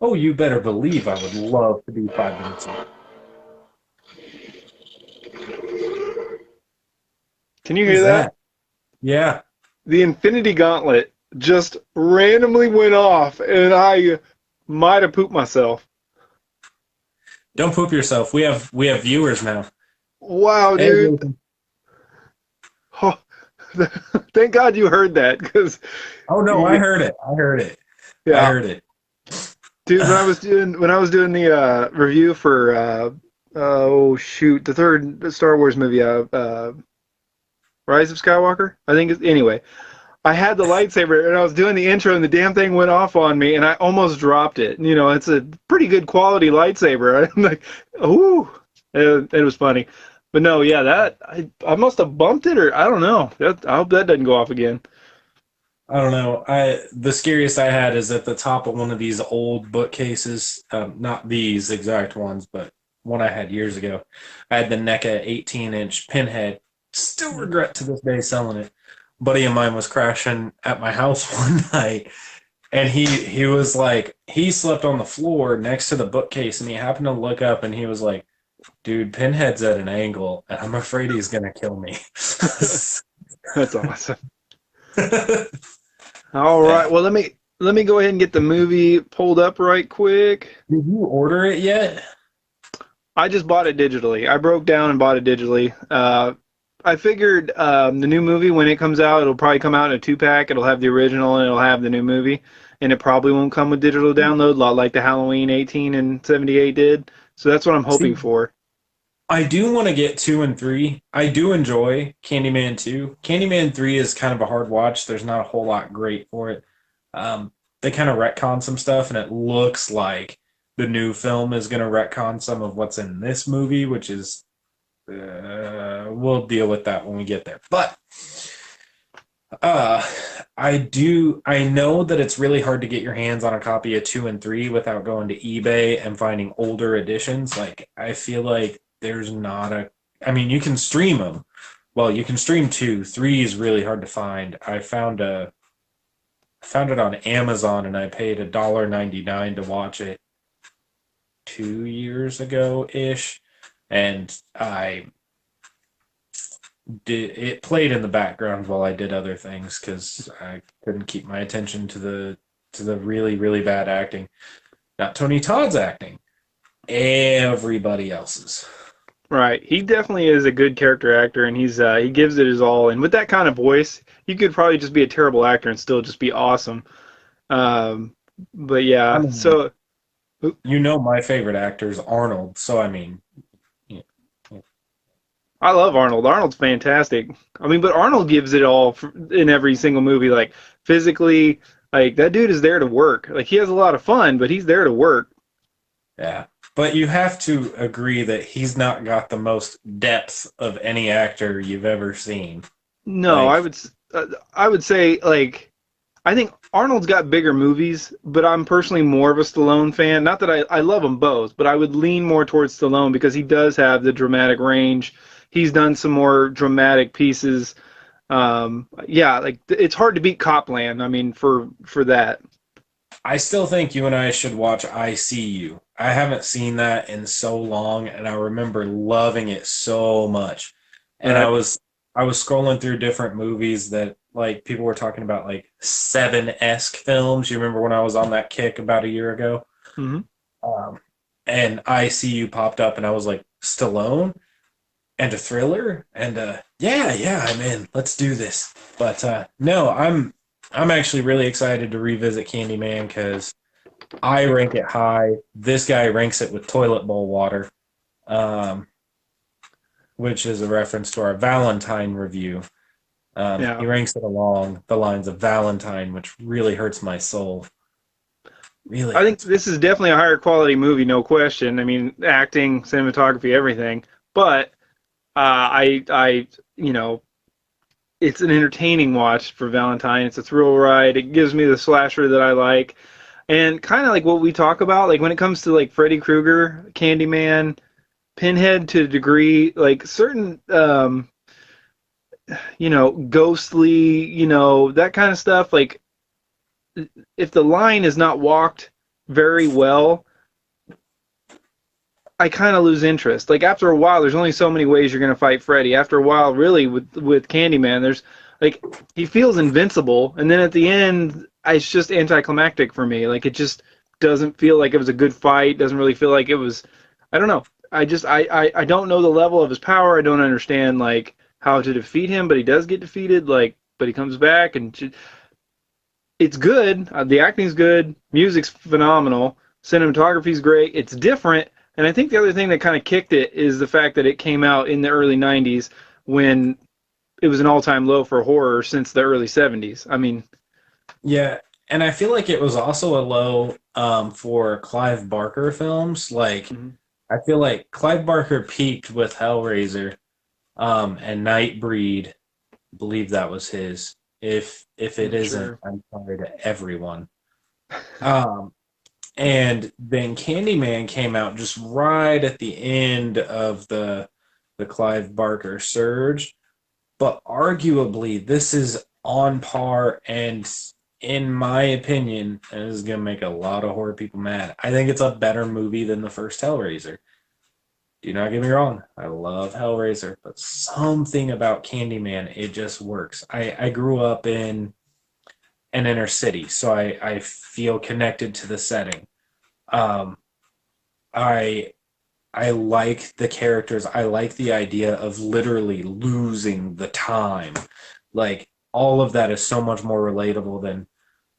Oh, you better believe I would love to be 5 minutes away. Can you What is hear that? that? Yeah. The Infinity Gauntlet just randomly went off, and I might have pooped myself. Don't poop yourself. We have viewers now. Wow, Hey, dude. Jason. Oh, thank God you heard that, because Oh no, I yeah, heard it. I heard it. I yeah, heard it. dude. When I was doing the review for oh shoot, the third Star Wars movie, Rise of Skywalker, I think. Anyway, I had the lightsaber and I was doing the intro and the damn thing went off on me and I almost dropped it. You know, it's a pretty good quality lightsaber. I'm like, ooh, it was funny. But no, yeah, that I must have bumped it or I don't know. I hope that doesn't go off again. I don't know. The scariest I had is at the top of one of these old bookcases. Not these exact ones, but one I had years ago. I had the NECA 18-inch pinhead. Still regret to this day selling it. A buddy of mine was crashing at my house one night, and he was like, he slept on the floor next to the bookcase, and he happened to look up, and he was like, "Dude, Pinhead's at an angle, and I'm afraid he's gonna kill me." That's awesome. All right, Yeah. well let me go ahead and get the movie pulled up right quick. Did you order it yet? I just bought it digitally. I broke down and bought it digitally. I figured the new movie, when it comes out, it'll probably come out in a two-pack. It'll have the original and it'll have the new movie. And it probably won't come with digital download, a lot like the Halloween 18 and 78 did. So that's what I'm hoping See, for. I do want to get 2 and 3. I do enjoy Candyman 2. Candyman 3 is kind of a hard watch. There's not a whole lot great for it. They kind of retcon some stuff, and it looks like the new film is going to retcon some of what's in this movie, which is we'll deal with that when we get there. But uh, I know that it's really hard to get your hands on a copy of 2 and 3 without going to eBay and finding older editions. Like, I feel like there's not a, I mean, you can stream them. Well, you can stream 2. 3 is really hard to find. I found it on Amazon and I paid $1.99 to watch it 2 years ago ish. And I did it played in the background while I did other things because I couldn't keep my attention to the really really bad acting. Not Tony Todd's acting, everybody else's. Right. He definitely is a good character actor, and he gives it his all. And with that kind of voice, he could probably just be a terrible actor and still just be awesome. Um, but I yeah, mean, so you know my favorite actor is Arnold, so I mean, yeah, I love Arnold. Arnold's fantastic. I mean, but Arnold gives it all in every single movie. Like physically, like that dude is there to work. Like he has a lot of fun, but he's there to work. yeah. But you have to agree that he's not got the most depth of any actor you've ever seen. No, Like, I would say like I think Arnold's got bigger movies, but I'm personally more of a Stallone fan. Not that I love them both, but I would lean more towards Stallone because he does have the dramatic range. He's done some more dramatic pieces. Yeah, like it's hard to beat Copland. I mean, for that. I still think you and I should watch I See You. I haven't seen that in so long, and I remember loving it so much. And Right. I was scrolling through different movies that like people were talking about like Seven-esque films. You remember when I was on that kick about a year ago? Hmm. Um, and I See You popped up, and I was like, Stallone and a thriller, and yeah, I'm in. Let's do this. But no, I'm actually really excited to revisit Candyman because I rank it high. This guy ranks it with toilet bowl water, um, which is a reference to our Valentine review. He Yeah. ranks it along the lines of Valentine, which really hurts my soul. Really I think hurts. this is definitely a higher quality movie, no question. I mean, acting, cinematography, everything. But I, you know, it's an entertaining watch for Valentine. It's a thrill ride. It gives me the slasher that I like, and kind of like what we talk about, like when it comes to like Freddy Krueger, Candyman, Pinhead to a degree, like certain, ghostly, that kind of stuff. Like if the line is not walked very well, I kind of lose interest. Like after a while, there's only so many ways you're gonna fight Freddy. After a while, really, with Candyman, there's like he feels invincible, and then at the end, it's just anticlimactic for me. Like it just doesn't feel like it was a good fight. Doesn't really feel like it was. I don't know. I don't know the level of his power. I don't understand like how to defeat him, but he does get defeated. Like, but he comes back, and it's good. The acting's good. Music's phenomenal. Cinematography's great. It's different. And I think the other thing that kind of kicked it is the fact that it came out in the early 90s when it was an all-time low for horror since the early 70s. I mean, Yeah, and I feel like it was also a low for Clive Barker films. Like, mhm. I feel like Clive Barker peaked with Hellraiser and Nightbreed. I believe that was his. If it isn't, Sure. I'm sorry to everyone. Um, and then Candyman came out just right at the end of the Clive Barker surge. But arguably, this is on par, and in my opinion, and this is going to make a lot of horror people mad, I think it's a better movie than the first Hellraiser. Do not get me wrong. I love Hellraiser, but something about Candyman, it just works. I grew up in an inner city, so I feel connected to the setting. Um, I I like the characters. I like the idea of literally losing the time. Like all of that is so much more relatable than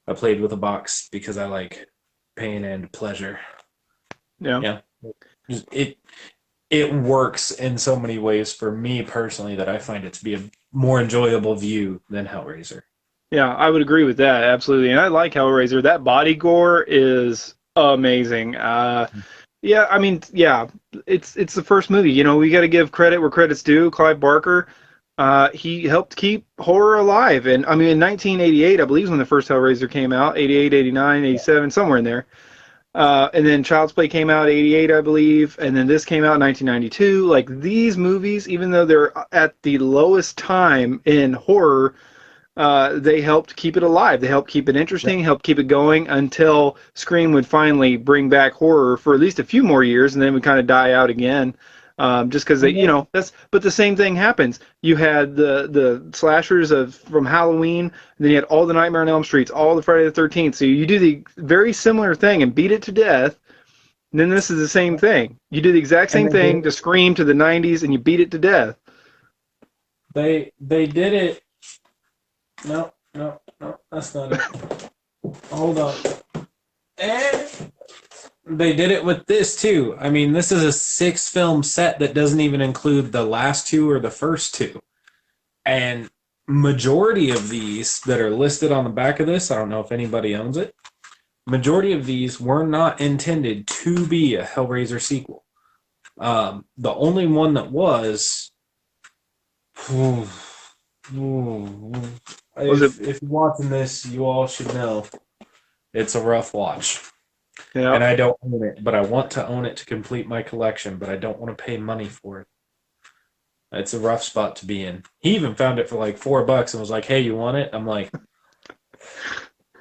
I played with a box because I like pain and pleasure. Yeah. Yeah. It it works in so many ways for me personally that I find it to be a more enjoyable view than Hellraiser. Yeah, I would agree with that absolutely. And I like Hellraiser. That body gore is amazing. Yeah, I mean, yeah, it's the first movie. You know, we got to give credit where credit's due. Clive Barker, he helped keep horror alive. And I mean, in 1988, I believe is when the first Hellraiser came out. 88, 89, 87, somewhere in there. And then Child's Play came out 88, I believe, and then this came out in 1992. Like these movies, even though they're at the lowest time in horror, they helped keep it alive. They helped keep it interesting, helped keep it going until Scream would finally bring back horror for at least a few more years, and then would kind of die out again. Just because they, you know, that's. But the same thing happens. You had the slashers of from Halloween, and then you had all the Nightmare on Elm Streets, all the Friday the 13th. So you do the very similar thing and beat it to death. And then this is the same thing. You do the exact And same thing to Scream to the 90s, and you beat it to death. they did it. No, no, no, that's not it. Hold on. And they did it with this too. I mean, this is a 6 film set that doesn't even include the last two or the first two. And majority of these that are listed on the back of this, I don't know if anybody owns it. Majority of these were not intended to be a Hellraiser sequel. The only one that was. Was it? If you're watching this, you all should know it's a rough watch. Yeah. And I don't own it, but I want to own it to complete my collection, but I don't want to pay money for it. It's a rough spot to be in. He even found it for like $4 and was like, "Hey, you want it?" I'm like,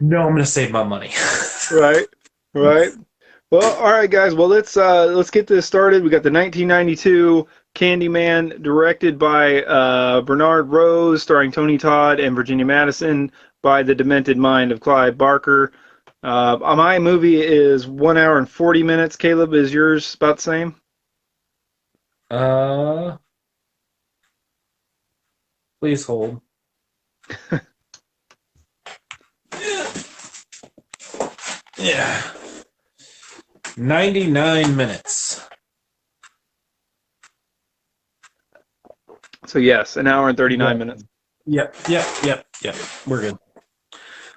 "No, I'm gonna save my money." Right. Right. Well, all right, guys. Well, let's get this started. We got the 1992 Candyman, directed by Bernard Rose, starring Tony Todd and Virginia Madison, by the demented mind of Clive Barker. My movie is 1 hour and 40 minutes. Caleb, is yours about the same? Uh, please hold. Yeah. 99 minutes. So yes, 1 hour and 39 Yeah. minutes. Yep. We're good.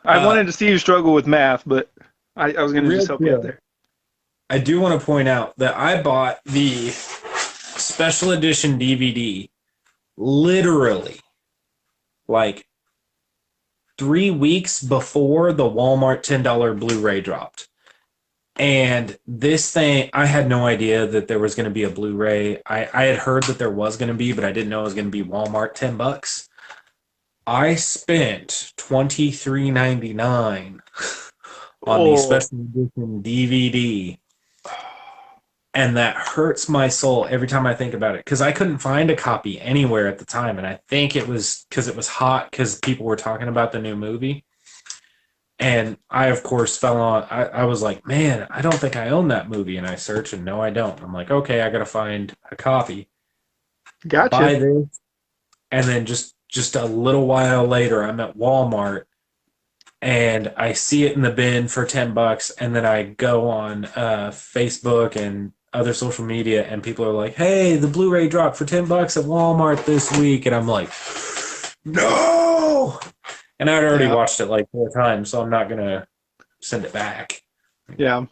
I wanted to see you struggle with math, but I was going to Real just help you out quick, there. I do want to point out that I bought the special edition DVD literally like 3 weeks before the Walmart $10 Blu-ray dropped. And this thing, I had no idea that there was going to be a Blu-ray. I had heard that there was going to be, but I didn't know it was going to be Walmart $10. I spent $23.99 on the Oh, special edition DVD. And that hurts my soul every time I think about it because I couldn't find a copy anywhere at the time. And I think it was because it was hot because people were talking about the new movie. And I, of course, fell on. I was like, man, I don't think I own that movie. And I search, and no, I don't. I'm like, okay, I got to find a copy. gotcha. Buy this. And then just a little while later, I'm at Walmart and I see it in the bin for $10, and then I go on Facebook and other social media, and people are like, "Hey, the Blu-ray dropped for $10 at Walmart this week," and I'm like, "No!" And I'd already Yeah, watched it like 4 times, so I'm not gonna send it back. yeah,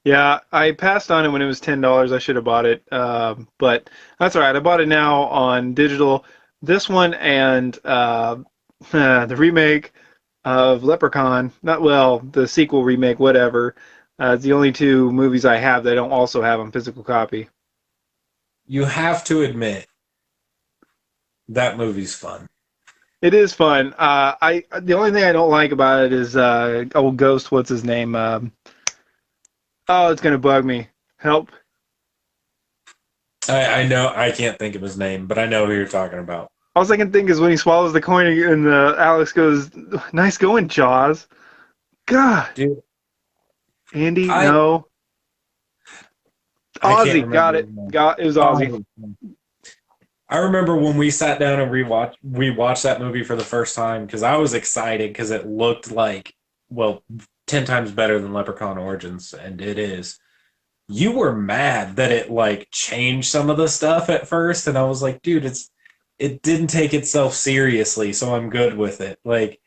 yeah. I passed on it when it was $10. I should have bought it, but that's all right. I bought it now on digital. This one and the remake of Leprechaun. Not well, the sequel remake, whatever. It's the only two movies I have that I don't also have on physical copy. You have to admit that movie's fun. It is fun. I the only thing I don't like about it is old Ghost. What's his name? Oh, it's gonna bug me. Help. I know I can't think of his name, but I know who you're talking about. All I can think is when he swallows the coin and Alex goes, "Nice going, Jaws." God, Dude, Andy, I no. I can't Ozzy, got remember it. his name. Got it was Ozzy. Oh, I remember when we sat down and we watched that movie for the first time because I was excited because it looked like, well, 10 times better than Leprechaun Origins, and it is. You were mad that it like changed some of the stuff at first, and I was like, dude, it didn't take itself seriously, so I'm good with it. Like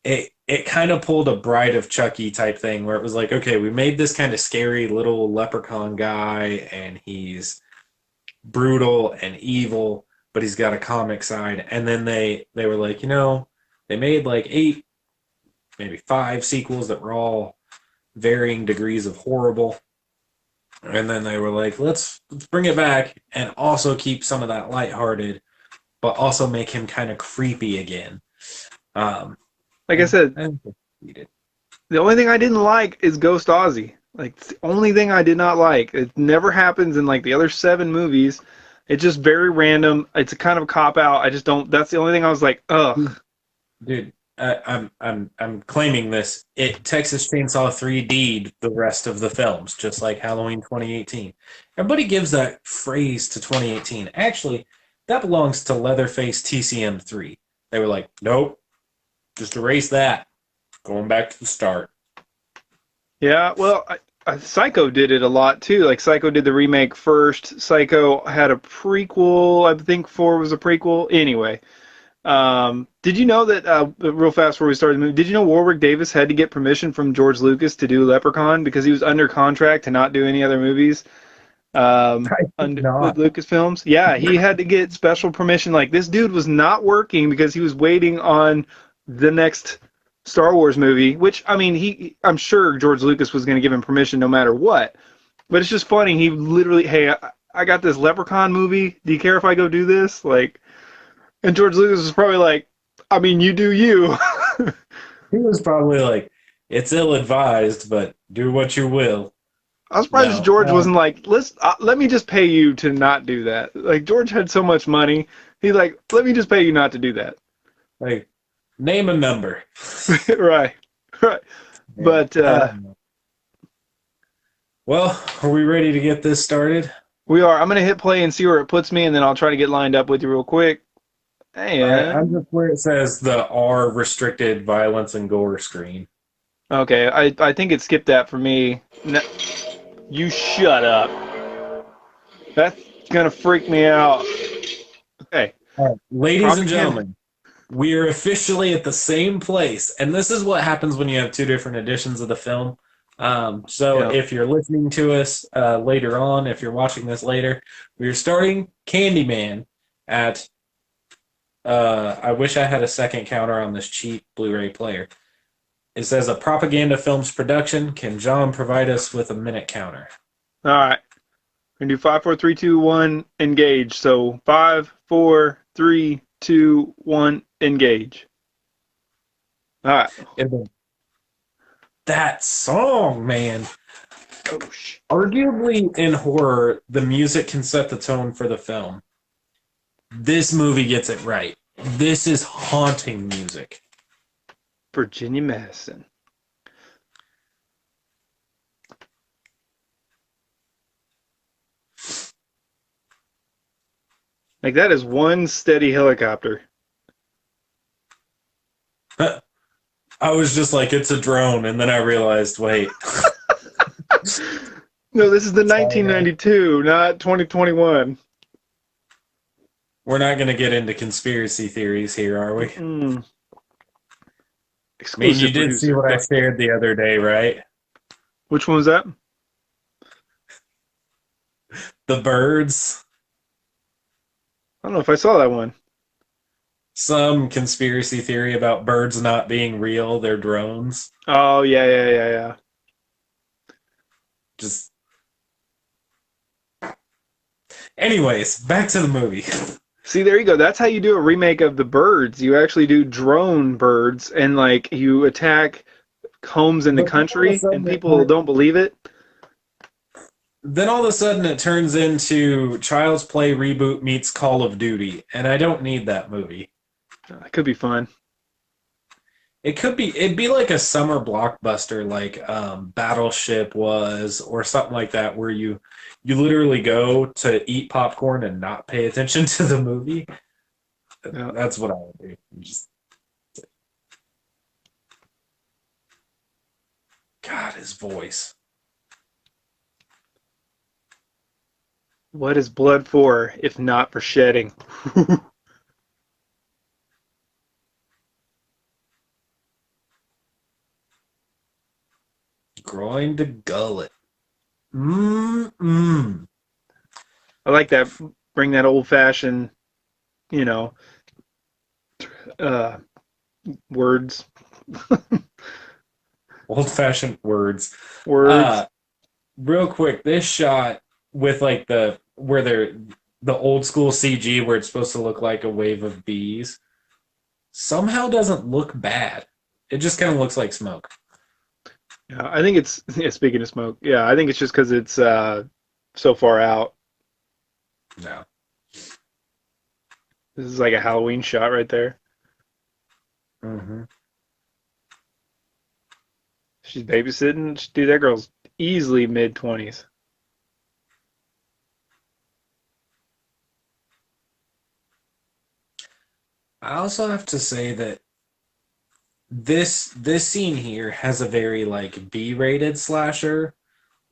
it kind of pulled a Bride of Chucky type thing where it was like, okay, we made this kind of scary little leprechaun guy, and he's brutal and evil, but he's got a comic side. And then they were like, they made like 8, maybe 5 sequels that were all varying degrees of horrible. And then they were like, let's bring it back and also keep some of that lighthearted, but also make him kind of creepy again. Um, Like I and, said, and the only thing I didn't like is Ghost Ozzy. Like it's the only thing I did not like. It never happens in like the other 7 movies. It's just very random. It's a kind of a cop out. I just don't. That's the only thing I was like, ugh. dude, I'm claiming this. It Texas Chainsaw 3D'd the rest of the films, just like Halloween 2018. Everybody gives that phrase to 2018. Actually, that belongs to Leatherface TCM 3. They were like, nope, just erase that. Going back to the start. Yeah, well, Psycho did it a lot too. Like Psycho did the remake first. Psycho had a prequel. I think 4 was a prequel. Anyway, did you know that real fast before we started the movie? Did you know Warwick Davis had to get permission from George Lucas to do Leprechaun because he was under contract to not do any other movies I think under with not. Lucasfilms? Yeah, he had to get special permission. Like this dude was not working because he was waiting on the next Star Wars movie, which I mean, I'm sure George Lucas was going to give him permission no matter what. But it's just funny. He literally, hey, I got this Leprechaun movie. Do you care if I go do this? Like, and George Lucas was probably like, I mean, you do you. He was probably like, it's ill advised, but do what you will. I'm surprised No. George wasn't like, let me just pay you to not do that. Like George had so much money, he's like, let me just pay you not to do that. Like, name a number. Right, right. Yeah. But I don't know. Well, are we ready to get this started? we are. I'm gonna hit play and see where it puts me, and then I'll try to get lined up with you real quick. All right, I'm And just where it says the R restricted violence and gore screen. okay, I think it skipped that for me. No, you shut up. That's gonna freak me out. Okay, All right, ladies and propaganda. gentlemen, we are officially at the same place, and this is what happens when you have 2 different editions of the film. So Yeah. if you're listening to us later on, if you're watching this later, we're starting Candyman at. I wish I had a second counter on this cheap Blu-ray player. It says a propaganda films production. Can John provide us with a minute counter? All right. We're gonna do 5, 4, 3, 2, 1, engage. So 5, 4, 3, 2, 1, engage. All right. And then that song, man. Oh, Arguably in horror, the music can set the tone for the film. This movie gets it right. This is haunting music. Virginia Madison. Like, that is one steady helicopter. I was just like, it's a drone, and then I realized, wait. No, this is the Sorry, man. 1992, not 2021. We're not going to get into conspiracy theories here, are we? Mm. I mean, you Exclusive did see producer. what I shared the other day, right? Which one was that? The birds. I don't know if I saw that one. Some conspiracy theory about birds not being real, they're drones. Oh, yeah. Just. Anyways, back to the movie. See, there you go. That's how you do a remake of The Birds. You actually do drone birds, and like you attack homes in the But then all of a country, and sudden people don't believe it. it turns into Child's Play reboot meets Call of Duty, and I don't need that movie. It could be fun. It'd be like a summer blockbuster like Battleship was, or something like that, where you literally go to eat popcorn and not pay attention to the movie. Yeah. That's what I would do. Just, God, his voice. What is blood for, if not for shedding? Groin to gullet. Mmm. I like that. Bring that old-fashioned, you know, uh, words. Old-fashioned words. Words. Real quick, this shot with like the old school CG where it's supposed to look like a wave of bees somehow doesn't look bad. It just kind of looks like smoke. Yeah, I think it's, yeah, speaking of smoke, yeah, I think it's just because it's so far out. No. This is like a Halloween shot right there. Mm-hmm. She's babysitting. Dude, that girl's easily mid-20s. I also have to say that this scene here has a very like B-rated slasher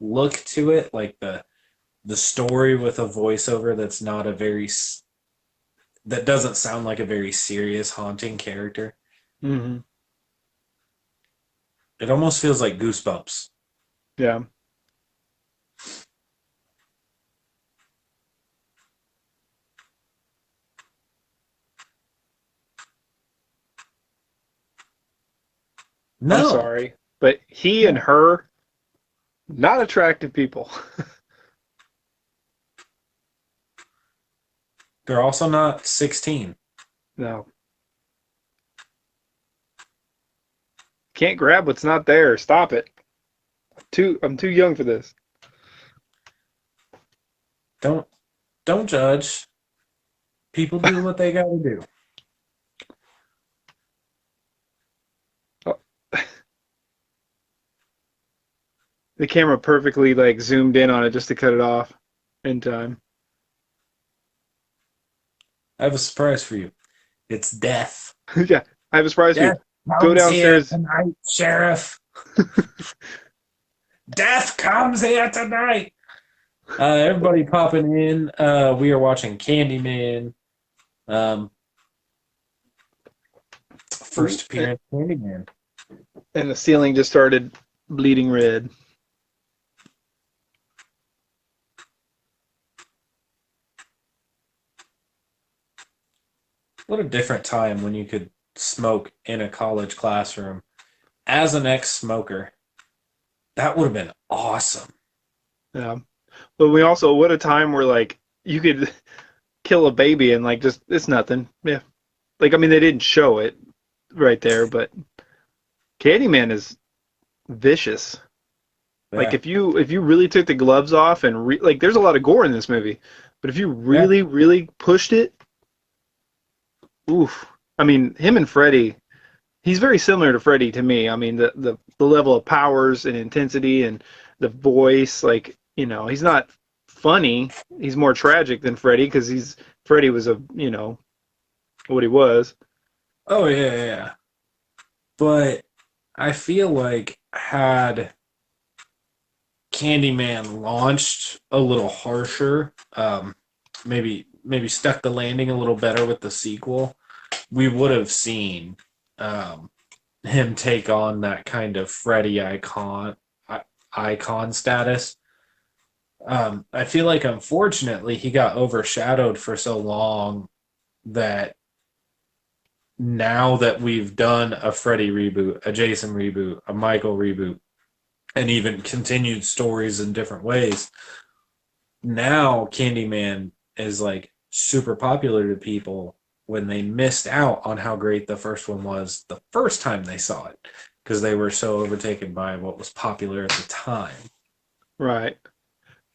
look to it, like the story with a voiceover that's not a very that doesn't sound like a very serious haunting character. Mm-hmm. It almost feels like Goosebumps. Yeah. I'm No, sorry, but he and no, her, not attractive people. they're also not 16. No. Can't grab what's not there. Stop it. I'm too young for this. Don't don't judge. People do what they got to do. Oh, the camera perfectly like zoomed in on it just to cut it off in time. I have a surprise for you. It's death. Yeah, I have a surprise for you. Death Go comes here downstairs. tonight, Sheriff. Death comes here tonight. Everybody popping in. We are watching Candyman. First appearance of Candyman. And the ceiling just started bleeding red. What a different time when you could smoke in a college classroom. As an ex-smoker, that would have been awesome. Yeah. But we also, what a time where like you could kill a baby and like just, it's nothing. Yeah. Like, I mean, they didn't show it right there, but Candyman is vicious. Like Yeah, if you really took the gloves off and like there's a lot of gore in this movie, but if you yeah, really pushed it, oof. I mean, him and Freddy, he's very similar to Freddy to me. I mean, the level of powers and intensity and the voice, like, he's not funny. He's more tragic than Freddy because Freddy was what he was. oh yeah, yeah, yeah. But I feel like had Candyman launched a little harsher, maybe stuck the landing a little better with the sequel, we would have seen um, him take on that kind of Freddy icon status. I feel like unfortunately he got overshadowed for so long that now that we've done a Freddy reboot, a Jason reboot, a Michael reboot, and even continued stories in different ways, now Candyman is like super popular to people when they missed out on how great the first one was the first time they saw it because they were so overtaken by what was popular at the time. Right.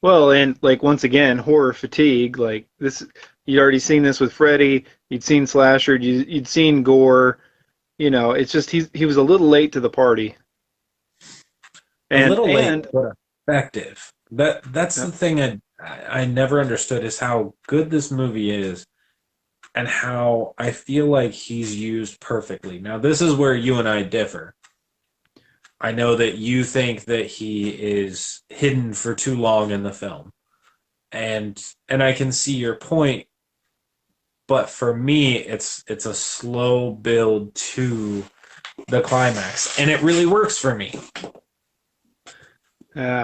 Well, and like once again, horror fatigue. Like this, you'd already seen this with Freddy. You'd seen slasher. You'd seen gore. It's just he was a little late to the party. A And little late, and but effective. That's yeah, the thing I never understood is how good this movie is and how I feel like he's used perfectly. Now, this is where you and I differ. I know that you think that he is hidden for too long in the film. And I can see your point, but for me it's a slow build to the climax and it really works for me.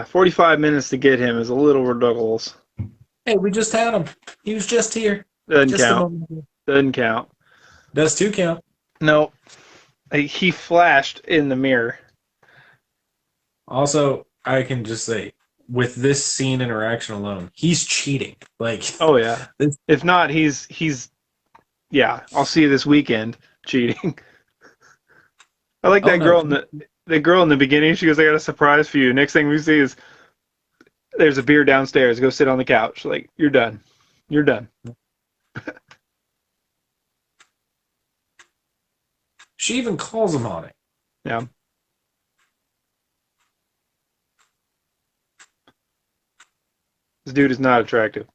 45 minutes to get him is a little ridiculous. Hey, we just had him. He was just here. Doesn't Just a count. moment ago. Doesn't count. Does two count. No, he flashed in the mirror. Also, I can just say, with this scene interaction alone, he's cheating. Like, Oh yeah. this, If not, he's yeah. I'll see you this weekend. Cheating. I like oh that no, girl in the girl in the beginning. She goes, "I got a surprise for you." Next thing we see is there's a beer downstairs. Go sit on the couch. Like, you're done. You're done. she even calls him on it. Yeah. This dude is not attractive.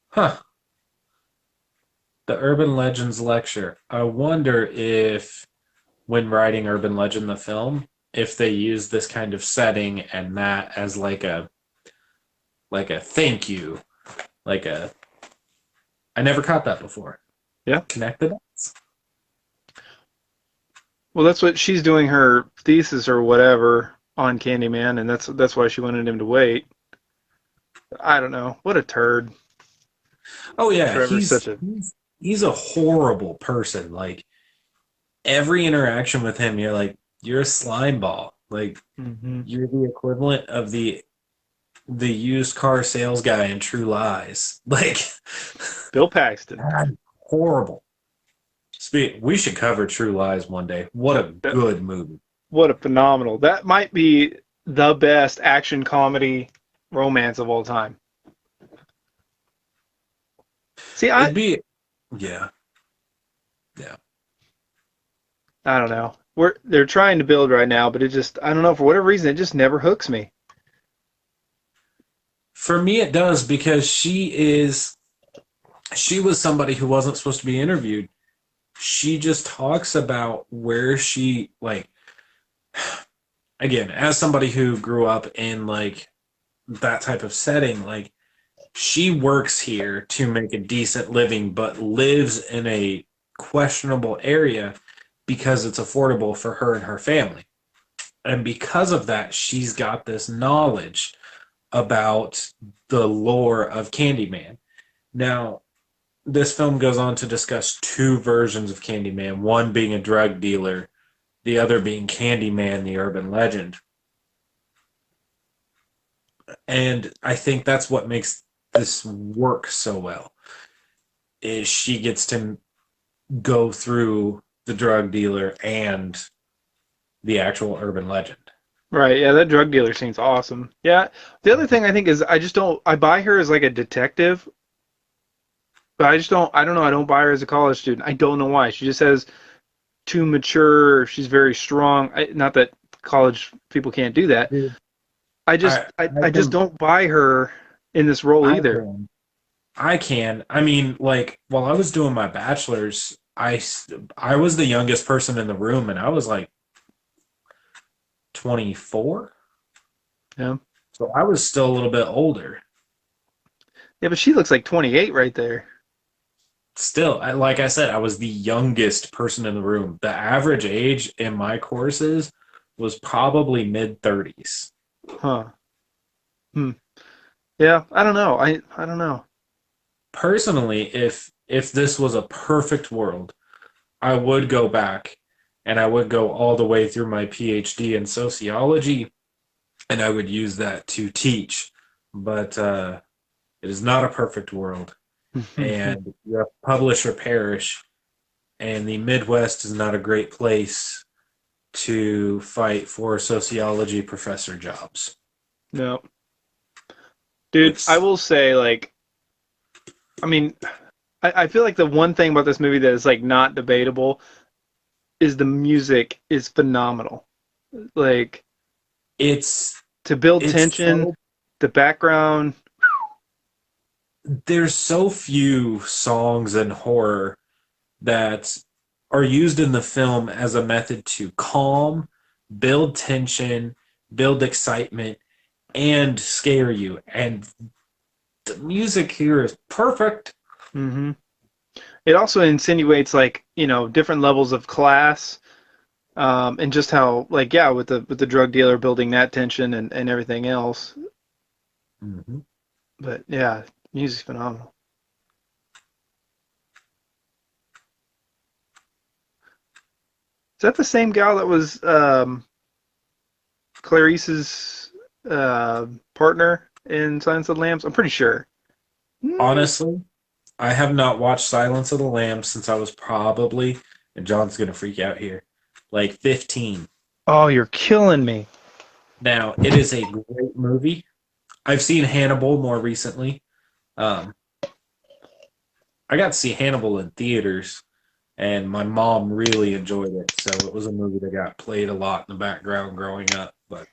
Huh. The Urban Legends lecture. I wonder if, when writing Urban Legend the film, if they use this kind of setting and that as like a thank you, like a I never caught that before. Yeah. Connected. Well, that's what she's doing her thesis or whatever on Candyman, and that's why she wanted him to wait. I don't know. What a turd. Oh yeah, Trevor's he's such a he's he's a horrible person. Like every interaction with him, you're like, you're a slime ball. Like hmm you're the equivalent of the used car sales guy in True Lies. Like Bill Paxton. God, horrible. We should cover True Lies one day. What a That, good movie. what a phenomenal. That might be the best action comedy romance of all time. See, It'd be yeah, yeah. I don't know. They're trying to build right now, but it just I don't know for whatever reason it just never hooks me. For me it does because she was somebody who wasn't supposed to be interviewed. She just talks about where she like again, as somebody who grew up in like that type of setting, like she works here to make a decent living, but lives in a questionable area because it's affordable for her and her family. And because of that, she's got this knowledge about the lore of Candyman. Now, this film goes on to discuss two versions of Candyman, one being a drug dealer, the other being Candyman, the urban legend. And I think that's what makes this work so well is she gets to go through the drug dealer and the actual urban legend. Right, yeah, that drug dealer scene's awesome. Yeah, the other thing I think is I just don't I buy her as like a detective, but I don't know, I don't buy her as a college student. I don't know why. She just has too mature, she's very strong. Not that college people can't do that. Dude, I just don't buy her in this role I either. can. I can. I mean, like while I was doing my bachelor's, I was the youngest person in the room, and I was like 24, Yeah. so I was still a little bit older. Yeah, but she looks like 28 right there. Still, like I said, I was the youngest person in the room. The average age in my courses was probably mid 30s. Huh. Hmm. Yeah, I don't know. I don't know. Personally, if this was a perfect world, I would go back and I would go all the way through my PhD in sociology and I would use that to teach. But it is not a perfect world, and you have publish or perish, and the Midwest is not a great place to fight for sociology professor jobs. No. Dude, I It's will say like I mean, I feel like the one thing about this movie that is like not debatable is the music is phenomenal. Like it's to build it's tension, so the background. there's so few songs in horror that are used in the film as a method to calm, build tension, build excitement, and scare you. And the music here is perfect. hmm It also insinuates like different levels of class, and just how like yeah with the drug dealer building that tension and everything else. Mm-hmm. But yeah, music's phenomenal. Is that the same gal that was Clarice's partner in Silence of the Lambs? I'm pretty sure. Mm. Honestly, I have not watched Silence of the Lambs since I was probably, and John's going to freak out here, like 15. Oh, you're killing me. Now, it is a great movie. I've seen Hannibal more recently. Um, I got to see Hannibal in theaters, and my mom really enjoyed it. So it was a movie that got played a lot in the background growing up. But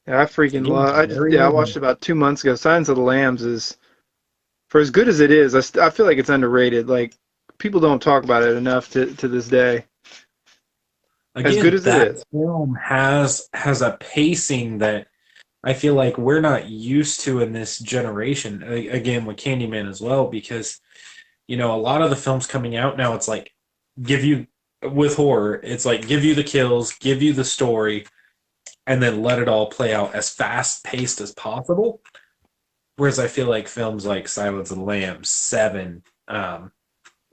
Yeah, I freaking again, love. I just very yeah, I watched it about 2 months ago. Silence of the Lambs is for as good as it is. I feel like it's underrated. Like people don't talk about it enough to this day. As good again, as it that is. film has a pacing that I feel like we're not used to in this generation. Again, with Candyman as well, because a lot of the films coming out now, it's like give you with horror, it's like give you the kills, give you the story, and then let it all play out as fast paced as possible. Whereas I feel like films like Silence of the Lambs, Seven,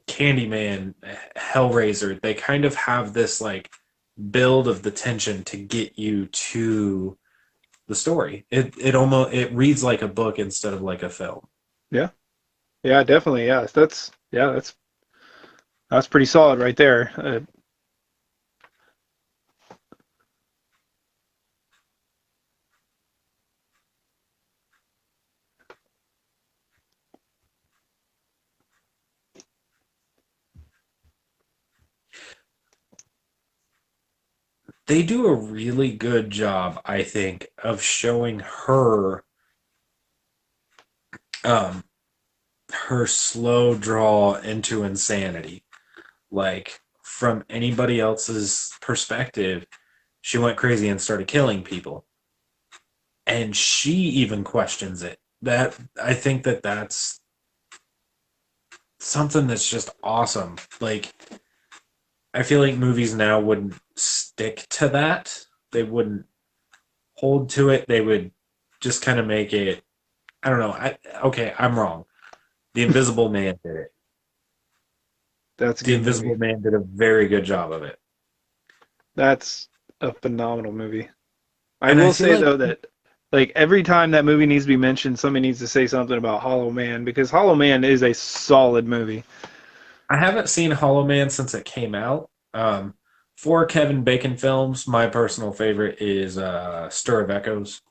Candyman, Hellraiser, they kind of have this like build of the tension to get you to the story. It reads like a book instead of like a film. Yeah. Yeah, definitely. Yeah. That's pretty solid right there. They do a really good job, I think, of showing um her slow draw into insanity. Like from anybody else's perspective, she went crazy and started killing people. And she even questions it. That I think that's something that's just awesome. Like I feel like movies now wouldn't stick to that. They wouldn't hold to it. They would just kind of make it. I don't know. Okay, I'm wrong. The Invisible Man did it. That's a The good Invisible movie. Man did a very good job of it. That's a phenomenal movie. I And I will feel say like though that like every time that movie needs to be mentioned, somebody needs to say something about Hollow Man because Hollow Man is a solid movie. I haven't seen Hollow Man since it came out. For Kevin Bacon films, my personal favorite is Stir of Echoes.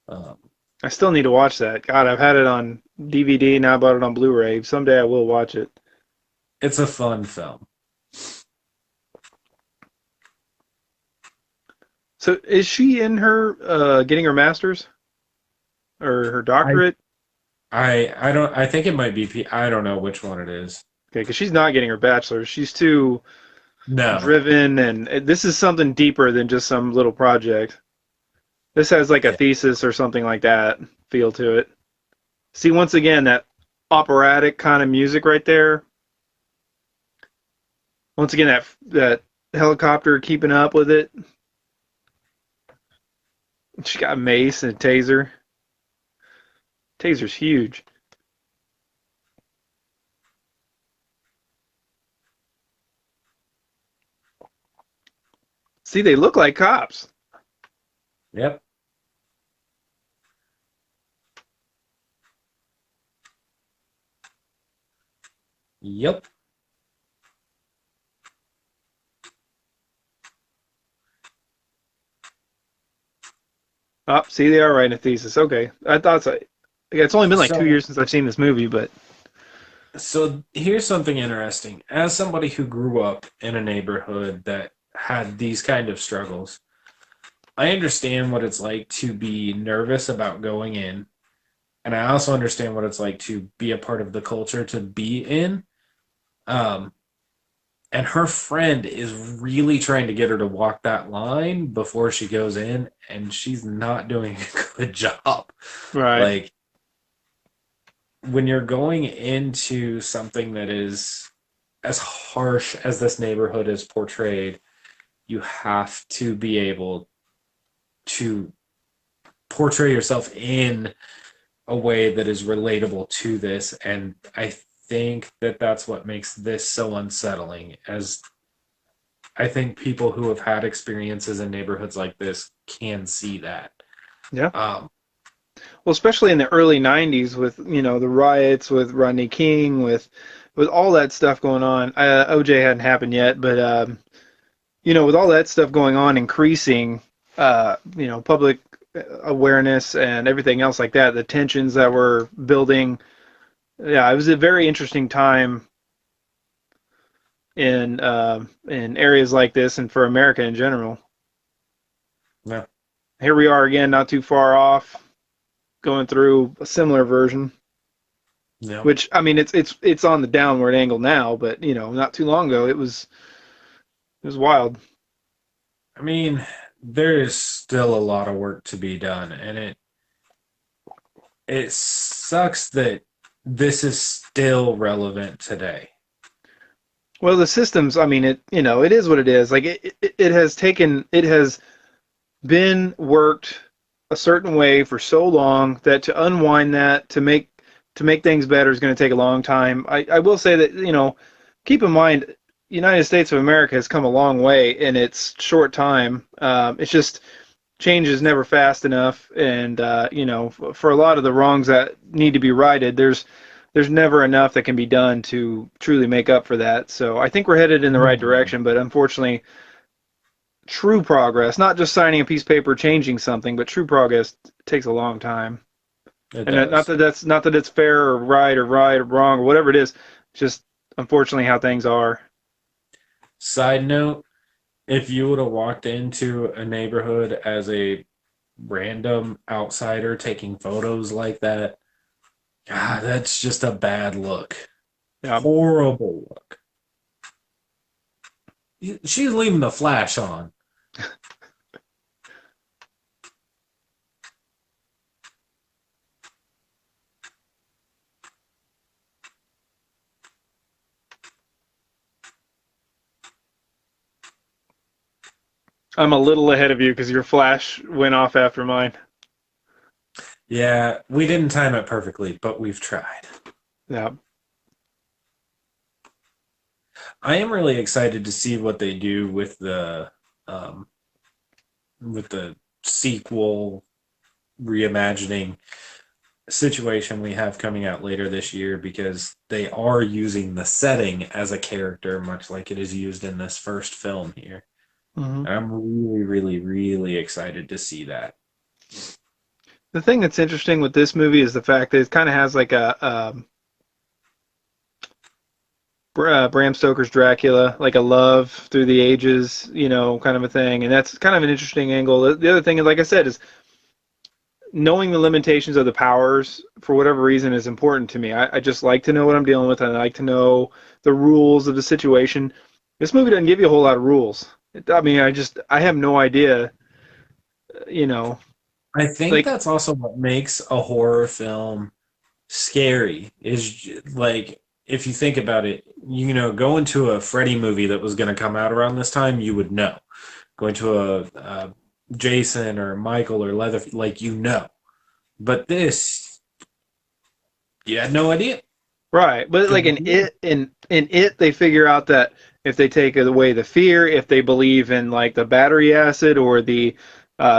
Um, I still need to watch that. God, I've had it on DVD, now I bought it on Blu-ray. Someday I will watch it. it's a fun film. So is she in her getting her master's or her I doctorate? I don't. I think it might be. I don't know which one it is. Okay, because she's not getting her bachelor's. She's too No. driven, and this is something deeper than just some little project. This has like a Yeah. thesis or something like that feel to it. See, once again, that operatic kind of music right there. Once again, that helicopter keeping up with it. She got a mace and a taser. Taser's huge. See, they look like cops. Yep. Yep. Oh, see, they are writing a thesis. Okay, I thought so. Yeah, it's only been like 2 years So since I've seen this movie, but so here's something interesting. As somebody who grew up in a neighborhood that had these kind of struggles, I understand what it's like to be nervous about going in, and I also understand what it's like to be a part of the culture to be in. Um, and her friend is really trying to get her to walk that line before she goes in, and she's not doing a good job. right. Like when you're going into something that is as harsh as this neighborhood is portrayed, you have to be able to portray yourself in a way that is relatable to this. And I think that that's what makes this so unsettling, as I think people who have had experiences in neighborhoods like this can see that. Yeah. Um, Well, especially in the early '90s with the riots with Rodney King, with all that stuff going on. OJ hadn't happened yet, but with all that stuff going on, increasing public awareness and everything else like that, the tensions that were building. Yeah, it was a very interesting time in areas like this and for America in general. no, Here we are again, not too far off, going through a similar version. no. Which I mean, it's on the downward angle now, but not too long ago it was wild. I mean, there is still a lot of work to be done, and it sucks that this is still relevant today. Well, the systems, I mean, it is what it is. Like it has been worked a certain way for so long that to unwind that to make things better is going to take a long time. I will say that keep in mind, United States of America has come a long way in its short time. It's just change is never fast enough, and for a lot of the wrongs that need to be righted, there's never enough that can be done to truly make up for that. So I think we're headed in the right Mhm. direction, but unfortunately, true progress, not just signing a piece of paper changing something, but true progress takes a long time. It And not does. that that's not that it's fair or right or wrong or whatever it is, it's just unfortunately how things are. Side note, if you would have walked into a neighborhood as a random outsider taking photos like that, God, that's just a bad look. Yeah. Horrible look. She's leaving the flash on. I'm a little ahead of you because your flash went off after mine. Yeah, we didn't time it perfectly, but we've tried. Yeah. I am really excited to see what they do with the um, with the sequel reimagining situation we have coming out later this year, because they are using the setting as a character, much like it is used in this first film here. Hmm. And I'm really, really, really excited to see that. The thing that's interesting with this movie is the fact that it kind of has like Bram Stoker's Dracula, like a love through the ages, kind of a thing, and that's kind of an interesting angle. The other thing, like I said, is knowing the limitations of the powers for whatever reason is important to me. I just like to know what I'm dealing with, and I like to know the rules of the situation. This movie doesn't give you a whole lot of rules. I mean, I have no idea, you know, I think like that's also what makes a horror film scary, is like, if you think about it, going to a Freddy movie that was going to come out around this time, you would know. Going to a Jason or Michael or Leather, like, but this, you had no idea. right, but like in it they figure out that if they take away the fear, if they believe in like the battery acid or the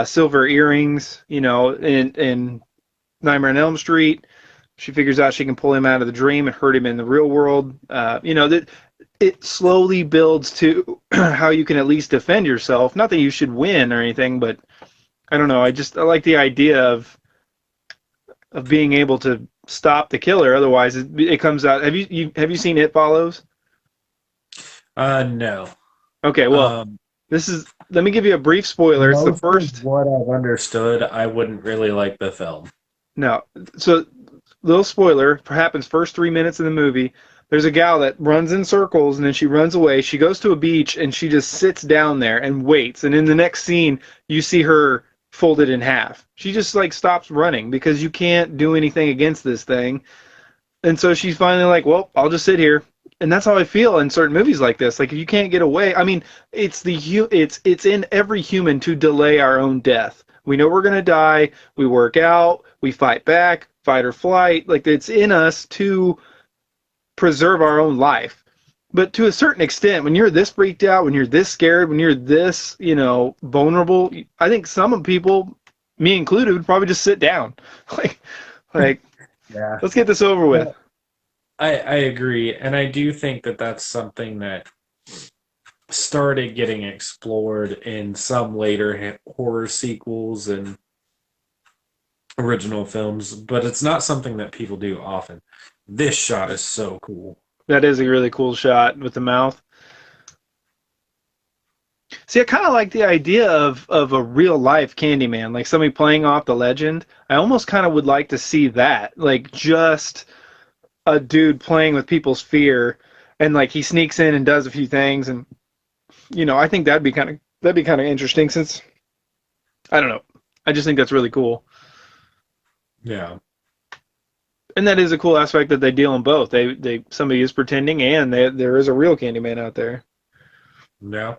silver earrings, in Nightmare on Elm Street, she figures out she can pull him out of the dream and hurt him in the real world. That it slowly builds to how you can at least defend yourself. Not that you should win or anything, but I don't know. I like the idea of being able to stop the killer. Otherwise, it comes out. Have you seen It Follows? No. Okay, well, Um, this is. Let me give you a brief spoiler. It's the Most of first. what I've understood, I wouldn't really like the film. No, so little spoiler. Happens first 3 minutes of the movie. There's a gal that runs in circles and then she runs away. She goes to a beach and she just sits down there and waits. And in the next scene, you see her folded in half. She just like stops running because you can't do anything against this thing. And so she's finally like, well, I'll just sit here. And that's how I feel in certain movies like this. Like if you can't get away, I mean, it's in every human to delay our own death. We know we're gonna die. We work out. We fight back, fight or flight. Like it's in us to preserve our own life. But to a certain extent, when you're this freaked out, when you're this scared, when you're this, vulnerable, I think some people, me included, would probably just sit down. like, like, Yeah. let's get this over with. Well, I agree. And I do think that that's something that started getting explored in some later horror sequels and original films, but it's not something that people do often. This shot is so cool. That is a really cool shot with the mouth. See, I kind of like the idea of a real life Candyman, like somebody playing off the legend. I almost kind of would like to see that, like just a dude playing with people's fear, and like he sneaks in and does a few things, and I think that'd be kind of interesting. Since I don't know, I just think that's really cool, Yeah. and that is a cool aspect that they deal in both. They somebody is pretending, and there is a real Candyman out there. Yeah.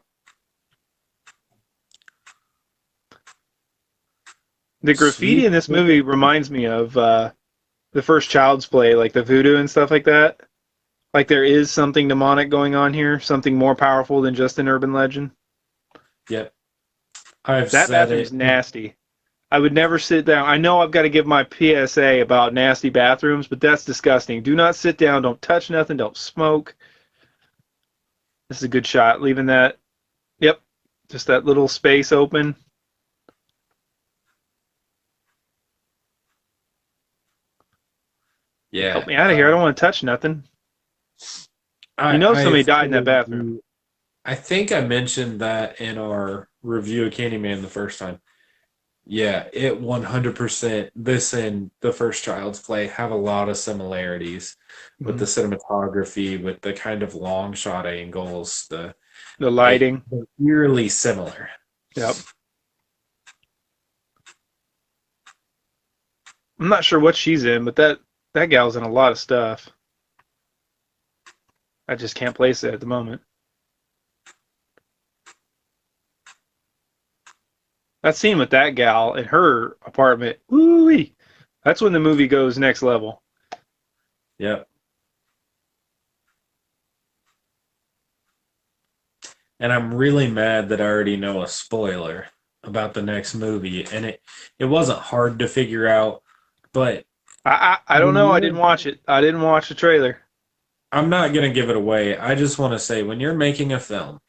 The graffiti Sweet. in this movie reminds me of the first Child's Play, like the voodoo and stuff like that. Like there is something demonic going on here, something more powerful than just an urban legend. Yep. I've That said bathroom's it. nasty. I would never sit down. I know I've got to give my PSA about nasty bathrooms, but that's disgusting. Do not sit down. Don't touch nothing. Don't smoke. This is a good shot. Leaving that, yep, just that little space open. Help Yeah. me out of here. I don't want to touch nothing. I Somebody died in that fully bathroom. agree. I think I mentioned that in our review of Candyman the first time. Yeah, it 100%. This and the first Child's Play have a lot of similarities with Mhm. the cinematography, with the kind of long shot angles. The lighting. They're eerily similar. Yep. I'm not sure what she's in, but that gal's in a lot of stuff. I just can't place it at the moment. That scene with that gal in her apartment, woo-wee, that's when the movie goes next level. Yep. and I'm really mad that I already know a spoiler about the next movie, and it wasn't hard to figure out, but I don't when know. I you're didn't watch it. I didn't watch the trailer. I'm not gonna give it away. I just want to say when you're making a film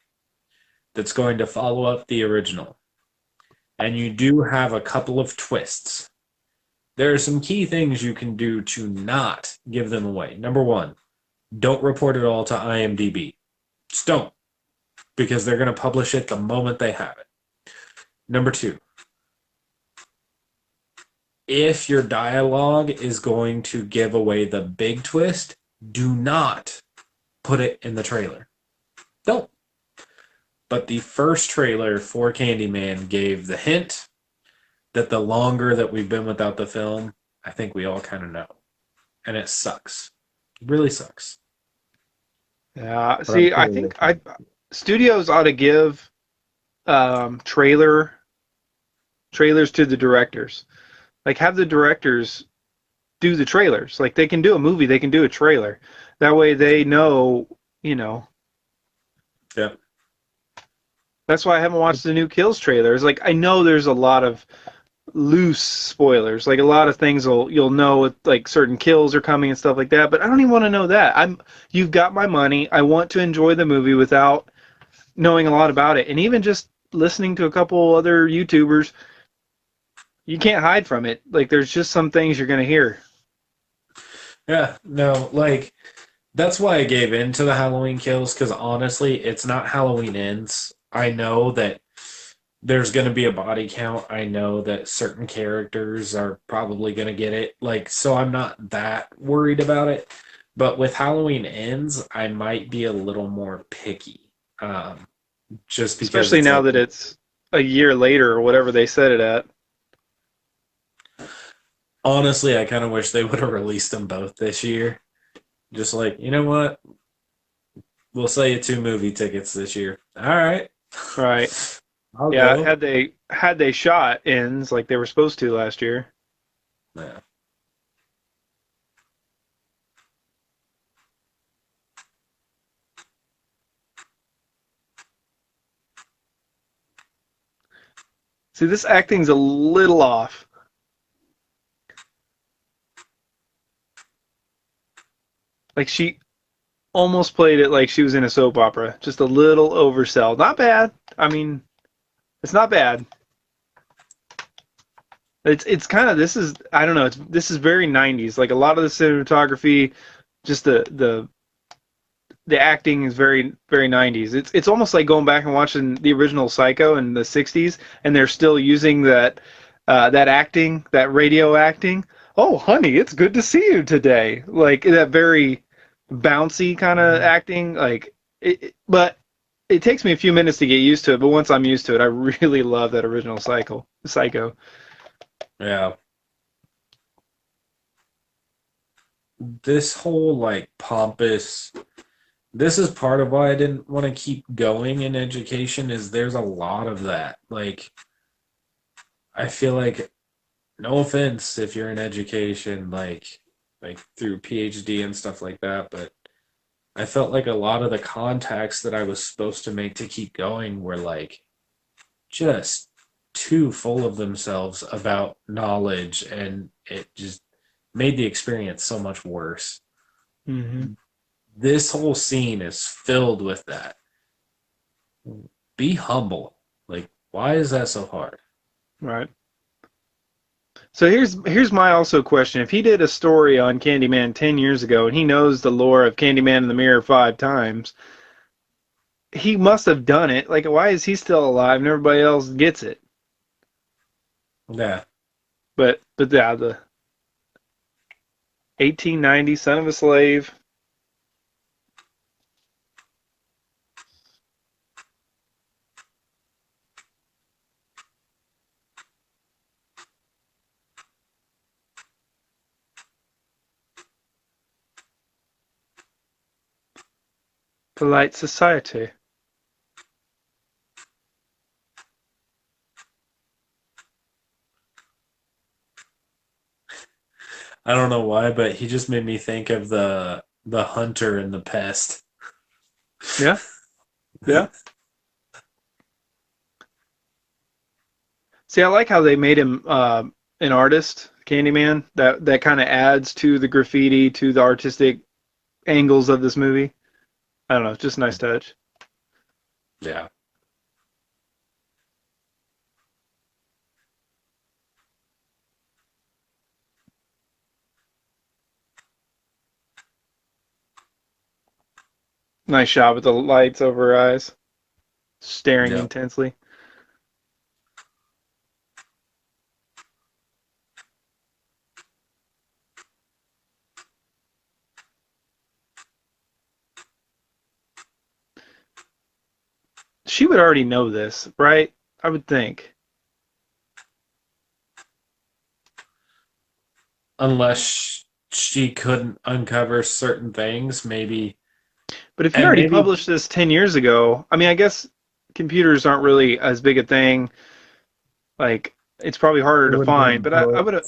that's going to follow up the original, and you do have a couple of twists, there are some key things you can do to not give them away. Number one, don't report it all to IMDb. Just don't, because they're going to publish it the moment they have it. Number two, if your dialogue is going to give away the big twist, do not put it in the trailer. Don't. But the first trailer for Candyman gave the hint that the longer that we've been without the film, I think we all kind of know. And it sucks. It really sucks. Yeah. But I'm See, I totally think I studios ought to give trailers to the directors. Like have the directors do the trailers. Like they can do a movie, they can do a trailer. That way they know, you know. yeah. That's why I haven't watched the new Kills trailers. Like I know there's a lot of loose spoilers. Like a lot of things you'll know with like certain kills are coming and stuff like that, but I don't even want to know that. You've got my money. I want to enjoy the movie without knowing a lot about it. And even just listening to a couple other YouTubers, you can't hide from it. Like there's just some things you're going to hear. Yeah, no, like that's why I gave in to the Halloween kills because honestly, it's not Halloween ends. I know that there's going to be a body count. I know that certain characters are probably going to get it. Like, so I'm not that worried about it. But with Halloween ends, I might be a little more picky. Just because Especially it's now like, that it's a year later or whatever they said it at. honestly, I kind of wish they would have released them both this year. Just like, you know what? We'll sell you 2 movie tickets this year. All right. Right. I'll Yeah, go. had they shot ends like they were supposed to last year. Yeah. See, this acting's a little off. Like she almost played it like she was in a soap opera. Just a little oversell. Not bad. I mean, it's not bad. It's kind of this is I don't know. This is very 90s. Like a lot of the cinematography, just the acting is very 90s. It's almost like going back and watching the original Psycho in the 60s, and they're still using that acting, that radio acting. Oh, honey, it's good to see you today. Like that very bouncy kind of acting. Like but it takes me a few minutes to get used to it. But once I'm used to it, I really love that original Psycho. Yeah. This whole like pompous this is part of why I didn't want to keep going in education is there's a lot of that. Like I feel like no offense if you're in education like through PhD and stuff like that, but I felt like a lot of the contacts that I was supposed to make to keep going were like just too full of themselves about knowledge and it just made the experience so much worse. Hmm. This whole scene is filled with that. Be humble. Like, why is that so hard? Right. So here's my also question. If he did a story on Candyman 10 years ago and he knows the lore of Candyman in the Mirror 5 times, he must have done it. Like, why is he still alive and everybody else gets it? Yeah. But yeah, the 1890 Son of a Slave. Polite Society. I don't know why, but he just made me think of the hunter in the pest. Yeah, yeah. See, I like how they made him an artist, Candyman. That kind of adds to the graffiti, to the artistic angles of this movie. I don't know, it's just a nice touch. Yeah. Nice shot with the lights over her eyes, staring Yep. intensely. She would already know this, right? I would think. Unless she couldn't uncover certain things, maybe. But if he And already maybe published this 10 years ago, I mean, I guess computers aren't really as big a thing. Like, it's probably harder it to would have find. been But I would have.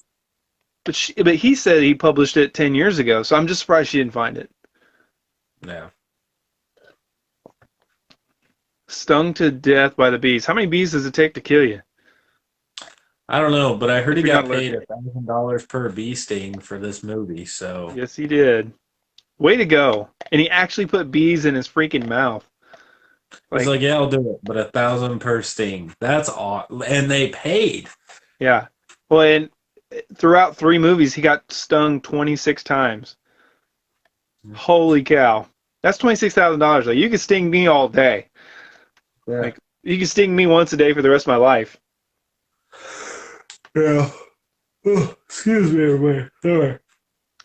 books. But he said he published it 10 years ago, so I'm just surprised she didn't find it. Yeah. Stung to death by the bees. How many bees does it take to kill you I don't know, but I heard if he you're not got paid allergic? $1,000 per bee sting for this movie. So Yes, he did. Way to go. And he actually put bees in his freaking mouth. he's Like, like, "Yeah, I'll do it, but 1,000 per sting. That's odd." And they paid. yeah. Well, and throughout 3 movies, he got stung 26 times. Holy cow. That's $26,000. Like, you could sting me all day. Yeah. Like, you could sting me once a day for the rest of my life. Yeah. Oh, excuse me, everybody. Sorry.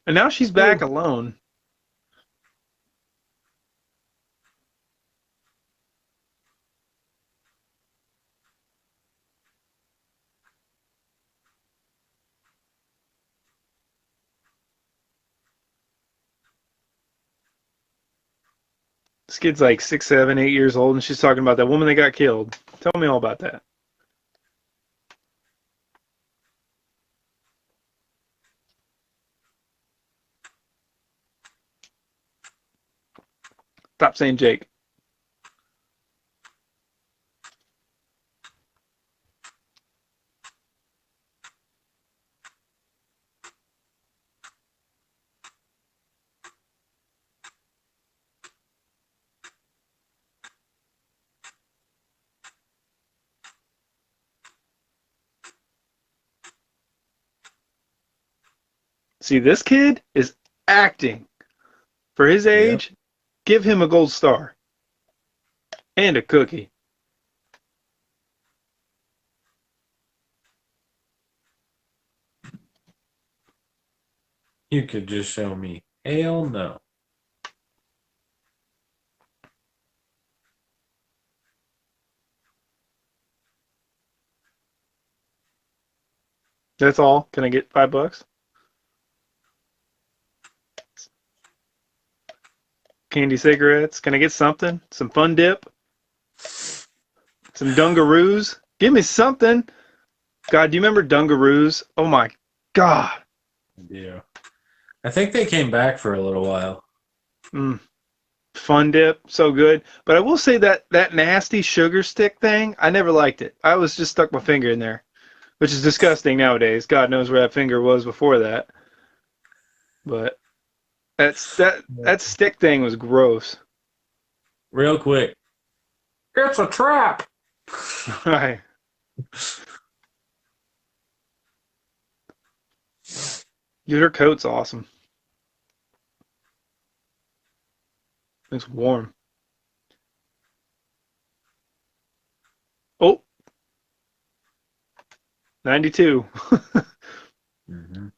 And now she's back Oh. alone. This kid's like 6, 7, 8 years old, and she's talking about that woman that got killed. Tell me all about that. Stop saying Jake. See, this kid is acting. For his Yep. age, give him a gold star and a cookie. You could just show me. Hell no. That's all. Can I get $5? Candy cigarettes. Can I get something? Some fun dip? Some Dungaroos? Give me something. God, do you remember Dungaroos? Oh my God. Yeah. I think they came back for a little while. Mm, fun dip, so good. But I will say that that nasty sugar stick thing, I never liked it. I was just stuck my finger in there, which is disgusting nowadays. God knows where that finger was before that. But that stick thing was gross. Real quick. It's a trap. Right. Dude, her coat's awesome. It's warm. Oh, 92. Mhm.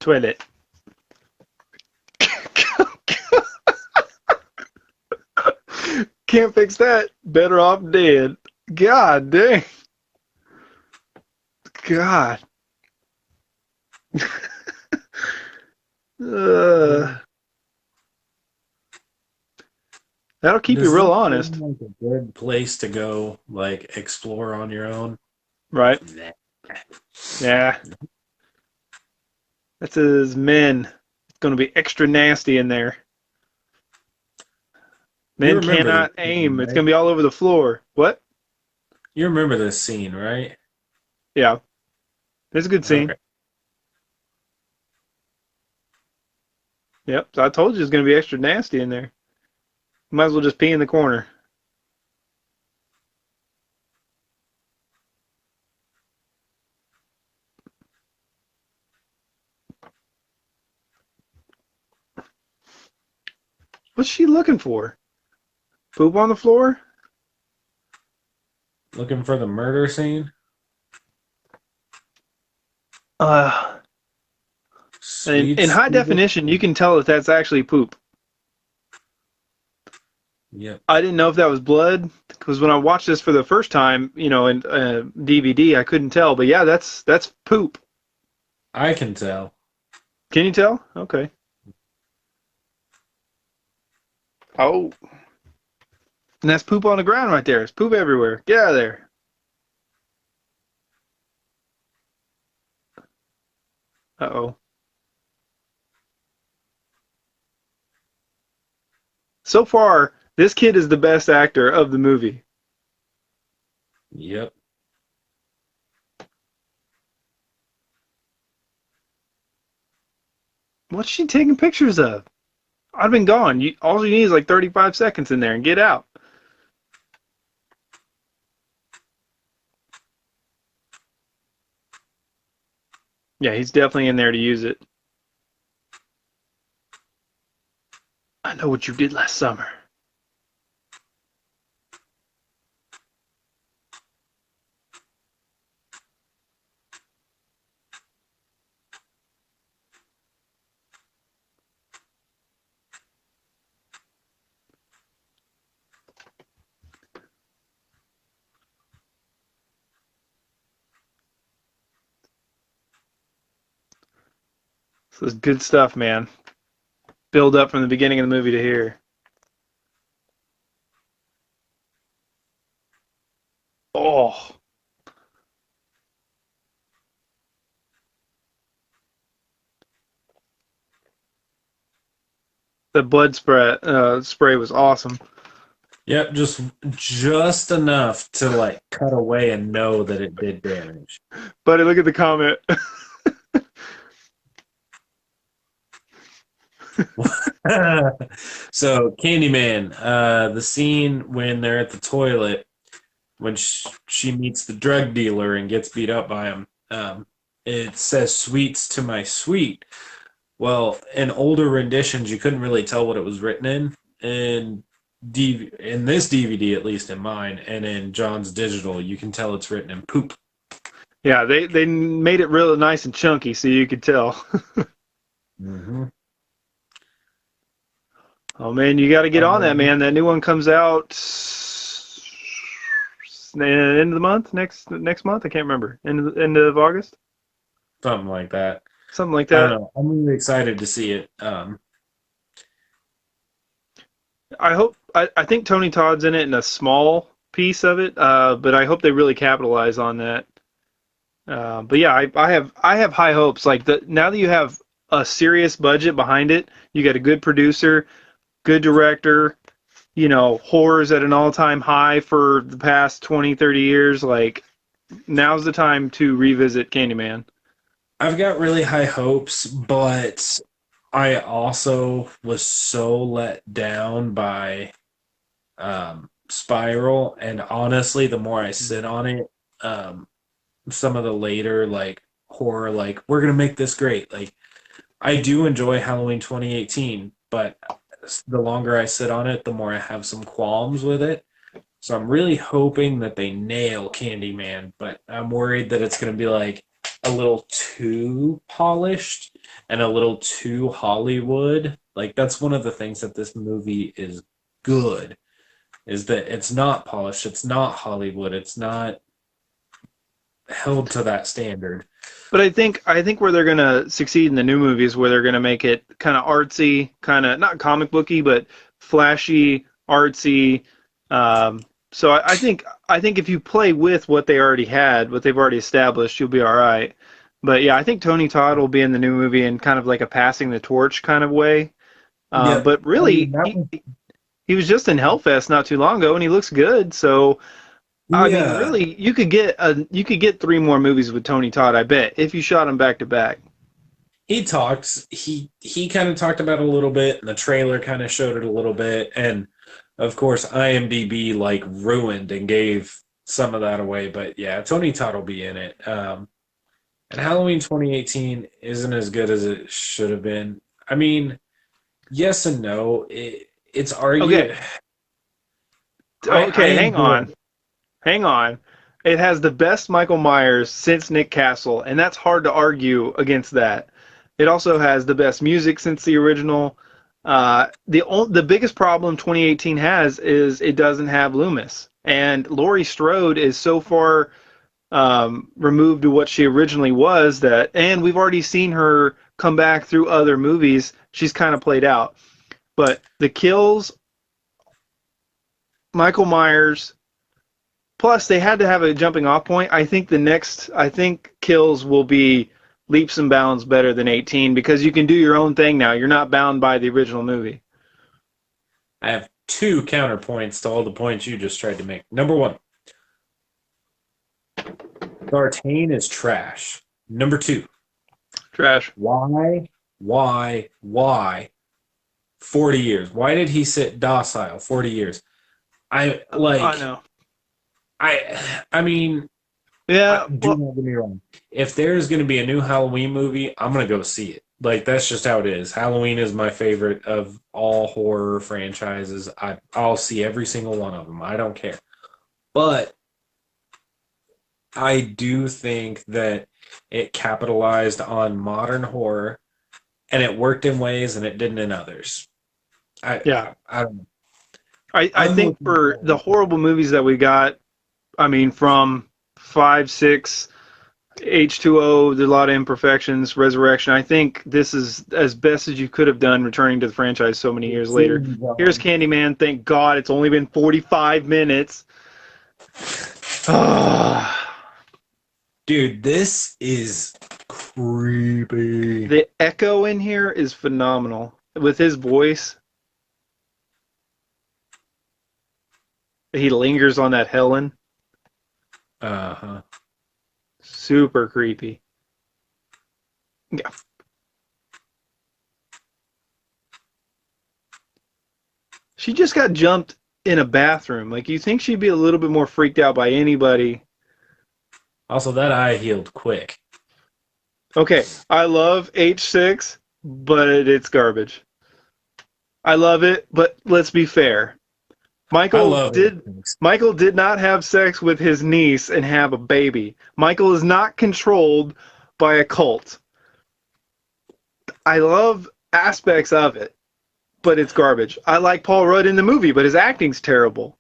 toilet. Can't fix that. Better off dead. God dang. God. uh, that'll keep you Does this real seem honest. like a good place to go, like explore on your own? Right? Nah. Yeah. That's his men. It's going to be extra nasty in there. You Men remember this cannot scene, aim. It's right? going to be all over the floor. What? You remember this scene, right? Yeah. It's a good scene. Okay. Yep. So I told you it's going to be extra nasty in there. Might as well just pee in the corner. What's she looking for? Poop on the floor? Looking for the murder scene? Uh, Sweet in high Steven? definition, you can tell that that's actually poop. Yep. I didn't know if that was blood because when I watched this for the first time, in DVD, I couldn't tell. But yeah, that's poop. I can tell. Can you tell? Okay. Oh, and that's poop on the ground right there. It's poop everywhere. Get out of there. Uh-oh. So far, this kid is the best actor of the movie. Yep. What's she taking pictures of? I've been gone. All you need is like 35 seconds in there and get out. Yeah, he's definitely in there to use it. I know what you did last summer. So it's good stuff, man. Build up from the beginning of the movie to here. Oh, the blood spray was awesome. Yep, just enough to like cut away and know that it did damage. Buddy, look at the comment. So Candyman, the scene when they're at the toilet, when she meets the drug dealer and gets beat up by him, it says "sweets to my sweet." Well, in older renditions, you couldn't really tell what it was written in. In this DVD, at least in mine, and in John's digital, you can tell it's written in poop. Yeah, they made it real nice and chunky so you could tell. Mm-hmm. Oh man, you got to get on that, Um, man. That new one comes out end of the month, next month. I can't remember. End of August, something like that. something like I don't that. know. I'm really excited to see it. I think Tony Todd's in it in a small piece of it, but I hope they really capitalize on that. But yeah, I have high hopes. Like now that you have a serious budget behind it, you got a good producer, good director. Horror's at an all-time high for the past 20, 30 years. Like now's the time to revisit Candyman. I've got really high hopes, but I also was so let down by Spiral, and honestly, the more I sit on it, some of the later like horror, like we're gonna make this great. Like I do enjoy Halloween 2018, but the longer I sit on it, the more I have some qualms with it. So I'm really hoping that they nail Candyman, but I'm worried that it's gonna be like a little too polished and a little too Hollywood. Like that's one of the things that this movie is good is that it's not polished, it's not Hollywood, it's not held to that standard. But I think where they're gonna succeed in the new movies, where they're gonna make it kind of artsy, kind of not comic booky, but flashy, artsy. So I think if you play with what they already had, what they've already established, you'll be all right. But yeah, I think Tony Todd will be in the new movie in kind of like a passing the torch kind of way. Yep. But I mean really, that he one, he was just in Hellfest not too long ago, and he looks good. So I mean, yeah. really, you could get three more movies with Tony Todd, I bet, if you shot them back to back. He talks. He kind of talked about it a little bit, and the trailer kind of showed it a little bit, and of course IMDb like ruined and gave some of that away. But yeah, Tony Todd will be in it. And Halloween 2018 isn't as good as it should have been. I mean, yes and no. It's Okay, argued. I okay, enjoy. hang on. It has the best Michael Myers since Nick Castle, and that's hard to argue against that. It also has the best music since the original. The biggest problem 2018 has is it doesn't have Loomis, and Laurie Strode is so far removed to what she originally was that, and we've already seen her come back through other movies. She's kind of played out, but the kills, Michael Myers. Plus, they had to have a jumping off point. I think kills will be leaps and bounds better than 18 because you can do your own thing now. You're not bound by the original movie. I have two counterpoints to all the points you just tried to make. Number one, D'Artagnan is trash. Number two, Trash. why 40 years? Why did he sit docile 40 years? I I like know. I mean, Yeah. do Well, not get me wrong. If there's going to be a new Halloween movie, I'm going to go see it. Like that's just how it is. Halloween is my favorite of all horror franchises. I'll see every single one of them. I don't care. But I do think that it capitalized on modern horror and it worked in ways and it didn't in others. yeah. I don't know. I I'm think looking for the forward. horrible movies that we got, I mean, from 5, 6, H2O, there's a lot of imperfections, Resurrection. I think this is as best as you could have done returning to the franchise so many years later. Here's Candyman. Thank God it's only been 45 minutes. Dude, this is creepy. The echo in here is phenomenal. With his voice, he lingers on that Helen. Uh-huh. Super creepy. Yeah. She just got jumped in a bathroom. Like, you think she'd be a little bit more freaked out by anybody. Also, that eye healed quick. Okay, I love H6, but it's garbage. I love it, but let's be fair. I Michael love it. did Michael did not have sex with his niece and have a baby. Michael is not controlled by a cult. I love aspects of it, but it's garbage. I like Paul Rudd in the movie, but his acting's terrible.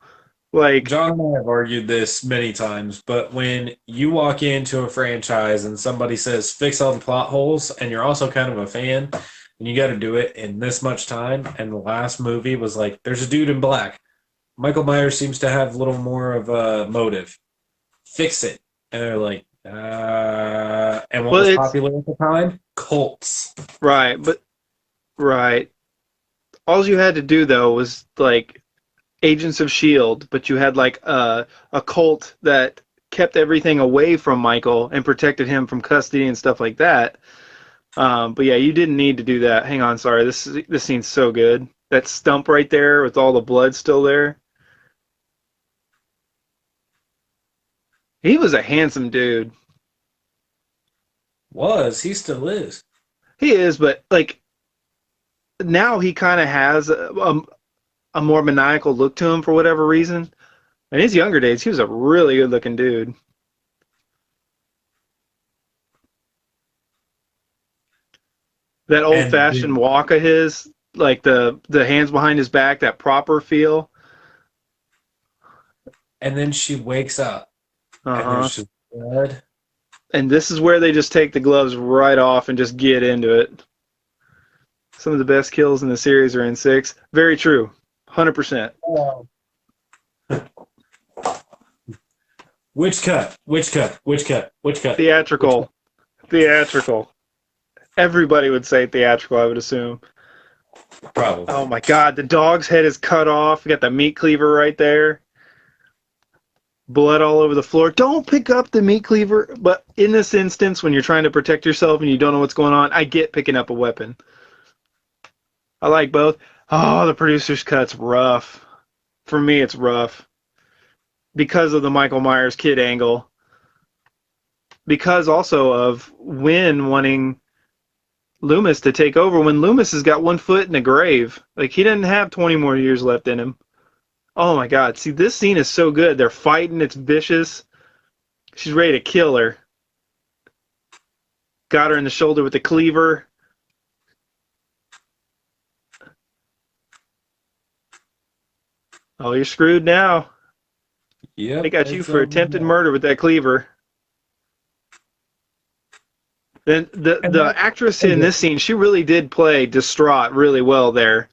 Like, John and I have argued this many times, but when you walk into a franchise and somebody says fix all the plot holes, and you're also kind of a fan, and you got to do it in this much time, and the last movie was like, there's a dude in black. Michael Myers seems to have a little more of a motive. Fix it. And they're like, and what well, was it's popular at the time? Cults. right, but right. All you had to do though was like Agents of Shield, but you had like a cult that kept everything away from Michael and protected him from custody and stuff like that. But yeah, you didn't need to do that. Hang on, sorry. This scene's so good. That stump right there with all the blood still there. He was a handsome dude. Was. He still is. He is, but like now he kind of has a more maniacal look to him for whatever reason. In his younger days, he was a really good looking dude. That old And fashioned walk of his, like the hands behind his back, that proper feel. then she wakes up Uh and huh. there's just blood. And this is where they just take the gloves right off and just get into it. Some of the best kills in the series are in 6. Very true. 100%. Oh. Which cut? Which cut? Which cut? Which cut? Which cut? Theatrical. Theatrical. Everybody would say theatrical, I would assume. Oh Probably. my god, the dog's head is cut off. You got the meat cleaver right there. Blood all over the floor. Don't pick up the meat cleaver, but in this instance, when you're trying to protect yourself and you don't know what's going on, I get picking up a weapon. I like both. Oh, the producer's cut's rough. For me, it's rough. Because of the Michael Myers kid angle. Because also of Wynn wanting Loomis to take over when Loomis has got 1 foot in the grave. Like, he doesn't have 20 more years left in him. Oh my god. See, this scene is so good. They're fighting. It's vicious. She's ready to kill her. Got her in the shoulder with the cleaver. Oh, you're screwed now. They Yep. got you It's for attempted murder with that cleaver. Then and the actress in this scene, she really did play distraught really well there.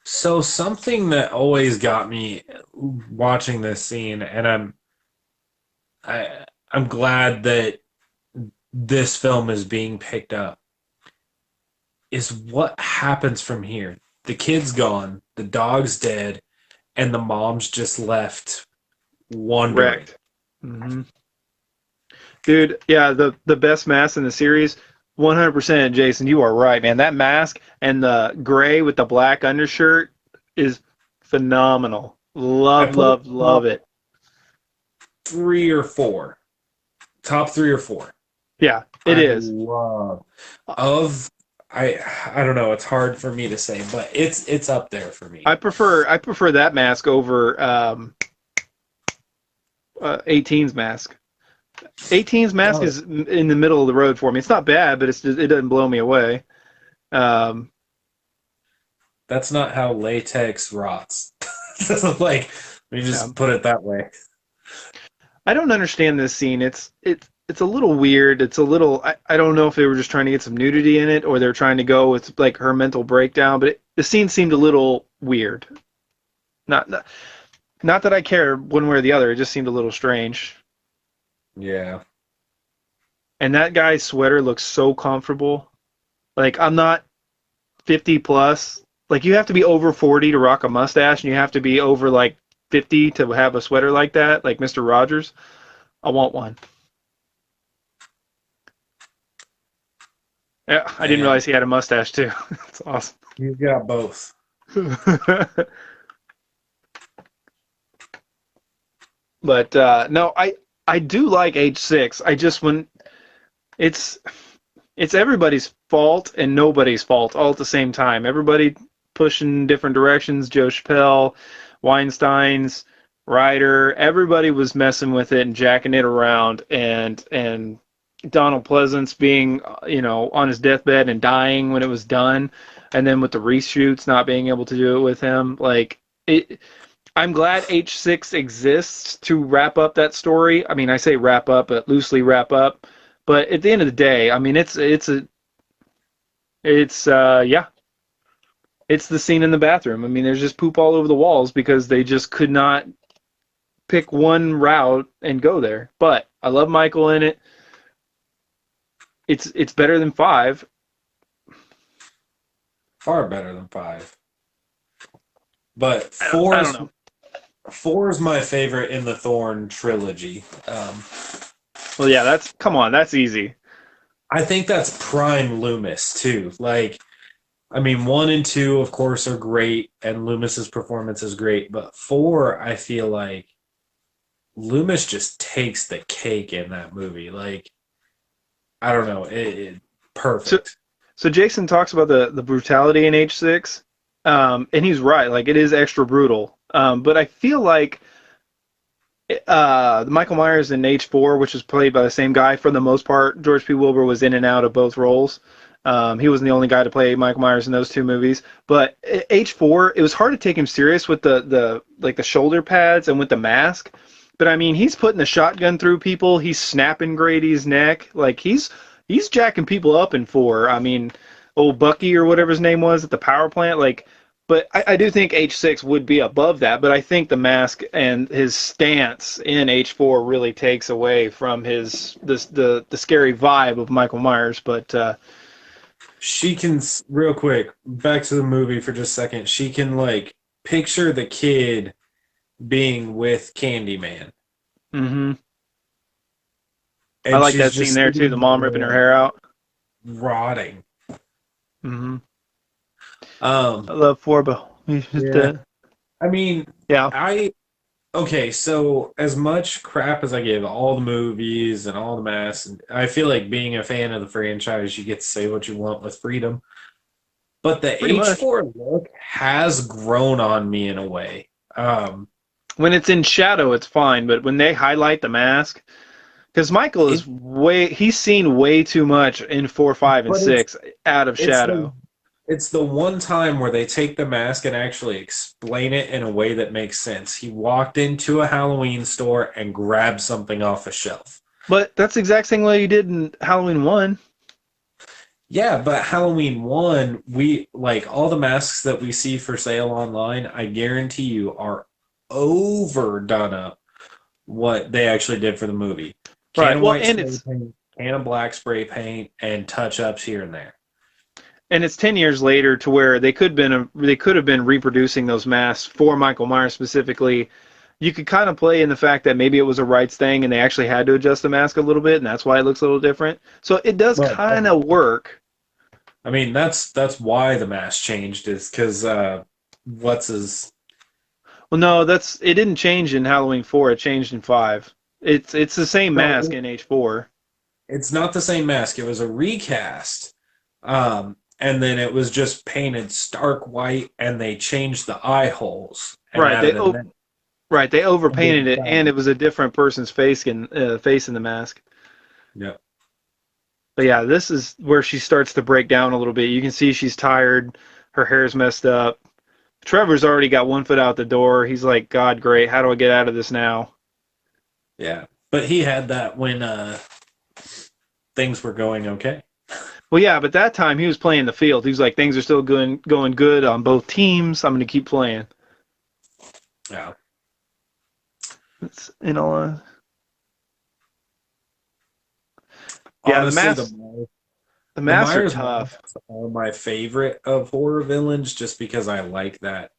so something that always got me watching this scene, and I'm glad that this film is being picked up, is what happens from here. The kid's gone, the dog's dead, and the mom's just left wondering. Wrecked. Mm-hmm. Dude, yeah, the best mask in the series, 100%, Jason, you are right, man. That mask and the gray with the black undershirt is phenomenal. I Love, put it love, love it. 3 or 4, top 3 or 4. Yeah, it I is. love of I don't know. It's hard for me to say, but it's up there for me. I prefer that mask over 18's mask. 18's mask Oh, is in the middle of the road for me. It's not bad, but it doesn't blow me away. Um, that's not how latex rots. Like, let me yeah. just put it that way. I don't understand this scene. It's a little weird. It's a little. I don't know if they were just trying to get some nudity in it or they're trying to go with like her mental breakdown. But the scene seemed a little weird. Not that I care one way or the other. It just seemed a little strange. Yeah. And that guy's sweater looks so comfortable. Like, I'm not 50 plus. Like, you have to be over 40 to rock a mustache, and you have to be over like 50 to have a sweater like that, like Mr. Rogers. I want one. Yeah, I didn't Man, realize he had a mustache too. That's awesome. you've got both. But no, I do like H6. I just when it's it's everybody's fault and nobody's fault all at the same time. Everybody pushing different directions. Joe Chappelle, Weinstein's, Ryder. Everybody was messing with it and jacking it around, and Donald Pleasance being on his deathbed and dying when it was done, and then with the reshoots not being able to do it with him. Like it. I'm glad H6 exists to wrap up that story. I mean, I say wrap up, but loosely wrap up. But at the end of the day, I mean, it's yeah, it's the scene in the bathroom. I mean, there's just poop all over the walls because they just could not pick one route and go there. But I love Michael in it. It's better than 5. Far better than 5. But I don't know. 4 is my favorite in the Thorn trilogy. Well, yeah, that's easy. I think that's prime Loomis too. Like, I mean, 1 and 2, of course, are great, and Loomis's performance is great. But 4, I feel like Loomis just takes the cake in that movie. Like, I don't know, perfect. So Jason talks about the brutality in H6, and he's right. Like, it is extra brutal. But I feel like Michael Myers in H4, which was played by the same guy for the most part, George P. Wilbur was in and out of both roles. He wasn't the only guy to play Michael Myers in those two movies. But H4, it was hard to take him serious with the like the shoulder pads and with the mask. But I mean, he's putting the shotgun through people. He's snapping Grady's neck. Like he's jacking people up in 4. I mean, old Bucky or whatever his name was at the power plant. Like, but I do think H6 would be above that. But I think the mask and his stance in H4 really takes away from his the scary vibe of Michael Myers. But She can, real quick, back to the movie for just a second. She can, like, picture the kid being with Candyman. hmm I And like she's that scene just there too. The sitting mom ripping her there hair out. rotting. hmm I Um, love Forbo. He's just yeah. I mean, yeah. I okay, so as much crap as I give all the movies and all the masks, and I feel like being a fan of the franchise, you get to say what you want with freedom. But the Pretty much. H4 look has grown on me in a way. When it's in shadow, it's fine, but when they highlight the mask, because Michael it, is he's seen way too much in 4, 5, and but 6 out of it's the shadow. it's the one time where they take the mask and actually explain it in a way that makes sense. He walked into a Halloween store and grabbed something off a shelf. But that's the exact same way he did in Halloween 1. Yeah, but Halloween 1, we like all the masks that we see for sale online, I guarantee you are overdone up what they actually did for the movie. Can Right. of Well, white spray paint, can of black spray paint, and touch ups here and there. and it's 10 years later to where they could have been reproducing those masks for Michael Myers specifically. You could kind of play in the fact that maybe it was a rights thing and they actually had to adjust the mask a little bit, and that's why it looks a little different. So it does Well, kind of work. I mean, that's why the mask changed is because what's his? Well, no, that's it didn't change in Halloween 4. It changed in 5. It's the same No, mask in H4. it's not the same mask. It was a recast, and then it was just painted stark white, and they changed the eye holes and Right. added a neck. Right. They And did overpainted the it, and side. it was a different person's face in the mask. Yeah. But yeah, this is where she starts to break down a little bit. You can see she's tired. Her hair's messed up. Trevor's already got one foot out the door. He's like, God, great. How do I get out of this now? Yeah. But he had that when things were going okay. Well, yeah, but that time he was playing the field. He was like, things are still going good on both teams. I'm going to keep playing. Yeah. It's, you know, yeah, Honestly, the the masks are Myers tough. masks are my favorite of horror villains just because I like that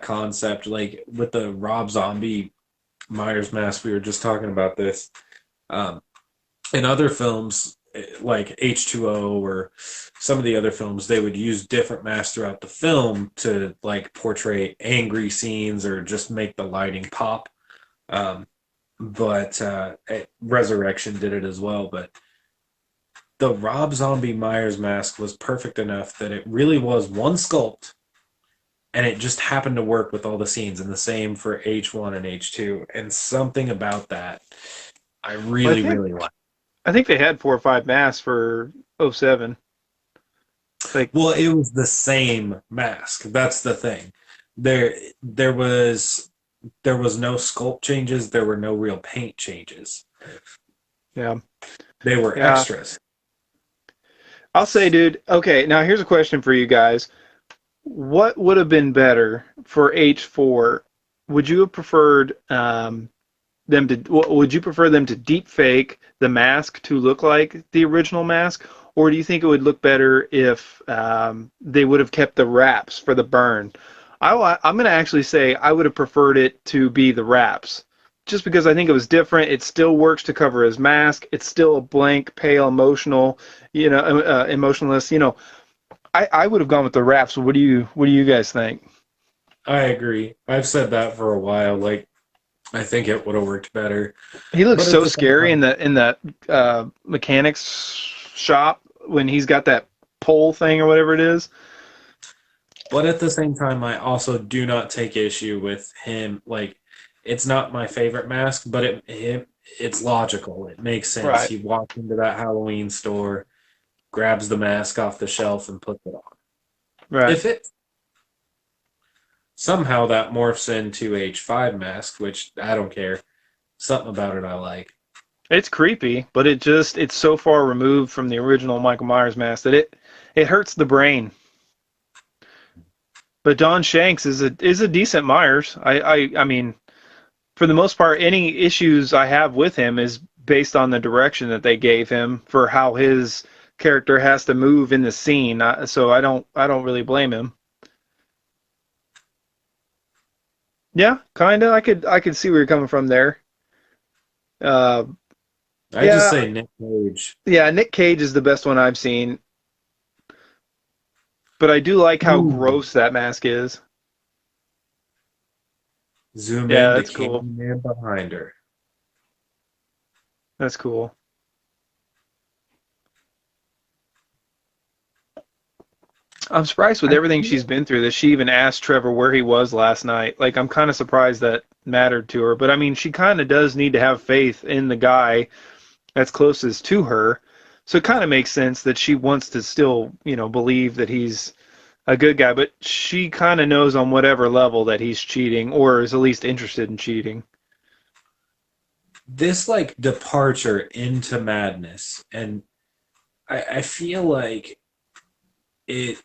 concept. Like with the Rob Zombie Myers mask, we were just talking about this. Um, in other films like H2O or some of the other films, they would use different masks throughout the film to like portray angry scenes or just make the lighting pop. Um, but Resurrection did it as well. But the Rob Zombie Myers mask was perfect enough that it really was one sculpt and it just happened to work with all the scenes, and the same for H1 and H2. And something about that I Well, really, really like. I think they had 4 or 5 masks for '07. Like, Well, it was the same mask. That's the thing. There there was there was no sculpt changes, there were no real paint changes. yeah, They were yeah. extras. I'll say, dude. Okay, now here's a question for you guys. What would have been better for H4? Would you have preferred would you prefer them to deep fake the mask to look like the original mask, or do you think it would look better if they would have kept the wraps for the burn? I'm going to actually say I would have preferred it to be the wraps, just because I think it was different. It still works to cover his mask. It's still a blank, pale, emotional, emotionless. I would have gone with the wraps. What do you guys think? I agree. I've said that for a while. Like I think it would have worked better. He looks But at so the same scary in time, that mechanics shop when he's got that pole thing or whatever it is. I also do not take issue with him. Like, it's not my favorite mask, but it's logical. It makes sense. Right. He walked into that Halloween store. grabs the mask off the shelf and puts it on. Right. If it somehow that morphs into H5 mask, which I don't care. Something about it I like. It's creepy, but it's so far removed from the original Michael Myers mask that it hurts the brain. But Don Shanks is a decent Myers. I mean, for the most part, any issues I have with him is based on the direction that they gave him for how his character has to move in the scene. So I don't really blame him. Yeah, kinda. I could see where you're coming from there. Uh, I just yeah, say Nick Cage. yeah. Nick Cage is the best one I've seen, but I do like how Ooh. gross that mask is. Zoom Yeah, in to that's cool. Candyman behind her. That's cool. I'm surprised with I everything she's feel been through that she even asked Trevor where he was last night. Like, I'm kind of surprised that mattered to her. But I mean, she kind of does need to have faith in the guy that's closest to her. So it kind of makes sense that she wants to still, believe that he's a good guy. But she kind of knows on whatever level that he's cheating or is at least interested in cheating. this like departure into madness, and I feel like it.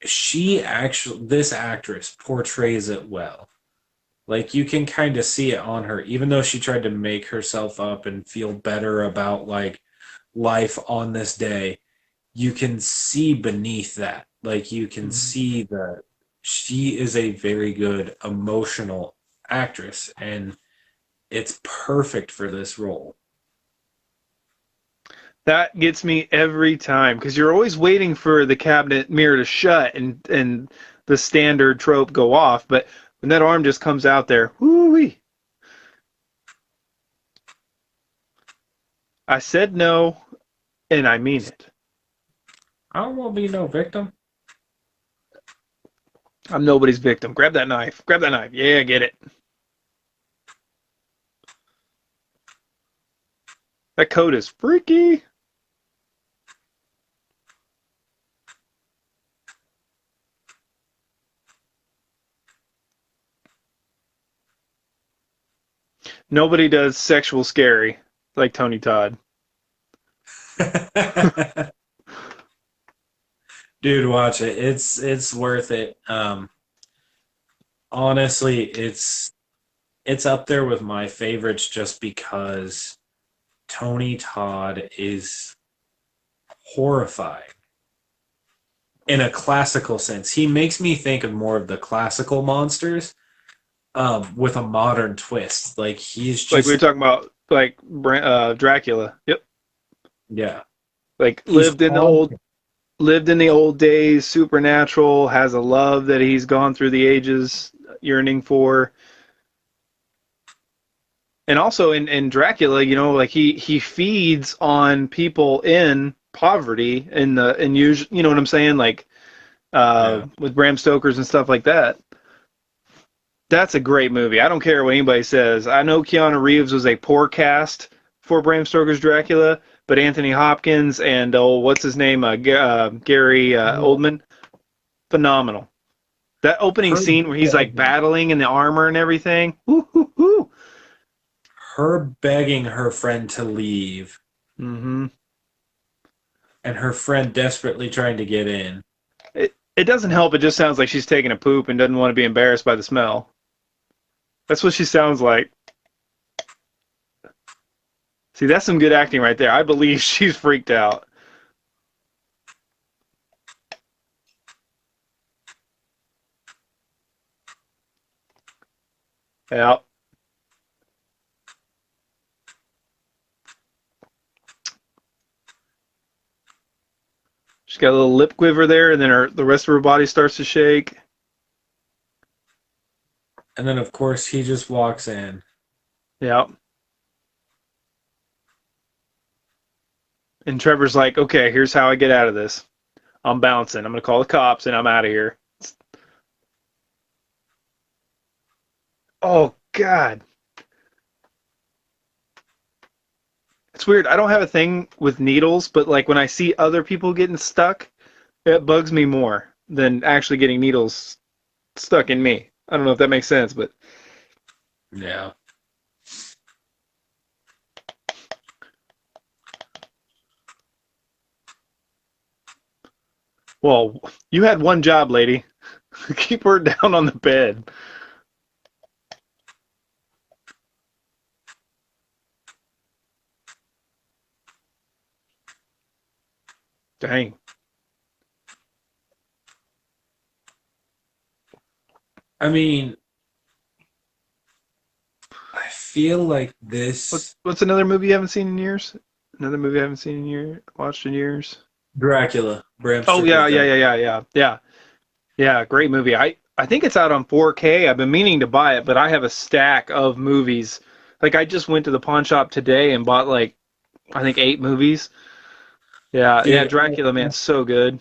She actually, this actress portrays it well. Like you can kind of see it on her, even though she tried to make herself up and feel better about like life on this day. You can see beneath that. Like you can Mhm. see that she is a very good emotional actress, and it's perfect for this role. That gets me every time because you're always waiting for the cabinet mirror to shut and the standard trope go off. But when that arm just comes out there, whoo. I said no, and I mean it. I don't want to be no victim. I'm nobody's victim. Grab that knife. Grab that knife. Yeah, get it. That coat is freaky. Nobody does sexual scary like Tony Todd. Dude, watch it. It's worth it. Honestly, it's up there with my favorites just because Tony Todd is horrifying in a classical sense. He makes me think of more of the classical monsters, with a modern twist. Like he's Like we were just talking about, like Dracula. Yep. yeah, Like he's old haunting. lived in the old days, supernatural, has a love that he's gone through the ages yearning for. And also in Dracula, like he feeds on people in poverty in the in usual, you know what I'm saying? Like Yeah. with Bram Stoker's and stuff like that. That's a great movie. I don't care what anybody says. I know Keanu Reeves was a poor cast for Bram Stoker's Dracula, but Anthony Hopkins and what's his name, Gary Oldman, phenomenal. That opening Her scene where he's like begging, battling in the armor and everything. Woo, hoo, hoo. her begging her friend to leave, Mm-hmm. and her friend desperately trying to get in. It doesn't help. It just sounds like she's taking a poop and doesn't want to be embarrassed by the smell. That's what she sounds like. See, that's some good acting right there. I believe she's freaked out. Yeah. She's got a little lip quiver there, and then the rest of her body starts to shake. And then, of course, he just walks in. Yeah. And Trevor's like, okay, here's how I get out of this. I'm bouncing. I'm going to call the cops, and I'm out of here. Oh, God. It's weird. I don't have a thing with needles, but like when I see other people getting stuck, it bugs me more than actually getting needles stuck in me. I don't know if that makes sense, but Yeah. well, you had one job, lady. Keep her down on the bed. Dang. I mean, I feel like What, this what's another movie you haven't seen in years? Another movie I haven't seen in watched in years. Dracula, Bram Oh yeah, Stoker's yeah, yeah, Dracula. yeah, yeah, yeah, yeah. Great movie. I think it's out on 4K. I've been meaning to buy it, but I have a stack of movies. Like I just went to the pawn shop today and bought like I think 8 movies. Yeah, yeah. Dude, Dracula, man, so good.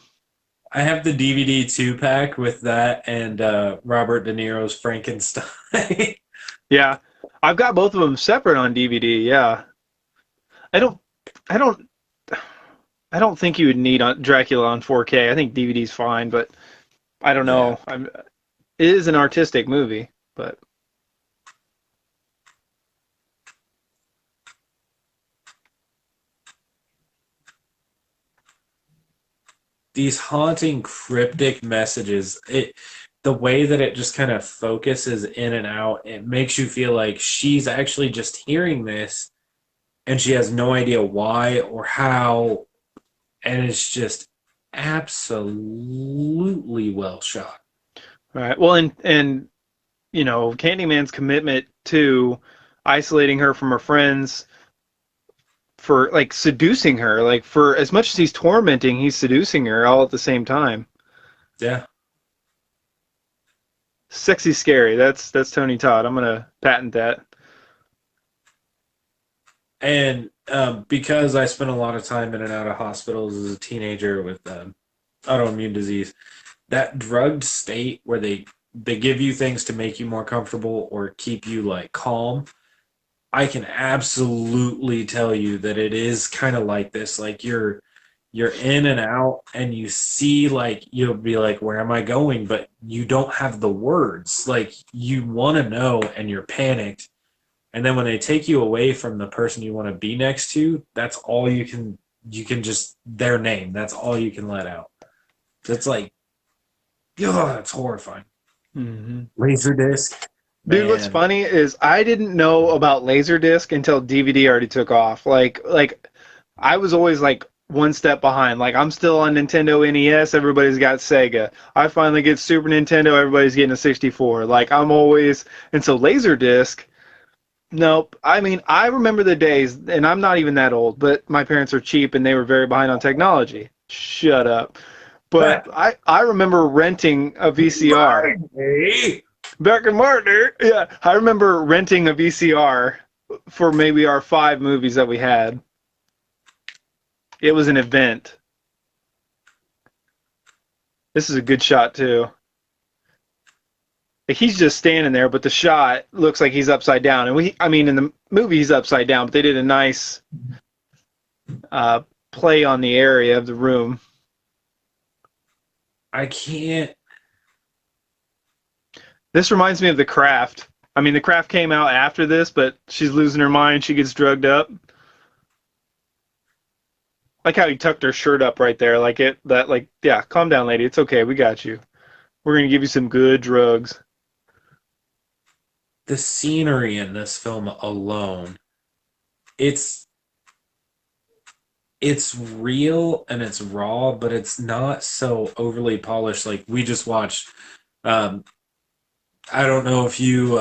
I have the DVD two pack with that and Robert De Niro's Frankenstein. Yeah, I've got both of them separate on DVD. Yeah, I don't, I don't, I don't think you would need Dracula on 4K. I think DVD's fine, but I don't Yeah. know. It is an artistic movie, but These haunting cryptic messages, the way that it just kind of focuses in and out, it makes you feel like she's actually just hearing this and she has no idea why or how, and it's just absolutely well shot. all right. Well, and Candyman's commitment to isolating her from her friends for like seducing her, like for as much as he's tormenting, he's seducing her all at the same time. Yeah. Sexy scary. That's Tony Todd. I'm gonna patent that. And because I spent a lot of time in and out of hospitals as a teenager with autoimmune disease, that drugged state where they give you things to make you more comfortable or keep you like calm, I can absolutely tell you that it is kind of like this. Like you're in and out and you see like you'll be like, where am I going? But you don't have the words. Like you want to know and you're panicked. And then when they take you away from the person you want to be next to, that's all you can just their name. That's all you can let out. So it's like, oh, it's horrifying. Mm-hmm. Laserdisc, Dude, what's man. funny is I didn't know about Laserdisc until DVD already took off. Like I was always like one step behind. Like I'm still on Nintendo NES, everybody's got Sega. I finally get Super Nintendo, everybody's getting a 64. Like I'm always and so Laserdisc, nope. I mean, I remember the days and I'm not even that old, but my parents are cheap and they were very behind on technology. Shut up. But Back, I remember renting a VCR. hey, Back in Martin, yeah. I remember renting a VCR for maybe our 5 movies that we had. It was an event. This is a good shot too. Like he's just standing there, but the shot looks like he's upside down. And I mean, in the movie he's upside down, but they did a nice uh, play on the area of the room. I can't. This reminds me of The Craft. I mean, The Craft came out after this, but she's losing her mind. She gets drugged up. Like how he tucked her shirt up right there, like yeah, calm down, lady. It's okay. We got you. We're gonna give you some good drugs. The scenery in this film alone, it's it's real and it's raw, but it's not so overly polished. Like we just watched. Um, I don't know if you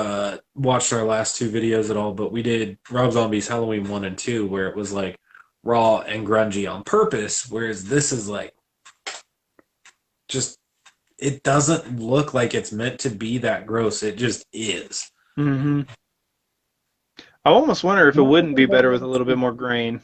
watched our last two videos at all, but we did Rob Zombie's Halloween 1 and 2, where it was like raw and grungy on purpose, whereas this is like just it doesn't look like it's meant to be that gross. It just is. Hmm. I almost wonder if it wouldn't be better with a little bit more grain.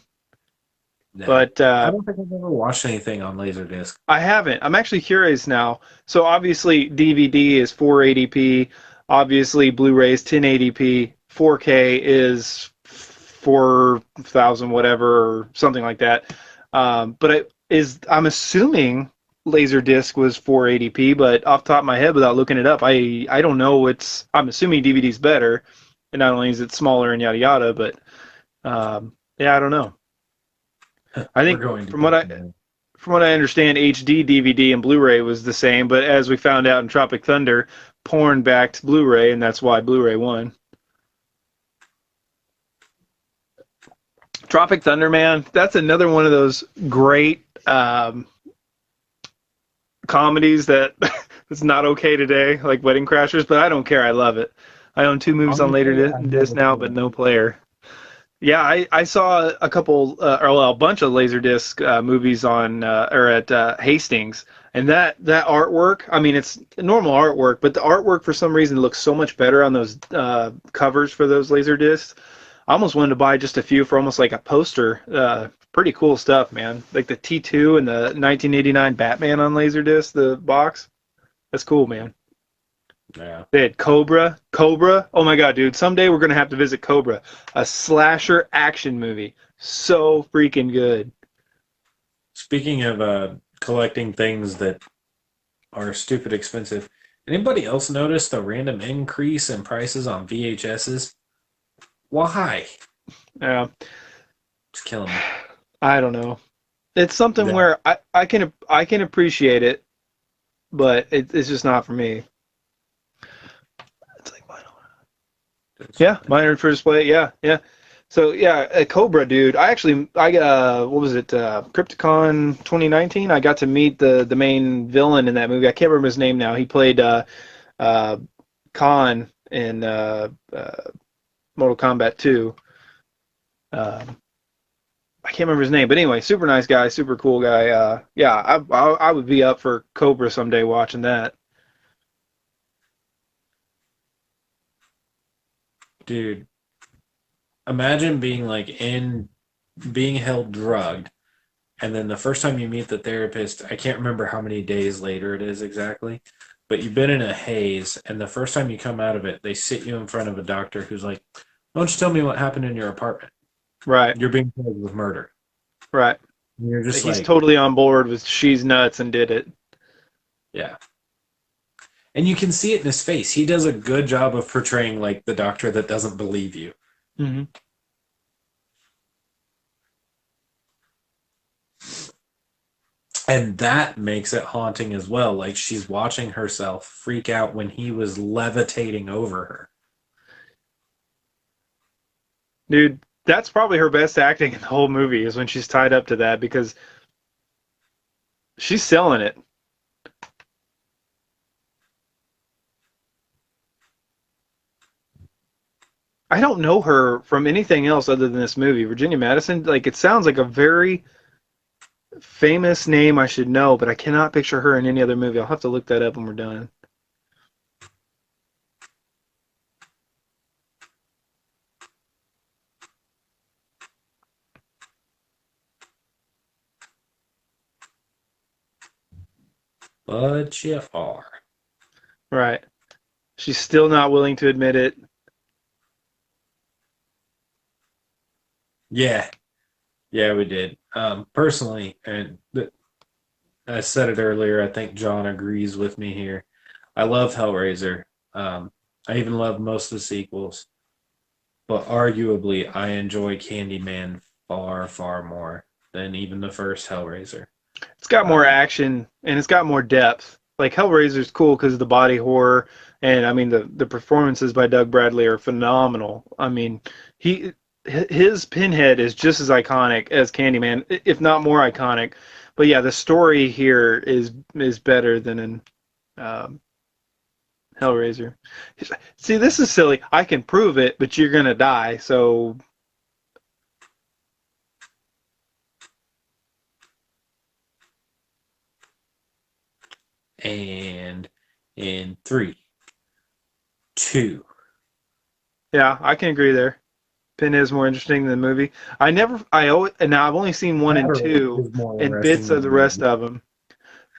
No, But I don't think I've ever watched anything on Laserdisc. I haven't. I'm actually curious now. So obviously DVD is 480p. Obviously Blu-ray is 1080p. 4K is 4,000 whatever or something like that. I'm assuming Laserdisc was 480p, but off the top of my head, without looking it up, I don't know. I'm assuming DVD's better, and not only is it smaller and yada yada, but yeah, I don't know. I We're think going to from what I understand, HD DVD and Blu-ray was the same, but as we found out in Tropic Thunder, porn backed Blu-ray, and that's why Blu-ray won. Tropic Thunder, man, that's another one of those great comedies that it's not okay today, like Wedding Crashers, but I don't care. I love it. I own 2 movies on honestly, later I've disc never now, seen but it. no player. Yeah, I saw a couple, or well, a bunch of Laserdisc movies on or at Hastings, and that artwork. I mean, it's normal artwork, but the artwork for some reason looks so much better on those covers for those Laserdiscs. I almost wanted to buy just a few for almost like a poster. Pretty cool stuff, man. Like the T2 and the 1989 Batman on Laserdisc, the box. That's cool, man. Yeah. They had Cobra. Cobra. Oh my god, dude. Someday we're gonna have to visit Cobra. A slasher action movie. So freaking good. Speaking of collecting things that are stupid expensive, anybody else notice the random increase in prices on VHSs? Why? Yeah. It's killing me. I don't know. It's something Yeah. where I can appreciate it, but it's just not for me. It's like vinyl. Yeah, minor for display. Yeah, yeah. So yeah, Cobra, dude. I got what was it? Crypticon 2019. I got to meet the main villain in that movie. I can't remember his name now. He played uh, Khan in Mortal Kombat 2. I can't remember his name, but anyway, super nice guy, super cool guy. Yeah, I would be up for Cobra someday watching that. Dude, imagine being being held drugged, and then the first time you meet the therapist, I can't remember how many days later it is exactly, but you've been in a haze, and the first time you come out of it, they sit you in front of a doctor who's like, "Why don't you tell me what happened in your apartment? Right, You're being charged with murder." right. And you're just He's like, totally on board with she's nuts and did it. yeah. And you can see it in his face. He does a good job of portraying like the doctor that doesn't believe you. Hmm. And that makes it haunting as well. Like she's watching herself freak out when he was levitating over her. Dude, that's probably her best acting in the whole movie is when she's tied up to that because she's selling it. I don't know her from anything else other than this movie. Virginia Madison, like it sounds like a very famous name I should know, but I cannot picture her in any other movie. I'll have to look that up when we're done. But you are. Right. She's still not willing to admit it. Yeah. Yeah, we did. Personally, and I said it earlier, I think John agrees with me here. I love Hellraiser. I even love most of the sequels. But arguably, I enjoy Candyman far, far more than even the first Hellraiser. It's got more Um, action and it's got more depth. Like Hellraiser's cool because of the body horror, and I mean the performances by Doug Bradley are phenomenal. I mean, he his Pinhead is just as iconic as Candyman, if not more iconic. But yeah, the story here is better than in um, Hellraiser. See, this is silly. I can prove it, but you're gonna die. So and in three, two. yeah, I can agree there. Pinhead is more interesting than the movie. I always, and now I've only seen one and Lateral two is more and interesting bits of than the the rest movie. of them.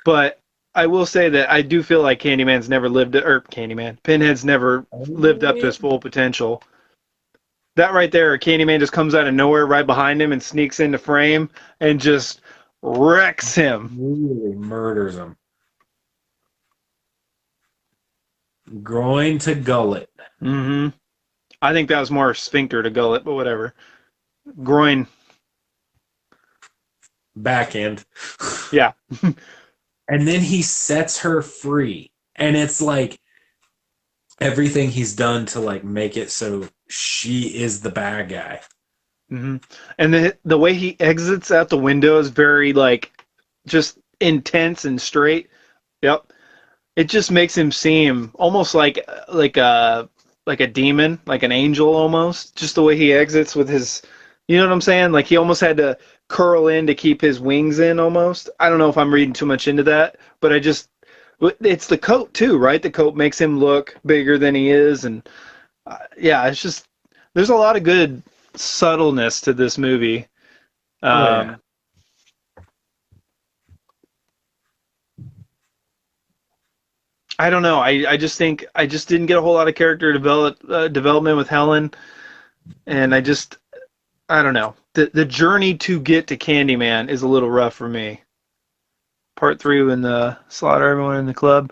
But I will say that I do feel like Candyman's never lived, or Candyman, Pinhead's never lived up to Only his full potential. That right there, Candyman just comes out of nowhere right behind him and sneaks into frame and just wrecks him. Really murders him. Groin to gullet. Mm-hmm. I think that was more sphincter to gullet, but whatever. Groin. Backhand. Yeah. And then he sets her free. And it's like everything he's done to like make it so she is the bad guy. Mm-hmm. And the way he exits out the window is very like just intense and straight. Yep. It just makes him seem almost like a demon, like an angel almost. Just the way he exits with his, you know what I'm saying? Like he almost had to curl in to keep his wings in almost. I don't know if I'm reading too much into that, but it's the coat too, right? The coat makes him look bigger than he is, and yeah, it's just there's a lot of good subtleness to this movie. Oh yeah. Um, I don't know. I just think I just didn't get a whole lot of character development with Helen, and I don't know. The journey to get to Candyman is a little rough for me. Part three when the slaughter everyone in the club.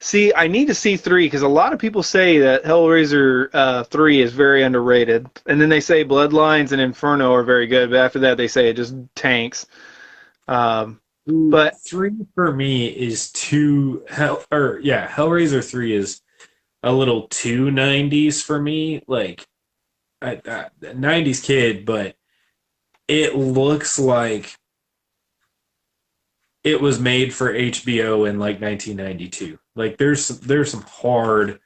See, I need to see three because a lot of people say that Hellraiser 3 is very underrated, and then they say Bloodlines and Inferno are very good, but after that they say it just tanks. Um, but 3 for me is too Hellraiser 3 is a little too 90s for me. Like 90s kid, but it looks like it was made for HBO in like 1992. Like there's some hard.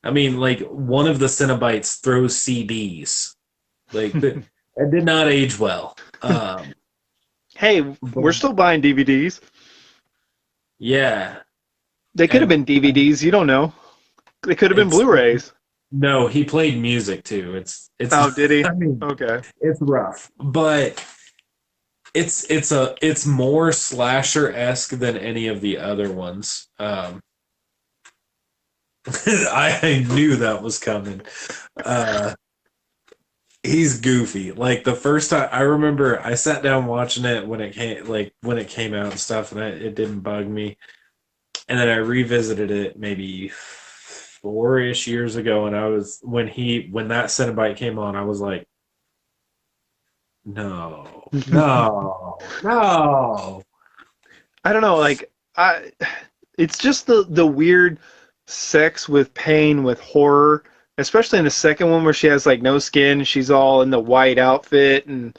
I mean, like one of the Cenobites throws CDs. It did not age well. hey, we're But still buying DVDs. yeah, They could have and been DVDs. You don't know. They could have been it's Blu-rays. no. He played music too. It's. Oh, did he? I mean, Okay. it's rough, but it's more slasher esque than any of the other ones. I knew that was coming. Uh, he's goofy. Like the first time I remember I sat down watching it when it came out and stuff, and it didn't bug me. And then I revisited it maybe 4-ish years ago, and I was when that Cenobite came on, I was like, no, no, no. I don't know. It's just the weird sex with pain with horror, especially in the second one where she has like no skin. She's all in the white outfit, and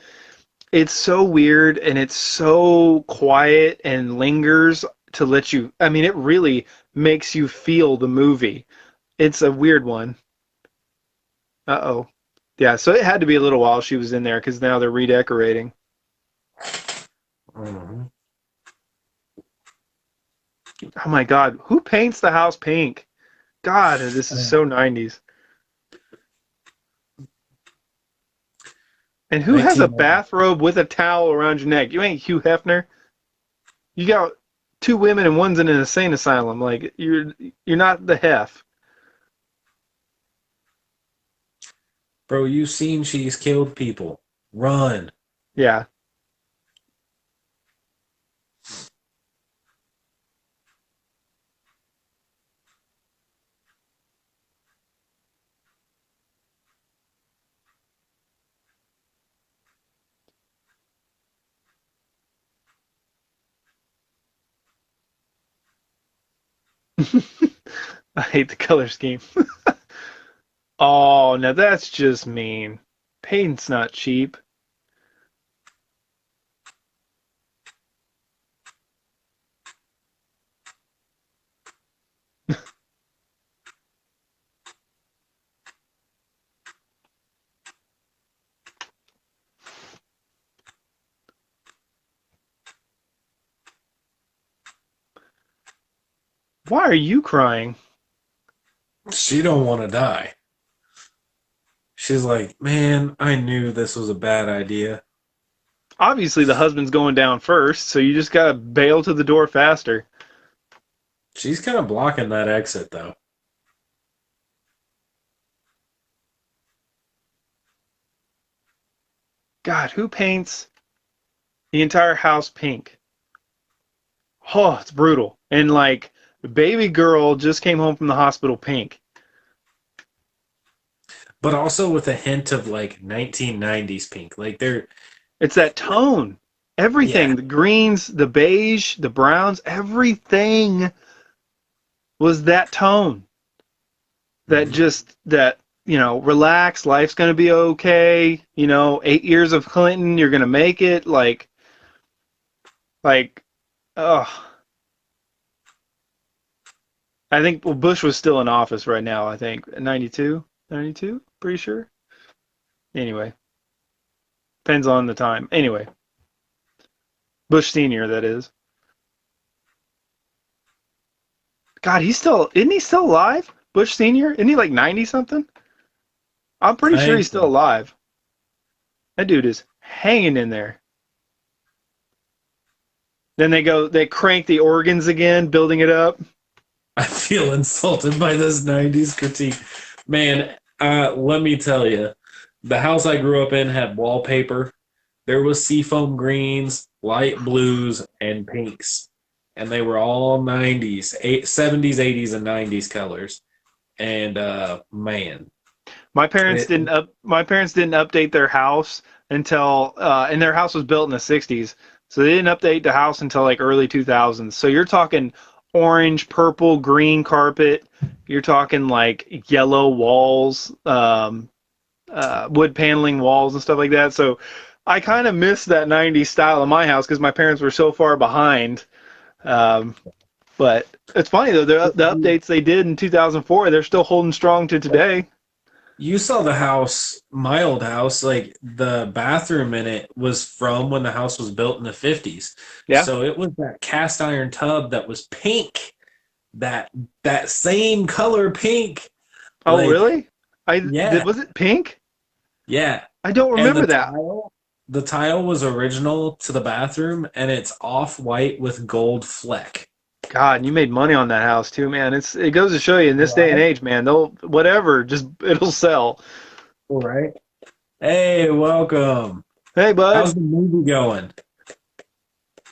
it's so weird and it's so quiet and lingers to let you. I mean, it really makes you feel the movie. It's a weird one. Uh-oh. Yeah, so it had to be a little while she was in there because now they're redecorating. Mhm. Oh my God, who paints the house pink? God, this is so 90s. And who has a 1990. bathrobe with a towel around your neck? You ain't Hugh Hefner. You got two women and one's in an insane asylum. Like you're not the Hef. Bro, you seen she's killed people. Run. Yeah. I hate the color scheme. Oh, now that's just mean. Paint's not cheap. Why are you crying? She don't want to die. She's like, man, I knew this was a bad idea. Obviously, the husband's going down first, so you just gotta bail to the door faster. She's kind of blocking that exit though. God, who paints the entire house pink? Oh, it's brutal. And like the baby girl just came home from the hospital pink. But also with a hint of like 1990s pink. Like they're It's that tone. yeah. Everything, the greens, the beige, the browns, everything was that tone. That Mhm. just that, relax, life's going to be okay, 8 years of Clinton, you're going to make it like oh, I think Bush was still in office right now, I think. 92, 92, pretty sure. Anyway, depends on the time. Anyway, Bush Senior, that is. God, isn't he still alive? Bush Senior? Isn't he like 90 something? I'm pretty I sure think he's still so. alive. That dude is hanging in there. Then they crank the organs again, building it up. I feel insulted by this 90s critique. Man, let me tell you, the house I grew up in had wallpaper. There was seafoam greens, light blues, and pinks. And they were all 90s, 70s, 80s, and 90s colors. And man, it, My parents didn't update their house until and their house was built in the 60s. So they didn't update the house until like early 2000s. So you're talking orange, purple, green carpet. You're talking like yellow walls, wood paneling walls and stuff like that. So I kind of miss that 90s style in my house because my parents were so far behind. Um, but it's funny though, the updates they did in 2004, they're still holding strong to today. you saw the house, my old house, like the bathroom in it was from when the house was built in the 50s. Yeah. So it was that cast iron tub that was pink, that that same color pink. Oh, Like, really? yeah, Was it pink? yeah. I don't And remember that. the tile was original to the bathroom and it's off white with gold fleck. God, you made money on that house too, man. It goes to show you in this day and Right. age, man. They'll whatever, just it'll sell. Right. Hey, welcome. Hey, bud. How's the movie going?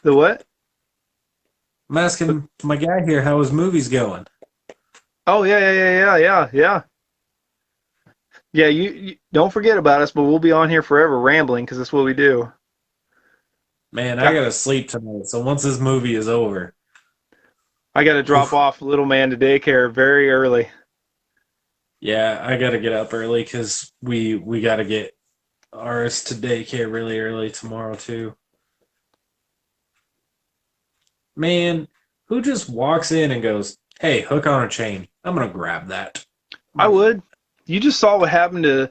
The what? I'm asking my guy here how his movie's going. Oh yeah, yeah, yeah, yeah, yeah, yeah. Yeah, you don't forget about us, but we'll be on here forever rambling because that's what we do. Man, I God, gotta sleep tonight. So once this movie is over, I got to drop oof, off little man to daycare very early. yeah, I gotta get up early because we gotta get ours to daycare really early tomorrow too. Man, who just walks in and goes, "Hey, hook on a chain. I'm gonna grab that." I'm I gonna grab would. You just saw what happened to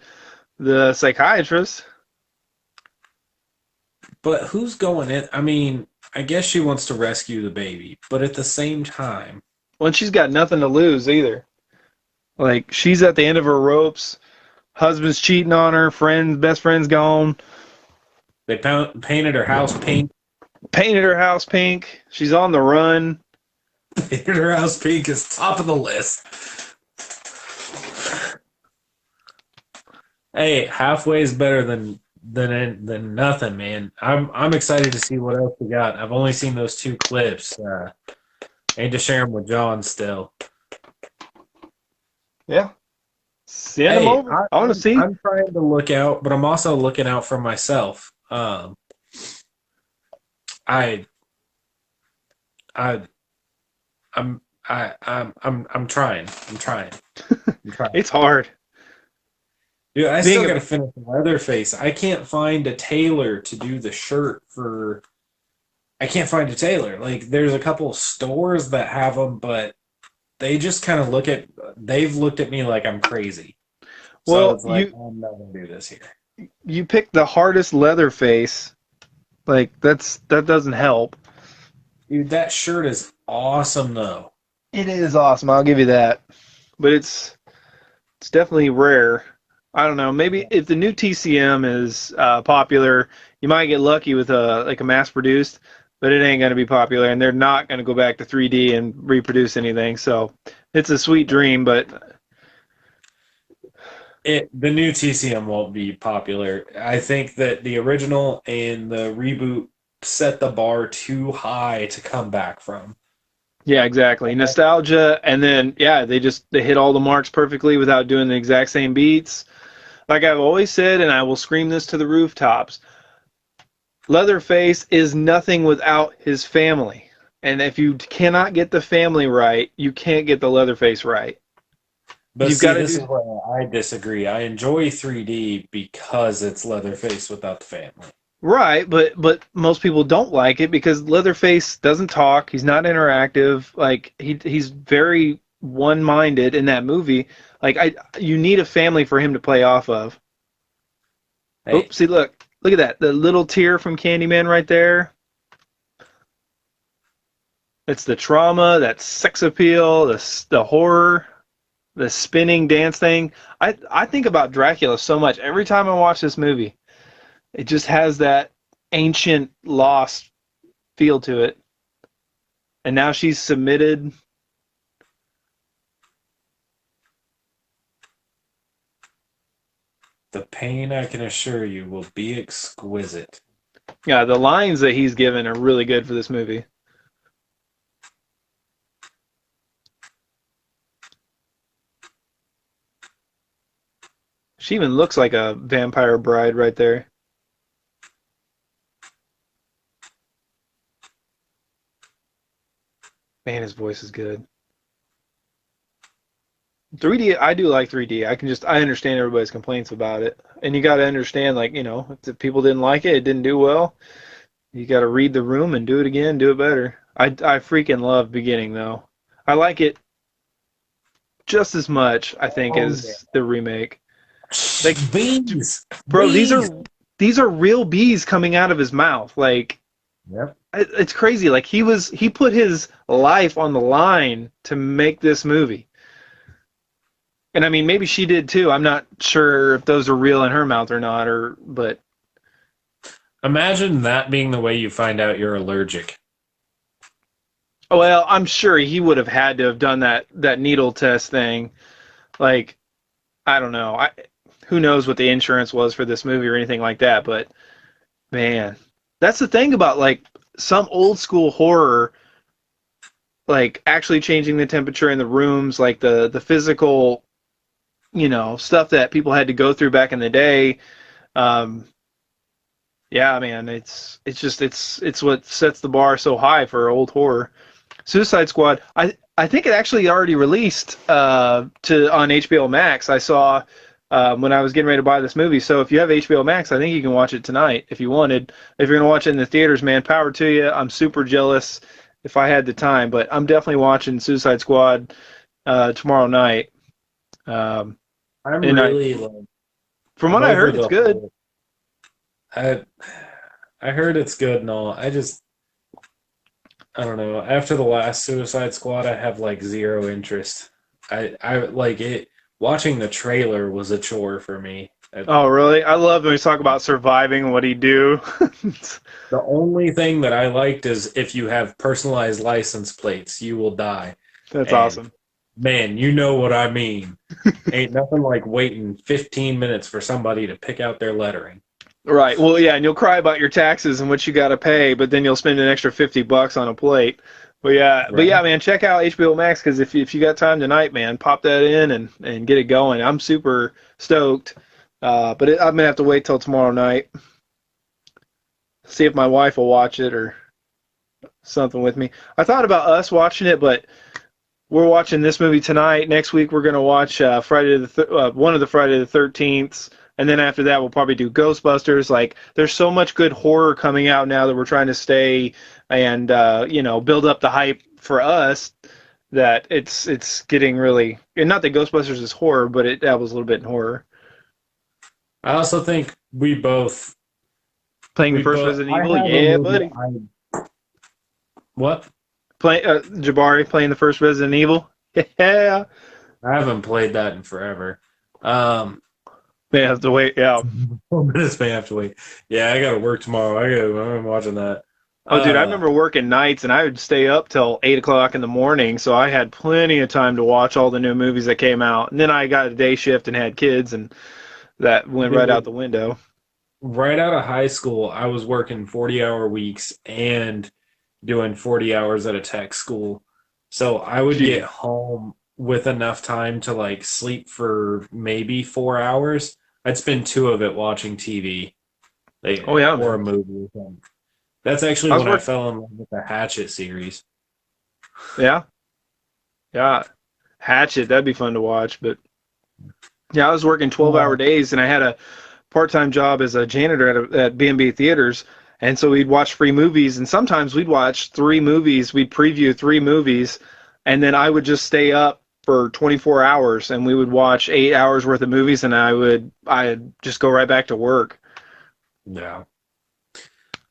the psychiatrist. But who's going in? I mean, I guess she wants to rescue the baby, but at the same time, Well, she's got nothing to lose either. Like she's at the end of her ropes. Husband's cheating on her. Best friend's gone. they painted her house pink. Painted her house pink. She's on the run. Painted her house pink is top of the list. Hey, halfway is better than nothing, man. I'm excited to see what else we got. I've only seen those two clips. I need to share them with John still. Yeah. Send them Hey, over. I want to see. I'm trying to look out, but I'm also looking out for myself. I I I'm trying. I'm trying. I'm trying. It's hard. Dude, I Being still a got to finish Leatherface. I can't find a tailor to do the shirt for. I can't find a tailor. Like, there's a couple stores that have them, but they just kind of they've looked at me like I'm crazy. So well, it's like, I'm not gonna do this here. you picked the hardest leather face. Like that doesn't help. Dude, that shirt is awesome though. It is awesome. I'll give you that. But it's definitely rare. I don't know. Maybe if the new TCM is popular, you might get lucky with a mass produced, but it ain't going to be popular, and they're not going to go back to 3D and reproduce anything. So it's a sweet dream, but the new TCM won't be popular. I think that the original and the reboot set the bar too high to come back from. Yeah, exactly. Nostalgia, and then yeah, they hit all the marks perfectly without doing the exact same beats. Like I've always said, and I will scream this to the rooftops: Leatherface is nothing without his family. And if you cannot get the family right, you can't get the Leatherface right. But You've see, got to this do is where I disagree. I enjoy 3D because it's Leatherface without the family. right, but most people don't like it because Leatherface doesn't talk. He's not interactive. Like he's very one-minded in that movie. Like you need a family for him to play off of. Oh, Hey, see, look at that. The little tear from Candyman right there. It's the trauma, that sex appeal, the horror, the spinning dance thing. I think about Dracula so much every time I watch this movie. It just has that ancient lost feel to it. And now she's submitted. the pain, I can assure you, will be exquisite. Yeah, the lines that he's given are really good for this movie. She even looks like a vampire bride right there. Man, his voice is good. 3D, I do like 3D. I understand everybody's complaints about it. And you got to understand, like, if people didn't like it, it didn't do well. You got to read the room and do it again, do it better. I freaking love Beginning, though. I like it just as much, I think, Oh yeah. as the remake. Like, Bees! bro, these Bees! are these are real bees coming out of his mouth. Like, Yep. it's crazy. Like he put his life on the line to make this movie. And I mean, maybe she did too. I'm not sure if those are real in her mouth or not, but Imagine that being the way you find out you're allergic. well, I'm sure he would have had to have done that needle test thing. Like, I don't know. Who knows what the insurance was for this movie or anything like that, but man, that's the thing about like some old school horror, like actually changing the temperature in the rooms, like the physical, stuff that people had to go through back in the day. Um, yeah, man, it's what sets the bar so high for old horror. Suicide Squad. I think it actually already released to on HBO Max. I saw when I was getting ready to buy this movie. So if you have HBO Max, I think you can watch it tonight if you wanted. If you're gonna watch it in the theaters, man, power to you. I'm super jealous if I had the time, but I'm definitely watching Suicide Squad tomorrow night. Um, I'm and really like from I'm what I over heard, it's the good. whole. I I heard it's good and all. I don't know. After the last Suicide Squad, I have like zero interest. I like it. Watching the trailer was a chore for me. Oh, really? I love when we talk about surviving and what he do. The only thing that I liked is if you have personalized license plates, you will die. That's And awesome. man, you know what I mean. Ain't nothing like waiting 15 minutes for somebody to pick out their lettering. Right. Well, yeah, and you'll cry about your taxes and what you got to pay, but then you'll spend an extra $50 on a plate. But yeah, Right. man, check out HBO Max because if you got time tonight, man, pop that in and get it going. I'm super stoked. But I'm gonna have to wait till tomorrow night. See if my wife will watch it or something with me. I thought about us watching it, but we're watching this movie tonight. Next week we're gonna watch one of the Friday the 13th, and then after that we'll probably do Ghostbusters. Like, there's so much good horror coming out now that we're trying to stay and build up the hype for us that it's getting really. And not that Ghostbusters is horror, but it dabbles a little bit in horror. I also think Playing the we first both Resident I Evil, have a yeah, movie buddy. what? Jabari playing the first Resident Evil, yeah. I haven't played that in forever. Um May have to wait. Yeah. 4 minutes may have to wait. Yeah, I gotta work tomorrow. I'm watching that. Oh, dude, I Uh, remember working nights and I would stay up till 8 o'clock in the morning, so I had plenty of time to watch all the new movies that came out. And then I got a day shift and had kids, and that went right out dude, the window. right out of high school, I was working 40-hour weeks and doing 40 hours at a tech school. So I would get Jeez. home with enough time to like sleep for maybe 4 hours. I'd spend two of it watching TV, Oh like, yeah, or a man. movie or something. That's actually I was when I work. fell in love with the Hatchet series. Yeah, yeah. Hatchet, that'd be fun to watch. But yeah, I was working 12-hour Uh, days, and I had a part-time job as a janitor at B&B theaters, and so we'd watch free movies, and sometimes we'd watch three movies. We'd preview three movies, and then I would just stay up for 24 hours, and we would watch 8 hours worth of movies, and I'd just go right back to work. yeah.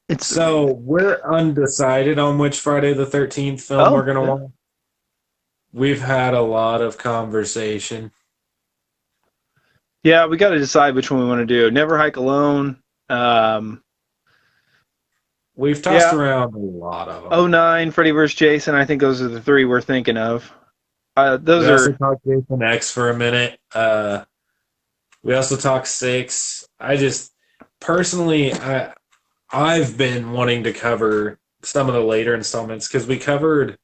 It's So we're undecided on which Friday the 13th film we're oh gonna yeah. watch. We've had a lot of conversation. Yeah, we got to decide which one we want to do. Never Hike Alone. Um, We've tossed yeah, around a lot of them. '09, Freddy vs. Jason. I think those are the three we're thinking of. We Those also are talked Jason X for a minute. We also talked Six. I just personally, I've been wanting to cover some of the later installments because we covered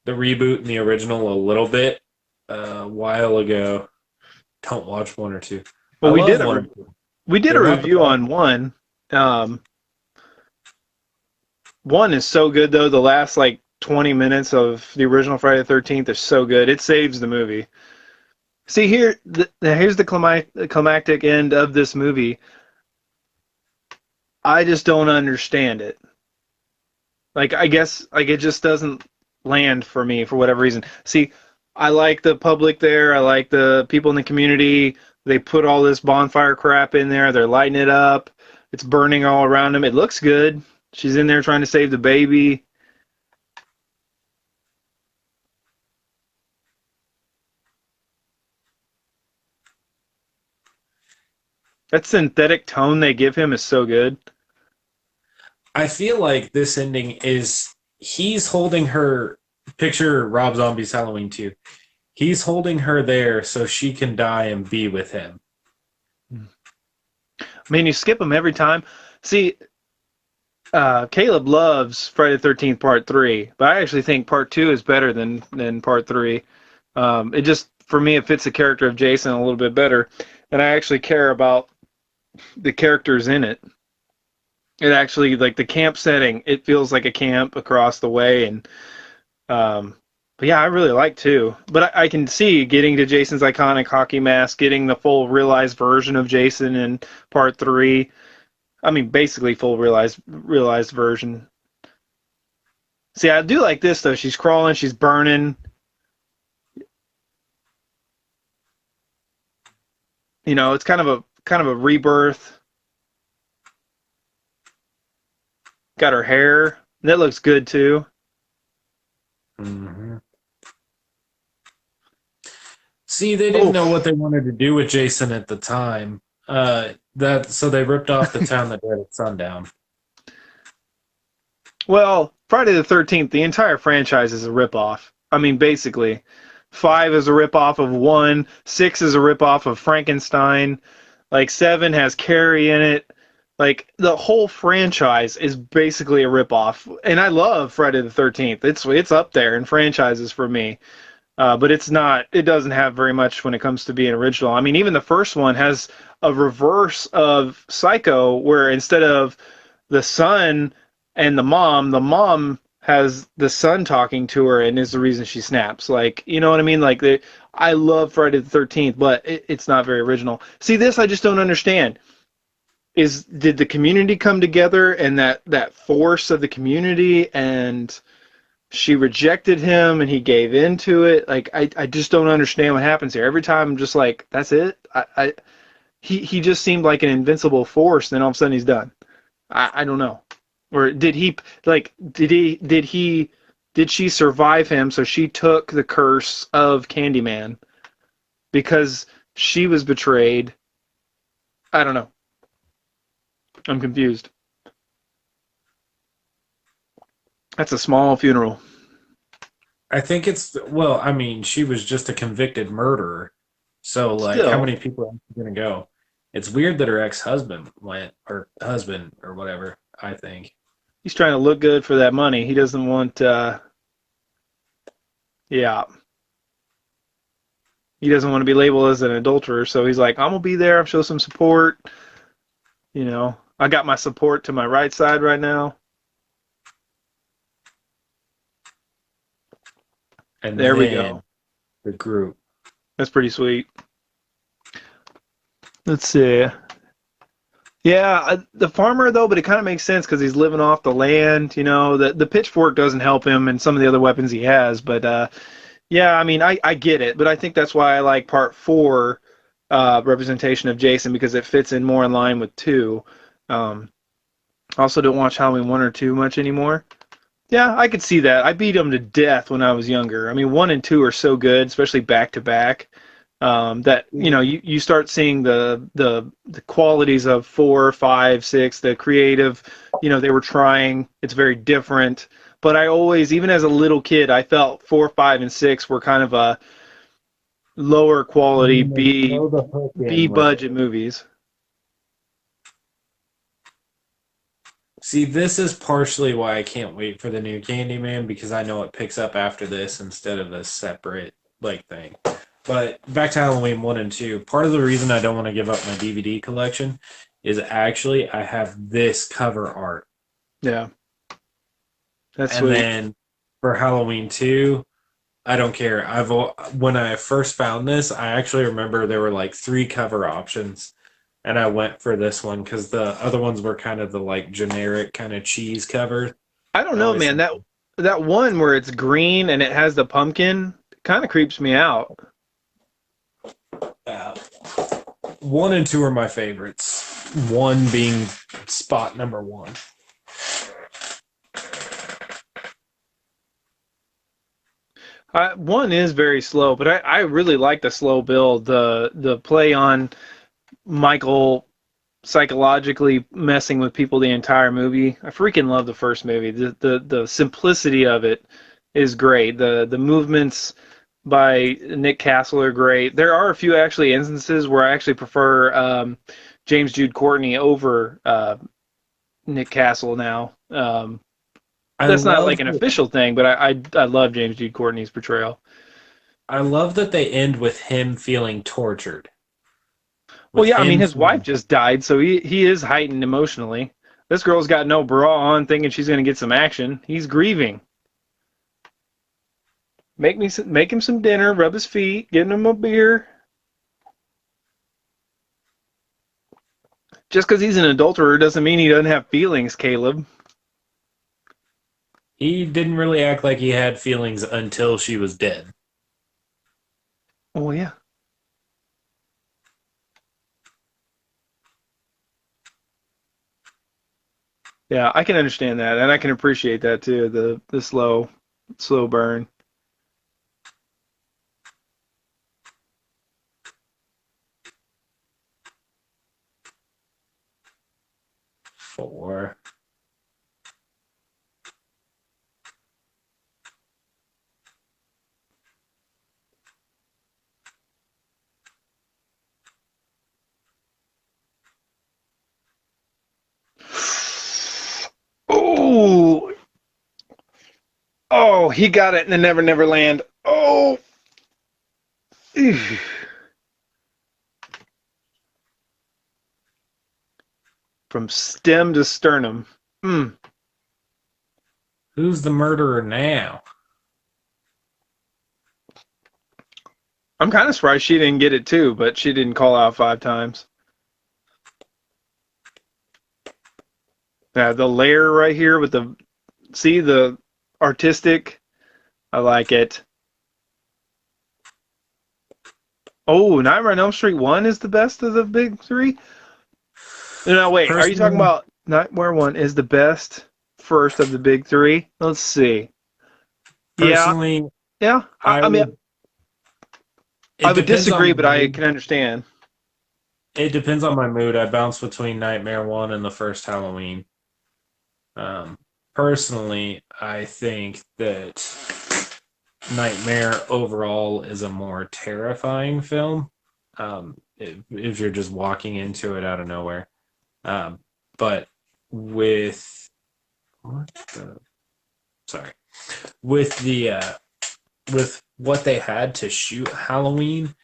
the reboot and the original a little bit a while ago. Don't watch one or two. I well, love one or two. we did a They're not the review best. on one. Um, One is so good though. The last like 20 minutes of the original Friday the 13th is so good. It saves the movie. See here, here's the climactic end of this movie. I just don't understand it. Like I guess like it just doesn't land for me for whatever reason. See, I like the public there. I like the people in the community. They put all this bonfire crap in there. They're lighting it up. It's burning all around them. It looks good. She's in there trying to save the baby. That synthetic tone they give him is so good. I feel like this ending is he's holding her. Picture Rob Zombie's Halloween 2. He's holding her there so she can die and be with him. I mean, you skip them every time. See, Caleb loves Friday the 13th Part 3, but I actually think Part 2 is better than Part 3. It just, for me, it fits the character of Jason a little bit better. And I actually care about the characters in it. It actually, like the camp setting, it feels like a camp across the way. And, but yeah, I really like 2. But I can see getting to Jason's iconic hockey mask, getting the full realized version of Jason in Part 3. I mean, basically full realized version. See, I do like this though. She's crawling, she's burning. You know, it's kind of a rebirth. Got her hair. That looks good too. Mm-hmm. See, they didn't Oh, know what they wanted to do with Jason at the time. That so they ripped off the town that did at sundown. well, Friday the 13th, the entire franchise is a ripoff. I mean, basically, 5 is a ripoff of 1. 6 is a ripoff of Frankenstein. Like 7 has Carrie in it. Like the whole franchise is basically a ripoff. And I love Friday the 13th. It's up there in franchises for me. But it's not. It doesn't have very much when it comes to being original. I mean, even the first one has a reverse of Psycho, where instead of the son and the mom has the son talking to her, and is the reason she snaps. Like, you know what I mean? Like, I love Friday the 13th, but it's not very original. See, this I just don't understand. Did the community come together, and that force of the community, and she rejected him and he gave into it? Like I just don't understand what happens here. Every time I'm just like, that's it. He just seemed like an invincible force, then all of a sudden he's done. I don't know. Or did he like did she survive him, so she took the curse of Candyman because she was betrayed? I don't know. I'm confused. That's a small funeral. I think it's well, I mean, she was just a convicted murderer. So like how Still, many people are gonna go? It's weird that her ex-husband went or husband or whatever, I think. he's trying to look good for that money. He doesn't want, yeah, he doesn't want to be labeled as an adulterer. So he's like, I'm gonna be there. I'll show some support. I got my support to my right side right now. And There we then go. the group. That's pretty sweet. Let's see. Yeah, the farmer though, but it kind of makes sense because he's living off the land. The pitchfork doesn't help him, and some of the other weapons he has. But yeah, I mean, I get it, but I think that's why I like part four representation of Jason because it fits in more in line with two. I also don't watch Halloween 1 or 2 much anymore. Yeah, I could see that. I beat them to death when I was younger. I mean, 1 and 2 are so good, especially back to back. That you start seeing the qualities of 4, 5, 6, the creative. They were trying. It's very different. But I always, even as a little kid, I felt 4, 5, and 6 were kind of a lower quality B Throw the hook B in with budget it. movies. See, this is partially why I can't wait for the new Candyman because I know it picks up after this instead of a separate like thing. But back to Halloween 1 and 2. Part of the reason I don't want to give up my DVD collection is actually I have this cover art. Yeah, that's And sweet. then for Halloween 2, I don't care. When I first found this, I actually remember there were like 3 cover options and I went for this one because the other ones were kind of the like generic kind of cheese cover. I don't I know, always man. That one where it's green and it has the pumpkin kind of creeps me out. uh, 1 and 2 are my favorites. One being spot number one. One is very slow, but I really like the slow build. The play on Michael psychologically messing with people the entire movie. I freaking love the first movie. The simplicity of it is great. The movements by Nick Castle are great. There are a few actually instances where I actually prefer James Jude Courtney over Nick Castle now. I That's not like love an official thing, but I love James Jude Courtney's portrayal. I love that they end with him feeling tortured. Well, With yeah, I mean him his wife feeling, just died, so he is heightened emotionally. This girl's got no bra on, thinking she's gonna get some action. He's grieving. Make him some dinner, rub his feet, get him a beer. Just because he's an adulterer doesn't mean he doesn't have feelings, Caleb. he didn't really act like he had feelings until she was dead. Oh yeah. Yeah, I can understand that, and I can appreciate that too. The slow burn. 4. Oh, oh, he got it in the Never Never Land. Oh, ew. From stem to sternum. Mm. Who's the murderer now? I'm kind of surprised she didn't get it too, but she didn't call out 5 times. The layer right here with the artistic. I like it. Oh, Nightmare on Elm Street 1 is the best of the big three? No, wait. Are you talking Personally, about Nightmare 1 is the best first of the big three? Let's see. Yeah, personally, yeah. I I mean, would. I It would depends on disagree, my but I mood. can understand. It depends on my mood. I bounce between Nightmare 1 and the first Halloween. personally, I think that Nightmare overall is a more terrifying film. If you're just walking into it out of nowhere. Um, but with what the, sorry, with the with what they had to shoot Halloween,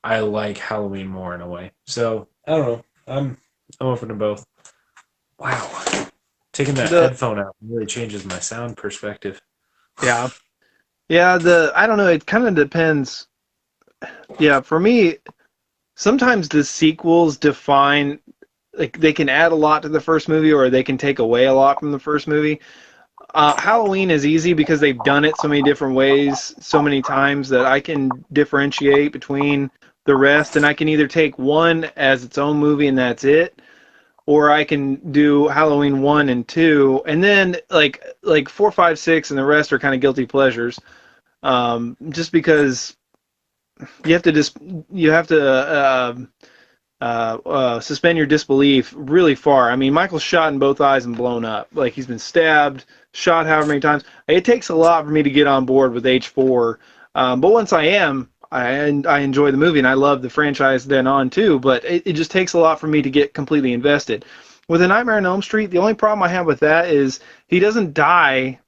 I like Halloween more in a way. So I don't know. I'm open to both. Wow, taking that The headphone out really changes my sound perspective. yeah. Yeah, the I don't know, it kind of depends. Yeah, for me, sometimes the sequels define, like they can add a lot to the first movie or they can take away a lot from the first movie. Halloween is easy because they've done it so many different ways, so many times that I can differentiate between the rest, and I can either take one as its own movie and that's it, or I can do Halloween 1 and 2, and then like 4, 5, 6, and the rest are kind of guilty pleasures. Just because you have to just you have to suspend your disbelief really far. I mean, Michael's shot in both eyes and blown up. Like he's been stabbed, shot however many times. It takes a lot for me to get on board with H4. But once I am, I enjoy the movie and I love the franchise then on too. But it just takes a lot for me to get completely invested. With A Nightmare on Elm Street, the only problem I have with that is he doesn't die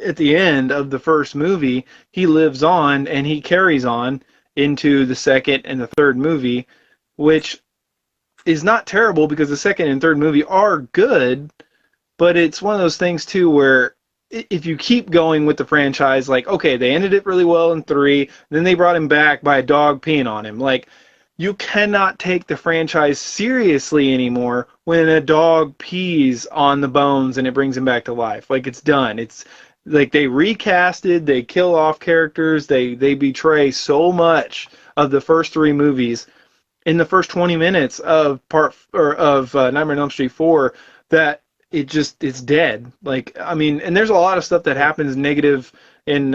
at the end of the first movie. He lives on and he carries on into the second and the third movie, which is not terrible because the second and third movie are good, but it's one of those things too where if you keep going with the franchise, like okay, they ended it really well in 3, then they brought him back by a dog peeing on him. Like you cannot take the franchise seriously anymore when a dog pees on the bones and it brings him back to life. Like it's done. It's like they recasted, they kill off characters, they betray so much of the first 3 movies in the first 20 minutes of Nightmare on Elm Street 4 that it's dead. Like I mean, and there's a lot of stuff that happens negative in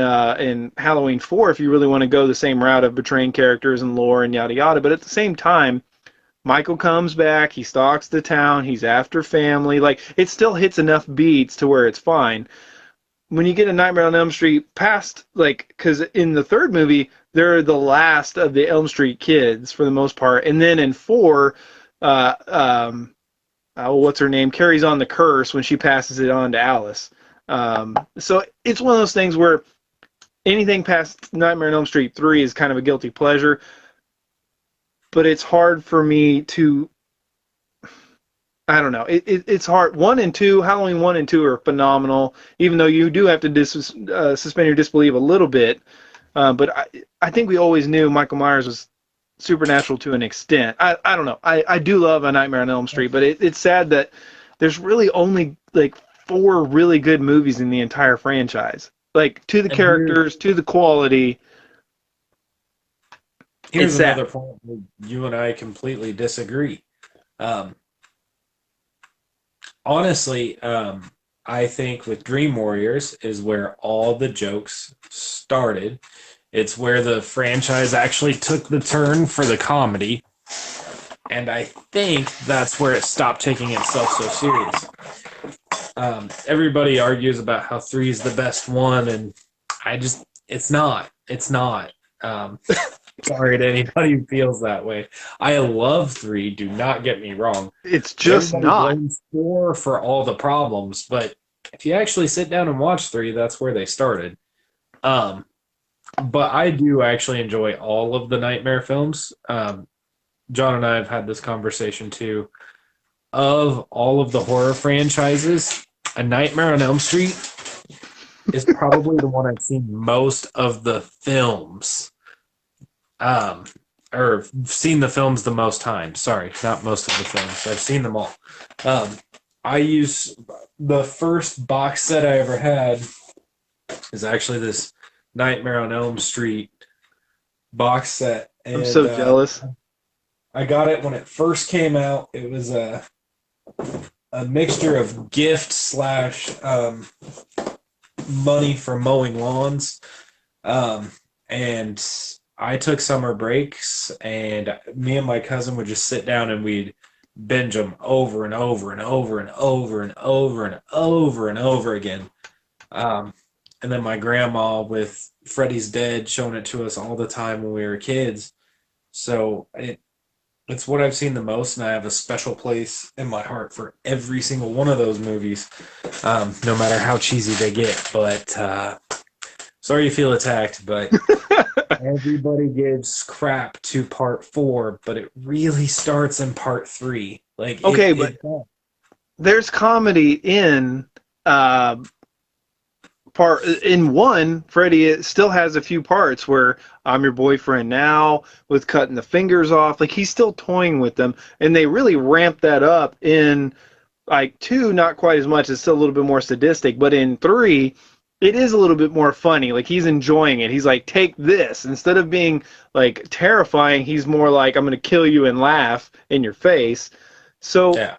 Halloween 4 if you really want to go the same route of betraying characters and lore and yada yada. But at the same time, Michael comes back, he stalks the town, he's after family. Like it still hits enough beats to where it's fine. When you get a Nightmare on Elm Street past, like, because in the third movie they're the last of the Elm Street kids for the most part, and then in 4, uh, um, what's her name carries on the curse when she passes it on to Alice. So it's one of those things where anything past Nightmare on Elm Street 3 is kind of a guilty pleasure, but it's hard for me to. I don't know. It's hard. 1 and 2, Halloween 1 and 2 are phenomenal, even though you do have to suspend your disbelief a little bit. But I think we always knew Michael Myers was supernatural to an extent. I don't know. I do love A Nightmare on Elm Street, but it's sad that there's really only like 4 really good movies in the entire franchise. Like to the And characters, to the quality. It's here's sad. another point where you and I completely disagree. Um, honestly, I think with Dream Warriors is where all the jokes started. It's where the franchise actually took the turn for the comedy. And I think that's where it stopped taking itself so serious. Everybody argues about how 3 is the best one, and it's not. It's not. Sorry to anybody who feels that way. I love 3, do not get me wrong. It's But just everybody not. blames 4 for all the problems, but if you actually sit down and watch 3, that's where they started. But I do actually enjoy all of the Nightmare films. John and I have had this conversation too. Of all of the horror franchises, A Nightmare on Elm Street is probably the one I've seen most of the films. Or seen the films the most times. Sorry, not most of the films. I've seen them all. I use the first box set I ever had is actually this Nightmare on Elm Street box set. And, I'm so jealous. I got it when it first came out. It was a mixture of gift slash money for mowing lawns. And I took summer breaks, and me and my cousin would just sit down and we'd binge them over and over and over and over and over and over and over again. Um, and then my grandma with Freddy's Dead showing it to us all the time when we were kids. So it's what I've seen the most, and I have a special place in my heart for every single one of those movies, no matter how cheesy they get. But sorry you feel attacked, but everybody gives crap to part 4, but it really starts in part 3. Like, Okay, but there's comedy in part in 1. Freddy still has a few parts where I'm your boyfriend now, with cutting the fingers off. Like, he's still toying with them, and they really ramp that up in like 2. Not quite as much. It's still a little bit more sadistic, but in 3 it is a little bit more funny. Like, he's enjoying it. He's like, take this. Instead of being like terrifying, he's more like, I'm gonna kill you and laugh in your face. So yeah.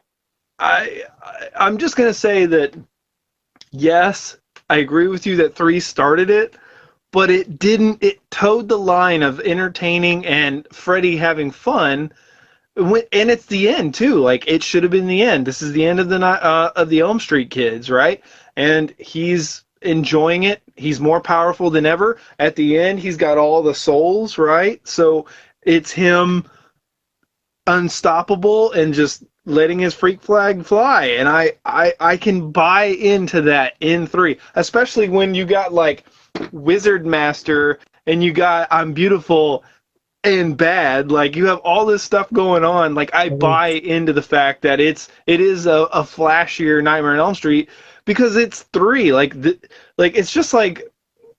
I'm just gonna say that yes, I agree with you that 3 started it, but it didn't. It towed the line of entertaining and Freddy having fun, and it's the end too. Like, it should have been the end. This is the end of the Elm Street kids, right? And he's enjoying it. He's more powerful than ever. At the end, he's got all the souls, right? So it's him unstoppable and just letting his freak flag fly. And I can buy into that in 3, especially when you got like Wizard Master and you got I'm Beautiful and Bad. Like, you have all this stuff going on. Like, I buy into the fact that it is a flashier Nightmare on Elm Street because it's 3. Like, it's just like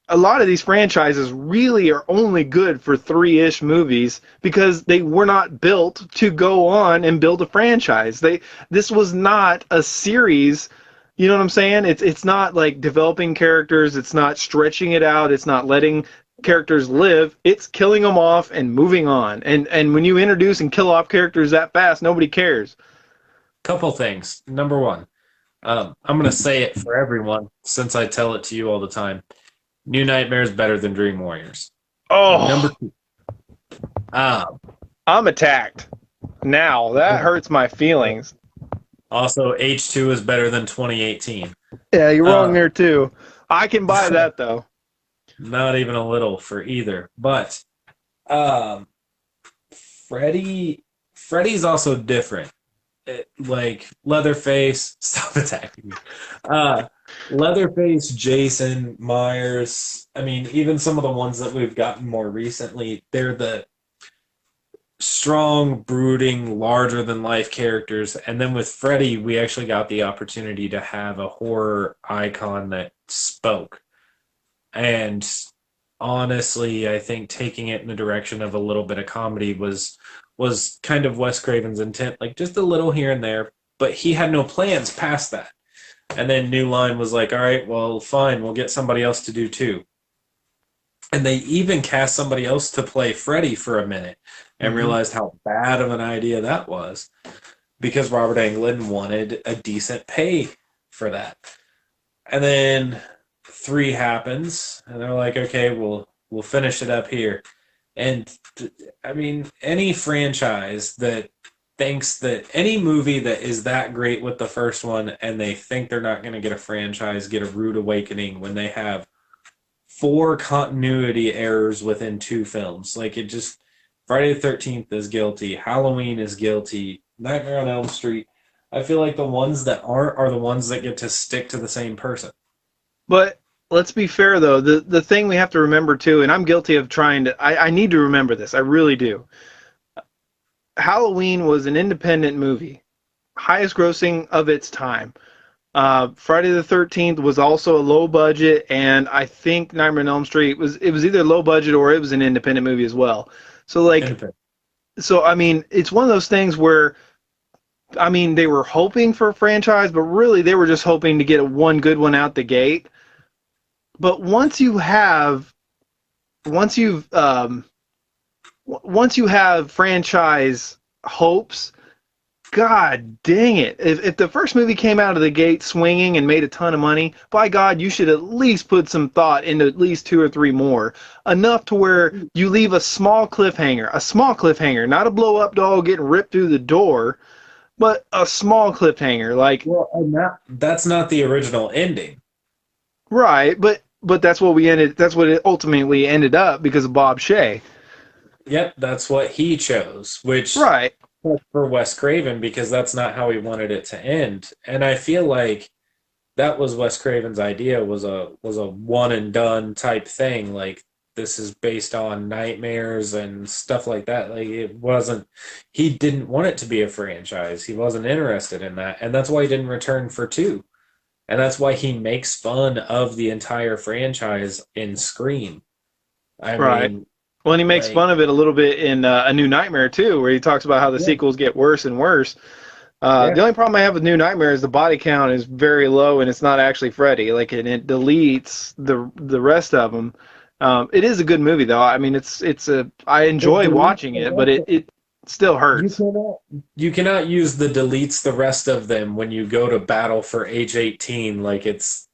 a lot of these franchises really are only good for 3-ish movies because they were not built to go on and build a franchise. This was not a series. You know what I'm saying? It's not like developing characters. It's not stretching it out. It's not letting characters live. It's killing them off and moving on. And when you introduce and kill off characters that fast, nobody cares. Couple things. Number one, I'm going to say it for everyone since I tell it to you all the time. New Nightmare is better than Dream Warriors. Oh, Number 2. I'm attacked. Now, that hurts my feelings. Also, H2 is better than 2018. Yeah, you're wrong there, too. I can buy that, though. Not even a little for either. But Freddy's also different. Like, Leatherface, stop attacking me. Leatherface, Jason, Myers, I mean, even some of the ones that we've gotten more recently, they're the strong, brooding, larger-than-life characters. And then with Freddy, we actually got the opportunity to have a horror icon that spoke. And honestly, I think taking it in the direction of a little bit of comedy was kind of Wes Craven's intent, like just a little here and there, but he had no plans past that. And then New Line was like, all right, well, fine, we'll get somebody else to do 2. And they even cast somebody else to play Freddy for a minute and realized how bad of an idea that was because Robert Englund wanted a decent pay for that. And then 3 happens, and they're like, okay, we'll finish it up here. And, I mean, any franchise that thinks that any movie that is that great with the first one and they think they're not going to get a franchise, get a rude awakening when they have 4 continuity errors within 2 films. Like, it just, Friday the 13th is guilty, Halloween is guilty, Nightmare on Elm Street. I feel like the ones that aren't are the ones that get to stick to the same person. But let's be fair, though. The thing we have to remember, too, and I'm guilty of trying to, I need to remember this. I really do. Halloween was an independent movie, highest grossing of its time. Friday the 13th was also a low budget, and I think Nightmare on Elm Street was either low budget or it was an independent movie as well. So I mean, it's one of those things where, I mean, they were hoping for a franchise, but really they were just hoping to get one good one out the gate. But once you have franchise hopes, God dang it. If the first movie came out of the gate swinging and made a ton of money, by God, you should at least put some thought into at least 2 or 3 more. Enough to where you leave a small cliffhanger, not a blow-up doll getting ripped through the door, but a small cliffhanger. Like, Well, and that's not the original ending. right, but that's what we ended. That's what it ultimately ended up because of Bob Shea. Yep, that's what he chose, which Right, for Wes Craven because that's not how he wanted it to end. And I feel like that was Wes Craven's idea was a one and done type thing. Like this is based on nightmares and stuff like that. Like it wasn't he didn't want it to be a franchise. He wasn't interested in that. And that's why he didn't return for two. And that's why he makes fun of the entire franchise in Scream. I right. mean, Well, and he makes like fun of it a little bit in A New Nightmare too, where he talks about how the yeah, sequels get worse and worse. The yeah. only problem I have with New Nightmare is the body count is very low, and it's not actually Freddy. Like, it deletes the rest of them. It is a good movie though. I mean, I It enjoy deletes watching the it, but rest it still You hurts cannot you cannot use the deletes the rest of them when you go to battle for H18 like it's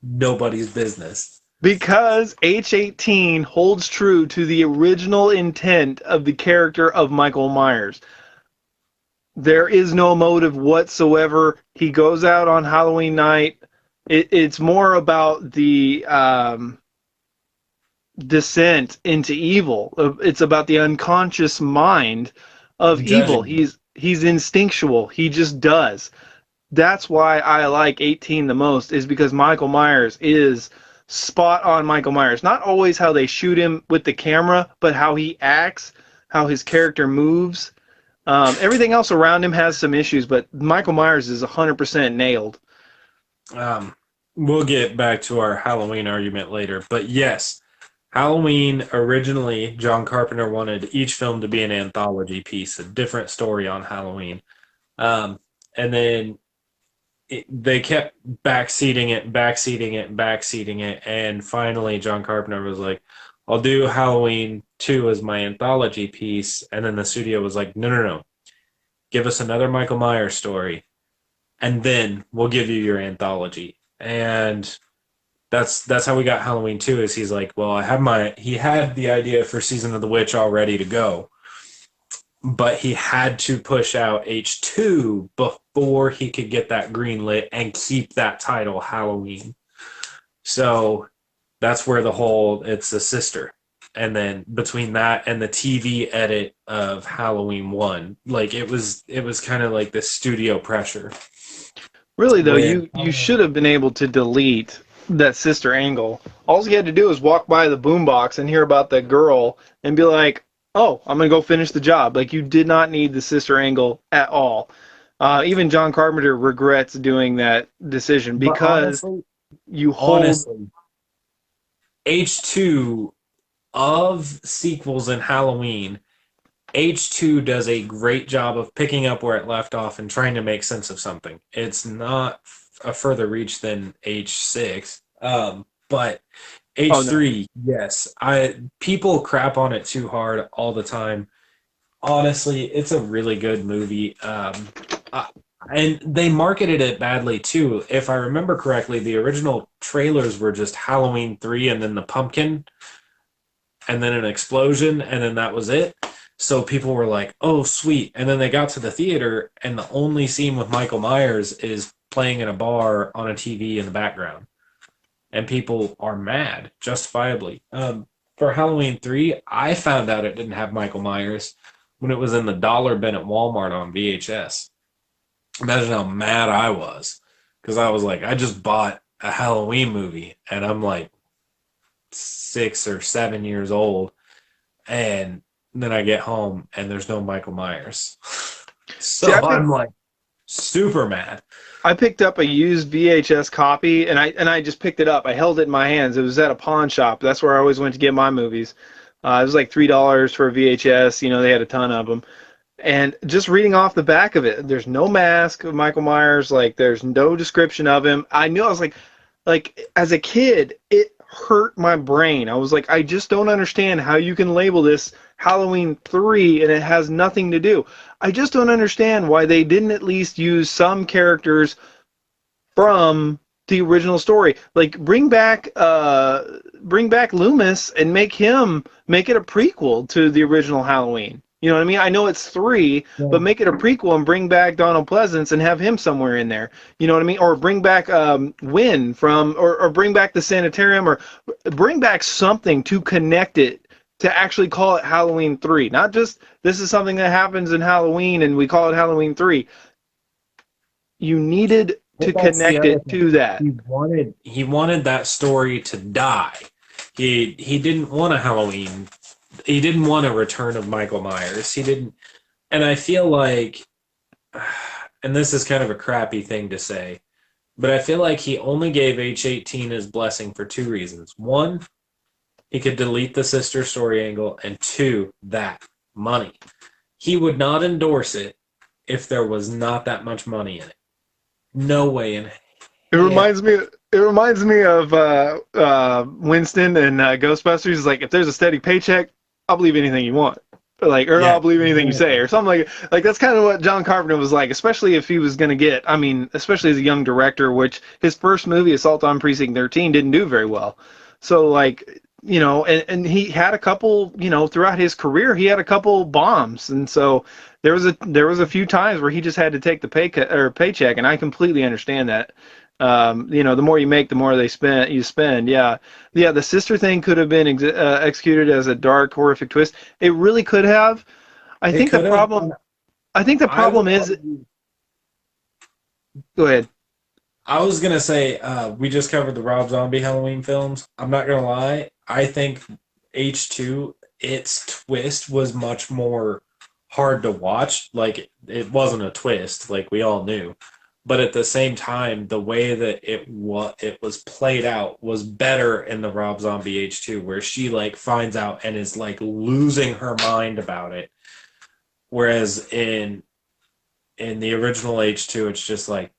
nobody's business. because H18 holds true to the original intent of the character of Michael Myers. There is no motive whatsoever. He goes out on Halloween night. It's more about the descent into evil. It's about the unconscious mind of evil. Judging. He's instinctual. He just does. That's why I like 18 the most, is because Michael Myers is spot on Michael Myers. Not always how they shoot him with the camera, but how he acts, how his character moves. Everything else around him has some issues, but Michael Myers is 100% nailed. Um, we'll get back to our Halloween argument later, but yes, Halloween originally John Carpenter wanted each film to be an anthology piece, a different story on Halloween. And then they kept backseating it, and finally John Carpenter was like, "I'll do Halloween 2 as my anthology piece," and then the studio was like, "No, no, no, give us another Michael Myers story, and then we'll give you your anthology." And that's how we got Halloween 2. Is he's like, "Well, he had the idea for Season of the Witch all ready to go." But he had to push out H2 before he could get that green lit and keep that title Halloween. So that's where it's a sister. And then between that and the TV edit of Halloween 1, like it was kind of like the studio pressure. Really though, Where you should have been able to delete that sister angle. All you had to do was walk by the boombox and hear about the girl and be like, "Oh, I'm gonna go finish the job." Like, you did not need the sister angle at all. Even John Carpenter regrets doing that decision but because you hold. honestly, H2 of sequels in Halloween, H2 does a great job of picking up where it left off and trying to make sense of something. It's not a further reach than H6, but Oh no. H3, yes, I people crap on it too hard all the time. Honestly, it's a really good movie, uh, and they marketed it badly too. If I remember correctly, the original trailers were just Halloween 3 and then the pumpkin and then an explosion, and then that was it. So people were like, "Oh, sweet!" And then they got to the theater, and the only scene with Michael Myers is playing in a bar on a TV in the background, and people are mad, justifiably. For Halloween 3, I found out it didn't have Michael Myers when it was in the dollar bin at Walmart on VHS. Imagine how mad I was because I was like, I just bought a Halloween movie, and I'm like 6 or 7 years old, and then I get home and there's no Michael Myers. See, So I'm like super mad. I picked up a used VHS copy, and I just picked it up. I held it in my hands. It was at a pawn shop. That's where I always went to get my movies. It was like $3 for a VHS. You know, they had a ton of them. And just reading off the back of it, there's no mask of Michael Myers. Like, there's no description of him. I knew, I was like as a kid, it hurt my brain. I was like, I just don't understand how you can label this Halloween 3 and it has nothing to do. I just don't understand why they didn't at least use some characters from the original story. Like, bring back Loomis and make it a prequel to the original Halloween. You know what I mean? I know it's 3, but Yeah. make it a prequel and bring back Donald Pleasance and have him somewhere in there. You know what I mean? Or bring back Win from, or bring back the sanitarium, or bring back something to connect it, to actually call it Halloween 3. Not just this is something that happens in Halloween and we call it Halloween 3. You needed Well, to that's the connect other it thing. to that. He wanted that story to die. He didn't want a Halloween. He didn't want a return of Michael Myers. He didn't, and I feel like, and this is kind of a crappy thing to say, but I feel like he only gave H18 his blessing for 2 reasons. One, he could delete the sister story angle, and two, that money. He would not endorse it if there was not that much money in it. No way in It hell. reminds me. It reminds me of Winston and Ghostbusters. It's like if there's a steady paycheck, I'll believe anything you want, or Yeah, I'll believe anything you say, exactly. or something like that's kind of what John Carpenter was like, especially if he was going to get. I mean, especially as a young director, which his first movie, Assault on Precinct 13, didn't do very well. So like and he had a couple, throughout his career, he had a couple bombs, and so there was a few times where he just had to take the pay cut or paycheck, and I completely understand that. The more you make, the more you spend. Yeah, yeah. The sister thing could have been executed as a dark, horrific twist. It really could have. I It think the could have. problem. I think the I problem would is. argue. Go ahead. I was gonna say we just covered the Rob Zombie Halloween films. I'm not gonna lie. I think H2, its twist was much more hard to watch. Like it wasn't a twist, like we all knew. But at the same time, the way that it was played out was better in the Rob Zombie H2, where she like finds out and is like losing her mind about it. Whereas in the original H2, it's just like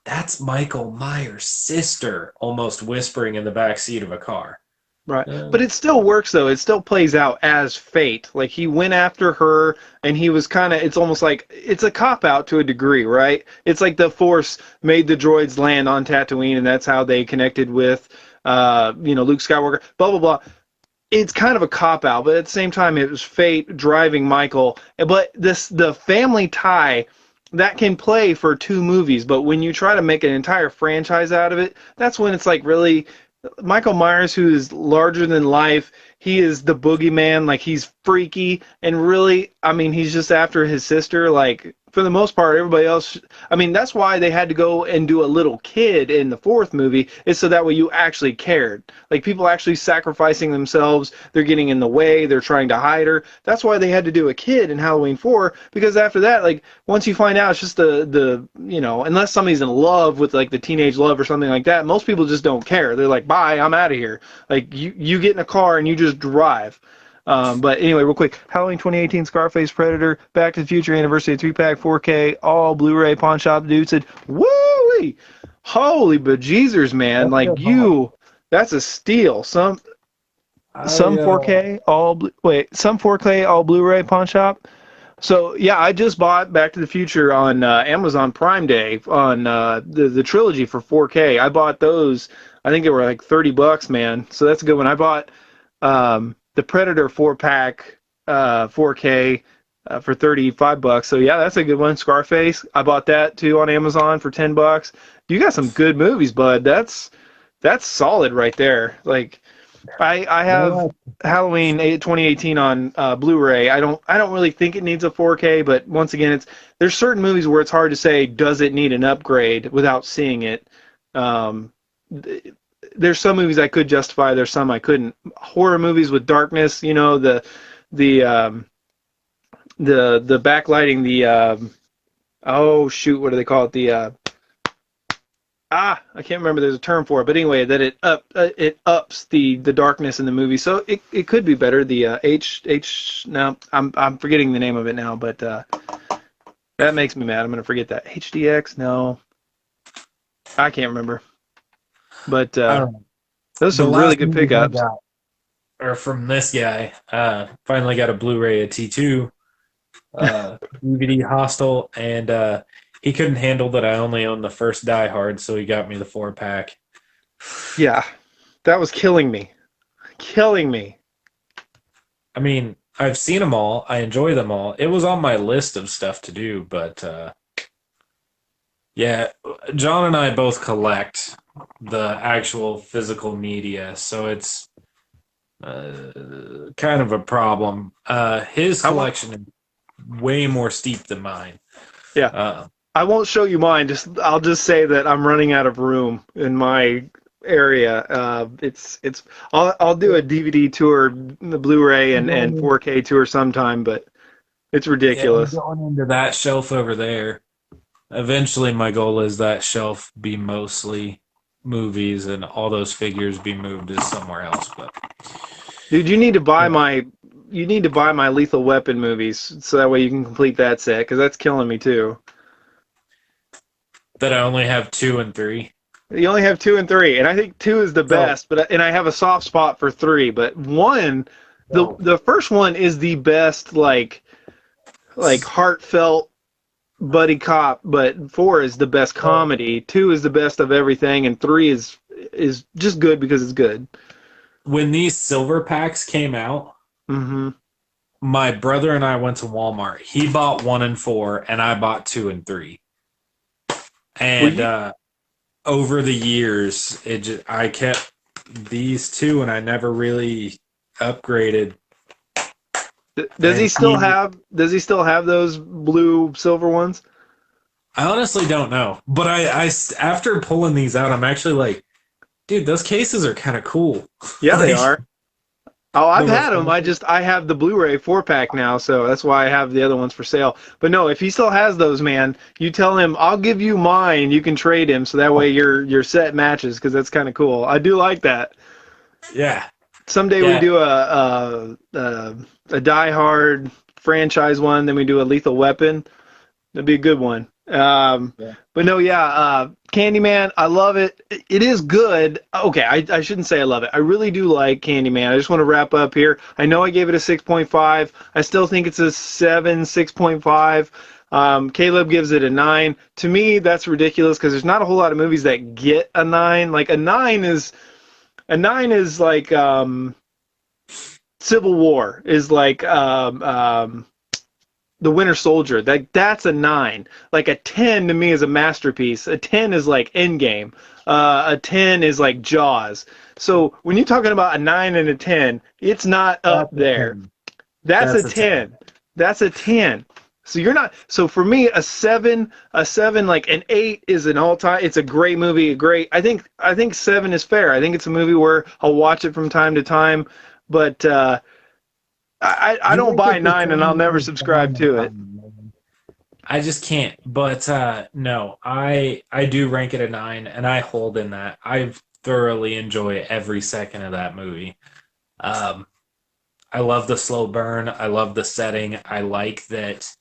that's Michael Myers' sister, almost whispering in the back seat of a car. Right. Uh, But it still works though. It still plays out as fate. Like he went after her and he was kind of, it's almost like it's a cop out to a degree, right? It's like the Force made the droids land on Tatooine and that's how they connected with Luke Skywalker, blah blah blah. It's kind of a cop out, but at the same time it was fate driving Michael. But the family tie that can play for 2 movies, but when you try to make an entire franchise out of it, that's when it's like really Michael Myers, who is larger than life. He is the boogeyman. Like he's freaky, and really, I mean, he's just after his sister. Like for the most part, everybody else. I mean, that's why they had to go and do a little kid in the 4th movie, is so that way you actually cared. Like people actually sacrificing themselves. They're getting in the way. They're trying to hide her. That's why they had to do a kid in Halloween 4, because after that, like once you find out, it's just unless somebody's in love with like the teenage love or something like that, most people just don't care. They're like, bye, I'm out of here. Like you get in a car and you just drive. But anyway, real quick, Halloween 2018, Scarface, Predator, Back to the Future Anniversary 3-pack, 4K, all Blu-ray, pawn shop. Dude said, woo, holy bejeezers, man! that's a Like good haul. that's a steal. Some I 4K, some 4K, all Blu-ray, pawn shop. So yeah, I just bought Back to the Future on Amazon Prime Day on the trilogy for 4K. I bought those. I think they were like $30, man. So that's a good one. I bought the Predator 4-pack 4K for $35. So yeah, that's a good one. Scarface. I bought that too on Amazon for $10. You got some good movies, bud. That's solid right there. Like I have yeah, Halloween 2018 on Blu-ray. I don't really think it needs a 4K, but once again, there's certain movies where it's hard to say does it need an upgrade without seeing it. Um, there's some movies I could justify. There's some I couldn't. Horror movies with darkness, the the backlighting, oh shoot, what do they call it? I can't remember. There's a term for it, but anyway, that it ups the darkness in the movie, so it could be better. The no, I'm forgetting the name of it now, but that makes me mad. I'm gonna forget that. HDX, no, I can't remember. But I don't know. those are The some really last good movies I pickups. got are from this guy. Finally got a Blu-ray of T2, DVD Hostel, and he couldn't handle that I only owned the first Die Hard, so he got me the 4-pack. Yeah, that was killing me, killing me. I mean, I've seen them all. I enjoy them all. It was on my list of stuff to do, but yeah, John and I both collect the actual physical media, so it's kind of a problem. His I won't. collection is way more steep than mine. Yeah, Uh, I won't show you mine. I'll just say that I'm running out of room in my area. It's. I'll do a DVD tour, the Blu-ray and 4K tour sometime, but it's yeah, I'm ridiculous. going into that shelf over there. Eventually, my goal is that shelf be mostly movies and all those figures be moved to somewhere else. But Dude, you need to buy yeah, my. You need to buy my Lethal Weapon movies so that way you can complete that set because that's killing me too. that I only have two and three. You only have two and three, and I think two is the So, best. But and I have a soft spot for three. But one, so the first one is the best, like heartfelt buddy cop. But four is the best so comedy. Two is the best of everything, and three is just good because it's good. when these silver packs came out, Mm-hmm. my brother and I went to Walmart. He bought one and four, and I bought two and three. Well, And over the years, I kept these two, and I never really upgraded. does he And still have? Does he still have those blue silver ones? I honestly don't know, but after pulling these out, I'm actually like, dude, those cases are kind of cool. Yeah, they Like are. Oh, the I've had them. reflection. I have the Blu-ray 4-pack now, so that's why I have the other ones for sale. But no, if he still has those, man, you tell him I'll give you mine. You can trade him, so that way your set matches because that's kind of cool. I do like that. Yeah, Someday we yeah, do a Die Hard franchise one, then we do a Lethal Weapon. That'd be a good one. yeah. But no, yeah, Candyman, I love it. It is good. Okay, I shouldn't say I love it. I really do like Candyman. I just want to wrap up here. I know I gave it a 6.5. I still think it's a 7, 6.5. Caleb gives it a 9. To me, that's ridiculous because there's not a whole lot of movies that get a 9. Like a nine is like Civil War is like the Winter Soldier. That's a 9. Like a 10 to me is a masterpiece. A 10 is like Endgame. A 10 is like Jaws. So when you're talking about a 9 and a 10, it's not up That's a there. 10. That's a That's a 10. 10. That's a 10. So you're not. So for me, a seven, like an 8 is an all-time. It's a great movie. A great. I think 7 is fair. I think it's a movie where I'll watch it from time to time, but I You don't make buy it the 9 and I'll never same subscribe to it. man. I just can't. But no, I do rank it a 9, and I hold in that. I thoroughly enjoy every second of that movie. Um, I love the slow burn. I love the setting. I like that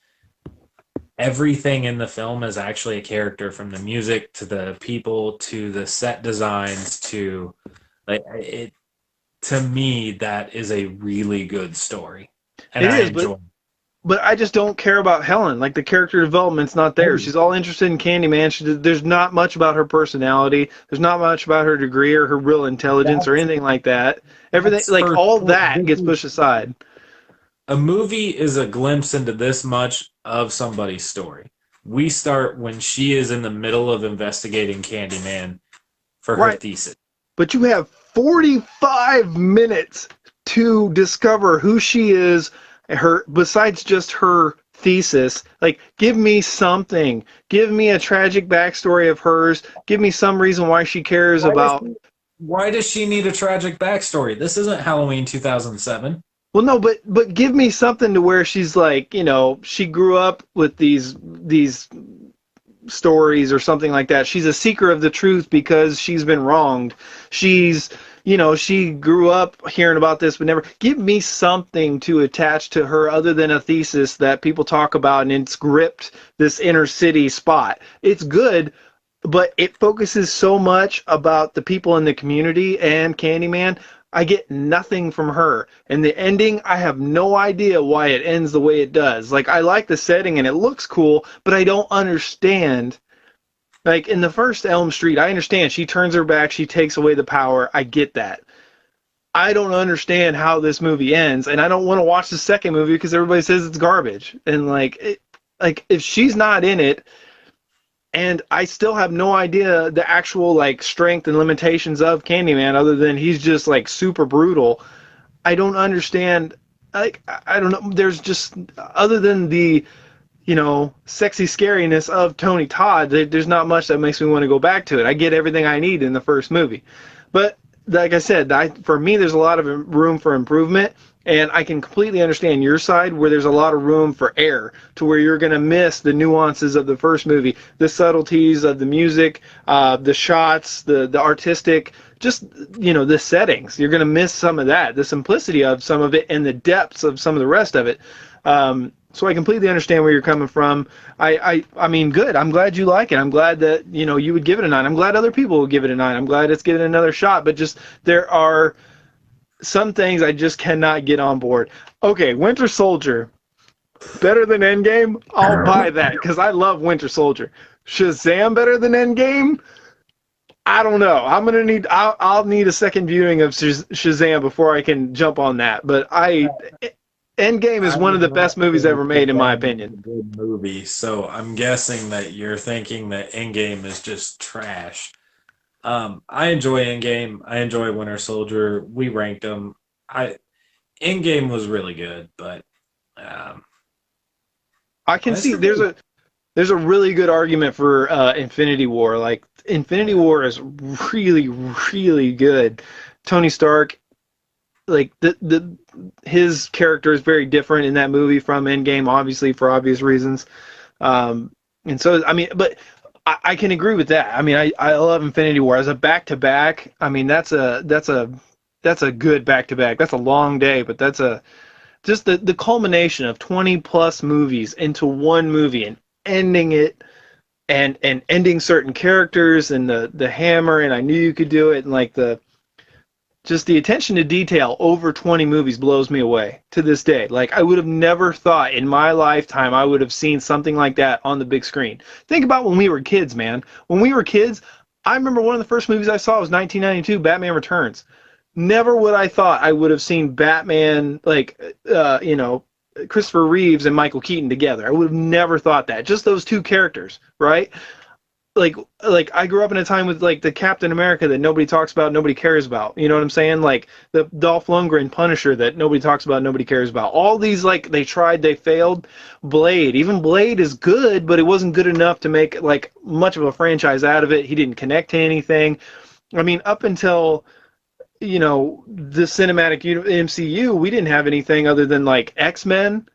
everything in the film is actually a character, from the music to the people to the set designs to like it. To me, that is a really good story, and It I is, enjoy. but I just don't care about Helen. Like the character development's not there. Oh, She's all interested in Candyman. There's not much about her personality. There's not much about her degree or her real intelligence or that's anything like that. Everything, that's like her. all that This gets is pushed aside. a movie is a glimpse into this much of somebody's story. We start when she is in the middle of investigating Candyman for her Right. thesis. But you have 45 minutes to discover who she is, her besides just her thesis. Like, give me something. Give me a tragic backstory of hers. Give me some reason why she cares Why does about. why does she need a tragic backstory? This isn't Halloween 2007. Well, no, but give me something to where she's like, she grew up with these stories or something like that. She's a seeker of the truth because she's been wronged. She grew up hearing about this, but never. Give me something to attach to her other than a thesis that people talk about and it's gripped this inner city spot. It's good, but it focuses so much about the people in the community and Candyman. I get nothing from her. And the ending, I have no idea why it ends the way it does. Like, I like the setting and it looks cool, but I don't understand. Like, in the first Elm Street, I understand she turns her back, she takes away the power. I get that. I don't understand how this movie ends, and I don't want to watch the second movie because everybody says it's garbage. And like if she's not in it, and I still have no idea the actual like strength and limitations of Candyman, other than he's just like super brutal. I don't understand. Like I don't know. There's just other than the sexy scariness of Tony Todd, there's not much that makes me want to go back to it. I get everything I need in the first movie. But like I said, for me, there's a lot of room for improvement. And I can completely understand your side where there's a lot of room for error to where you're going to miss the nuances of the first movie, the subtleties of the music, the shots, the artistic, just, the settings. You're going to miss some of that, the simplicity of some of it and the depths of some of the rest of it. So I completely understand where you're coming from. I mean, good. I'm glad you like it. I'm glad that, you would give it a 9. I'm glad other people would give it a 9. I'm glad it's getting another shot. But just there are some things I just cannot get on board. Okay, Winter Soldier. Better than Endgame? I'll buy that because I love Winter Soldier. Shazam better than Endgame? I don't know. I'll need a second viewing of Shazam before I can jump on that. But Endgame is I one of would the not best movies say ever made, in my Shazam is a opinion. good movie, so I'm guessing that you're thinking that Endgame is just trash. I enjoy Endgame. I enjoy Winter Soldier. We ranked them. I Endgame was really good, but um, I can I see still there's a really good argument for Infinity War. Like Infinity War is really really good. Tony Stark, like the his character is very different in that movie from Endgame, obviously for obvious reasons. And so I mean, but I can agree with that. I mean, I love Infinity War as a back to back. I mean, that's a good back to back. That's a long day, but that's a just the culmination of 20 plus movies into one movie and ending it and ending certain characters and the hammer and I knew you could do it and like the attention to detail over 20 movies blows me away to this day. Like I would have never thought in my lifetime I would have seen something like that on the big screen. Think about when we were kids, man. When we were kids, I remember one of the first movies I saw was 1992, Batman Returns. Never would I thought I would have seen Batman like Christopher Reeves and Michael Keaton together. I would have never thought that. Just those two characters, right? like like I grew up in a time with like the Captain America that nobody talks about, nobody cares about. You know what I'm saying? Like the Dolph Lundgren Punisher that nobody talks about, nobody cares about. All these like they tried, they failed. Blade, even Blade is good, but it wasn't good enough to make like much of a franchise out of it. He didn't connect to anything. I mean, up until the cinematic MCU, we didn't have anything other than like X-Men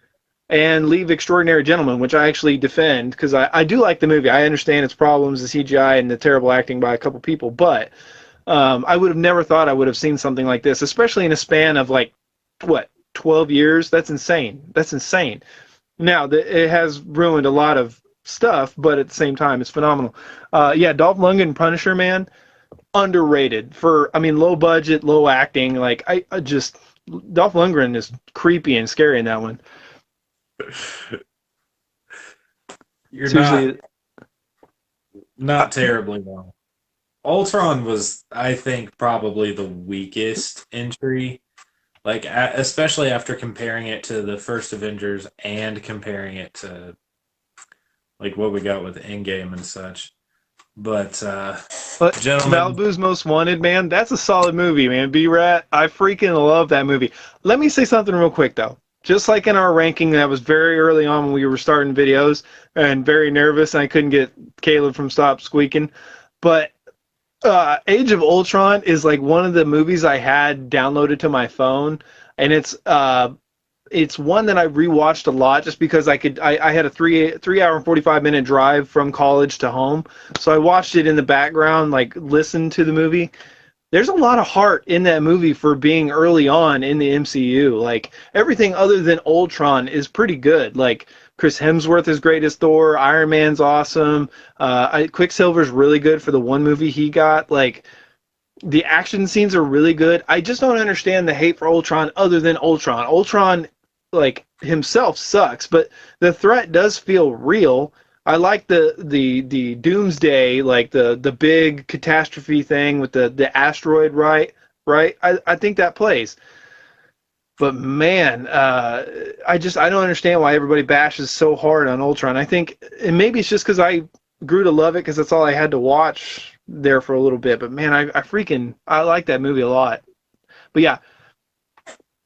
and Leave Extraordinary Gentlemen, which I actually defend because I do like the movie. I understand its problems, the CGI, and the terrible acting by a couple people, but I would have never thought I would have seen something like this, especially in a span of like, what, 12 years? That's insane. That's insane. Now, it has ruined a lot of stuff, but at the same time, it's phenomenal. Yeah, Dolph Lundgren, Punisher, man, underrated for, I mean, low budget, low acting. Like, I just, Dolph Lundgren is creepy and scary in that one. You're Seriously, not terribly wrong. Ultron was, I think, probably the weakest entry. Like, especially after comparing it to the first Avengers and comparing it to like what we got with Endgame and such. But but gentlemen, Malibu's Most Wanted, man, that's a solid movie, man. B-Rat, I freaking love that movie. Let me say something real quick, though. Just like in our ranking, that was very early on when we were starting videos and very nervous, and I couldn't get Caleb from stop squeaking. But Age of Ultron is like one of the movies I had downloaded to my phone, and it's one that I rewatched a lot just because I had a 3 hour and 45 minute drive from college to home, so I watched it in the background, like listened to the movie. There's a lot of heart in that movie for being early on in the MCU. Like everything other than Ultron is pretty good. Like Chris Hemsworth is great as Thor. Iron Man's awesome. Quicksilver's really good for the one movie he got. Like the action scenes are really good. I just don't understand the hate for Ultron other than Ultron. Ultron, like himself, sucks, but the threat does feel real. I like the doomsday, like the big catastrophe thing with the asteroid, right? right? I think that plays. But man, I don't understand why everybody bashes so hard on Ultron. I think, and maybe it's just because I grew to love it because that's all I had to watch there for a little bit. But man, I like that movie a lot. But yeah,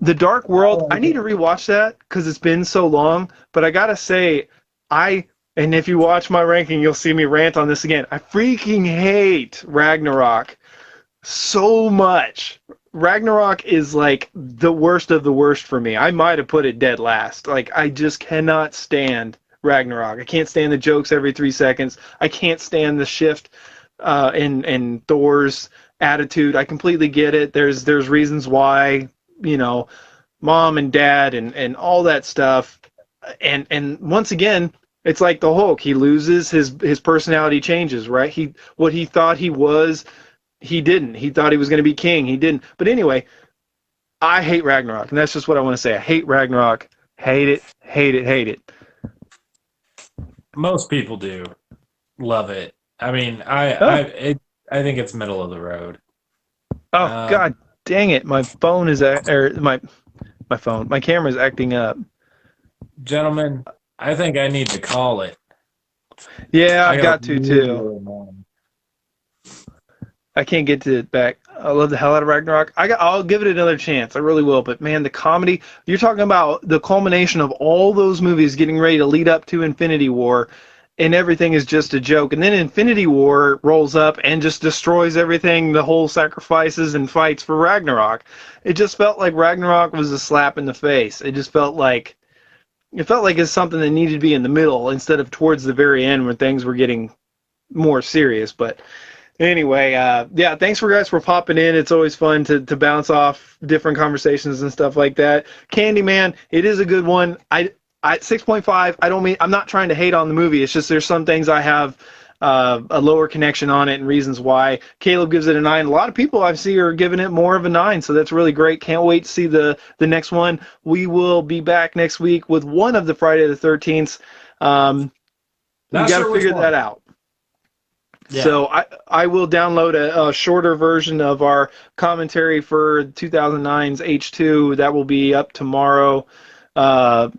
The Dark I World, I like need to it. rewatch that because it's been so long. But I gotta say, and if you watch my ranking, you'll see me rant on this again. I freaking hate Ragnarok so much. Ragnarok is like the worst of the worst for me. I might have put it dead last. Like I just cannot stand Ragnarok. I can't stand the jokes every 3 seconds. I can't stand the shift in Thor's attitude. I completely get it. There's reasons why, you know, mom and dad and all that stuff. And once again, it's like the Hulk. He loses his personality changes, right? What he thought he was, he didn't. He thought he was going to be king. He didn't. But anyway, I hate Ragnarok, and that's just what I want to say. I hate Ragnarok. Hate it. Hate it. Hate it. Most people do love it. I mean, Oh, I think it's middle of the road. oh Um, God, dang it! My phone is or my phone. My camera is acting up. Gentlemen, I think I need to call it. Yeah, I I've got a got to really too. early morning. I can't get to it back. I love the hell out of Ragnarok. I'll give it another chance. I really will. But man, the comedy, you're talking about the culmination of all those movies getting ready to lead up to Infinity War, and everything is just a joke. And then Infinity War rolls up and just destroys everything, the whole sacrifices and fights for Ragnarok. It just felt like Ragnarok was a slap in the face. It felt like it's something that needed to be in the middle instead of towards the very end when things were getting more serious. But anyway, yeah, thanks for guys for popping in. It's always fun to bounce off different conversations and stuff like that. Candyman, it is a good one. I 6.5. I don't mean I'm not trying to hate on the movie. It's just there's some things I have a lower connection on it and reasons why. Caleb gives it a 9. A lot of people I see are giving it more of a 9, so that's really great. Can't wait to see the next one. We will be back next week with one of the Friday the 13th. We Not got to sure which figure that one. out. Yeah. So I will download a shorter version of our commentary for 2009's H2. That will be up tomorrow. Uh,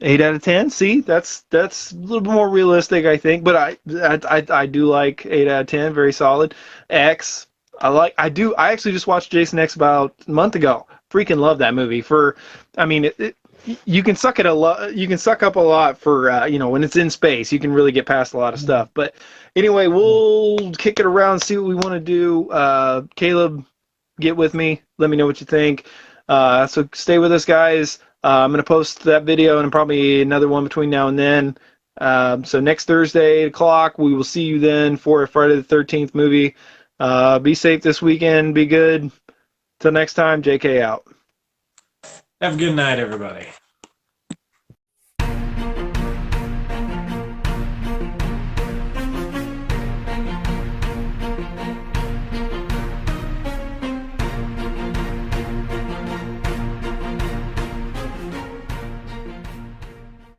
8 out of 10. See, that's a little bit more realistic, I think. But I do like 8 out of 10. Very solid. X. I actually just watched Jason X about a month ago. Freaking love that movie. I mean, you can suck it a lot. You can suck up a lot for when it's in space. You can really get past a lot of stuff. But anyway, we'll kick it around, see what we want to do. Caleb, get with me. Let me know what you think. So stay with us, guys. I'm going to post that video and probably another one between now and then. So next Thursday, 8 o'clock, we will see you then for a Friday the 13th movie. Be safe this weekend. Be good. Till next time, JK out. Have a good night, everybody.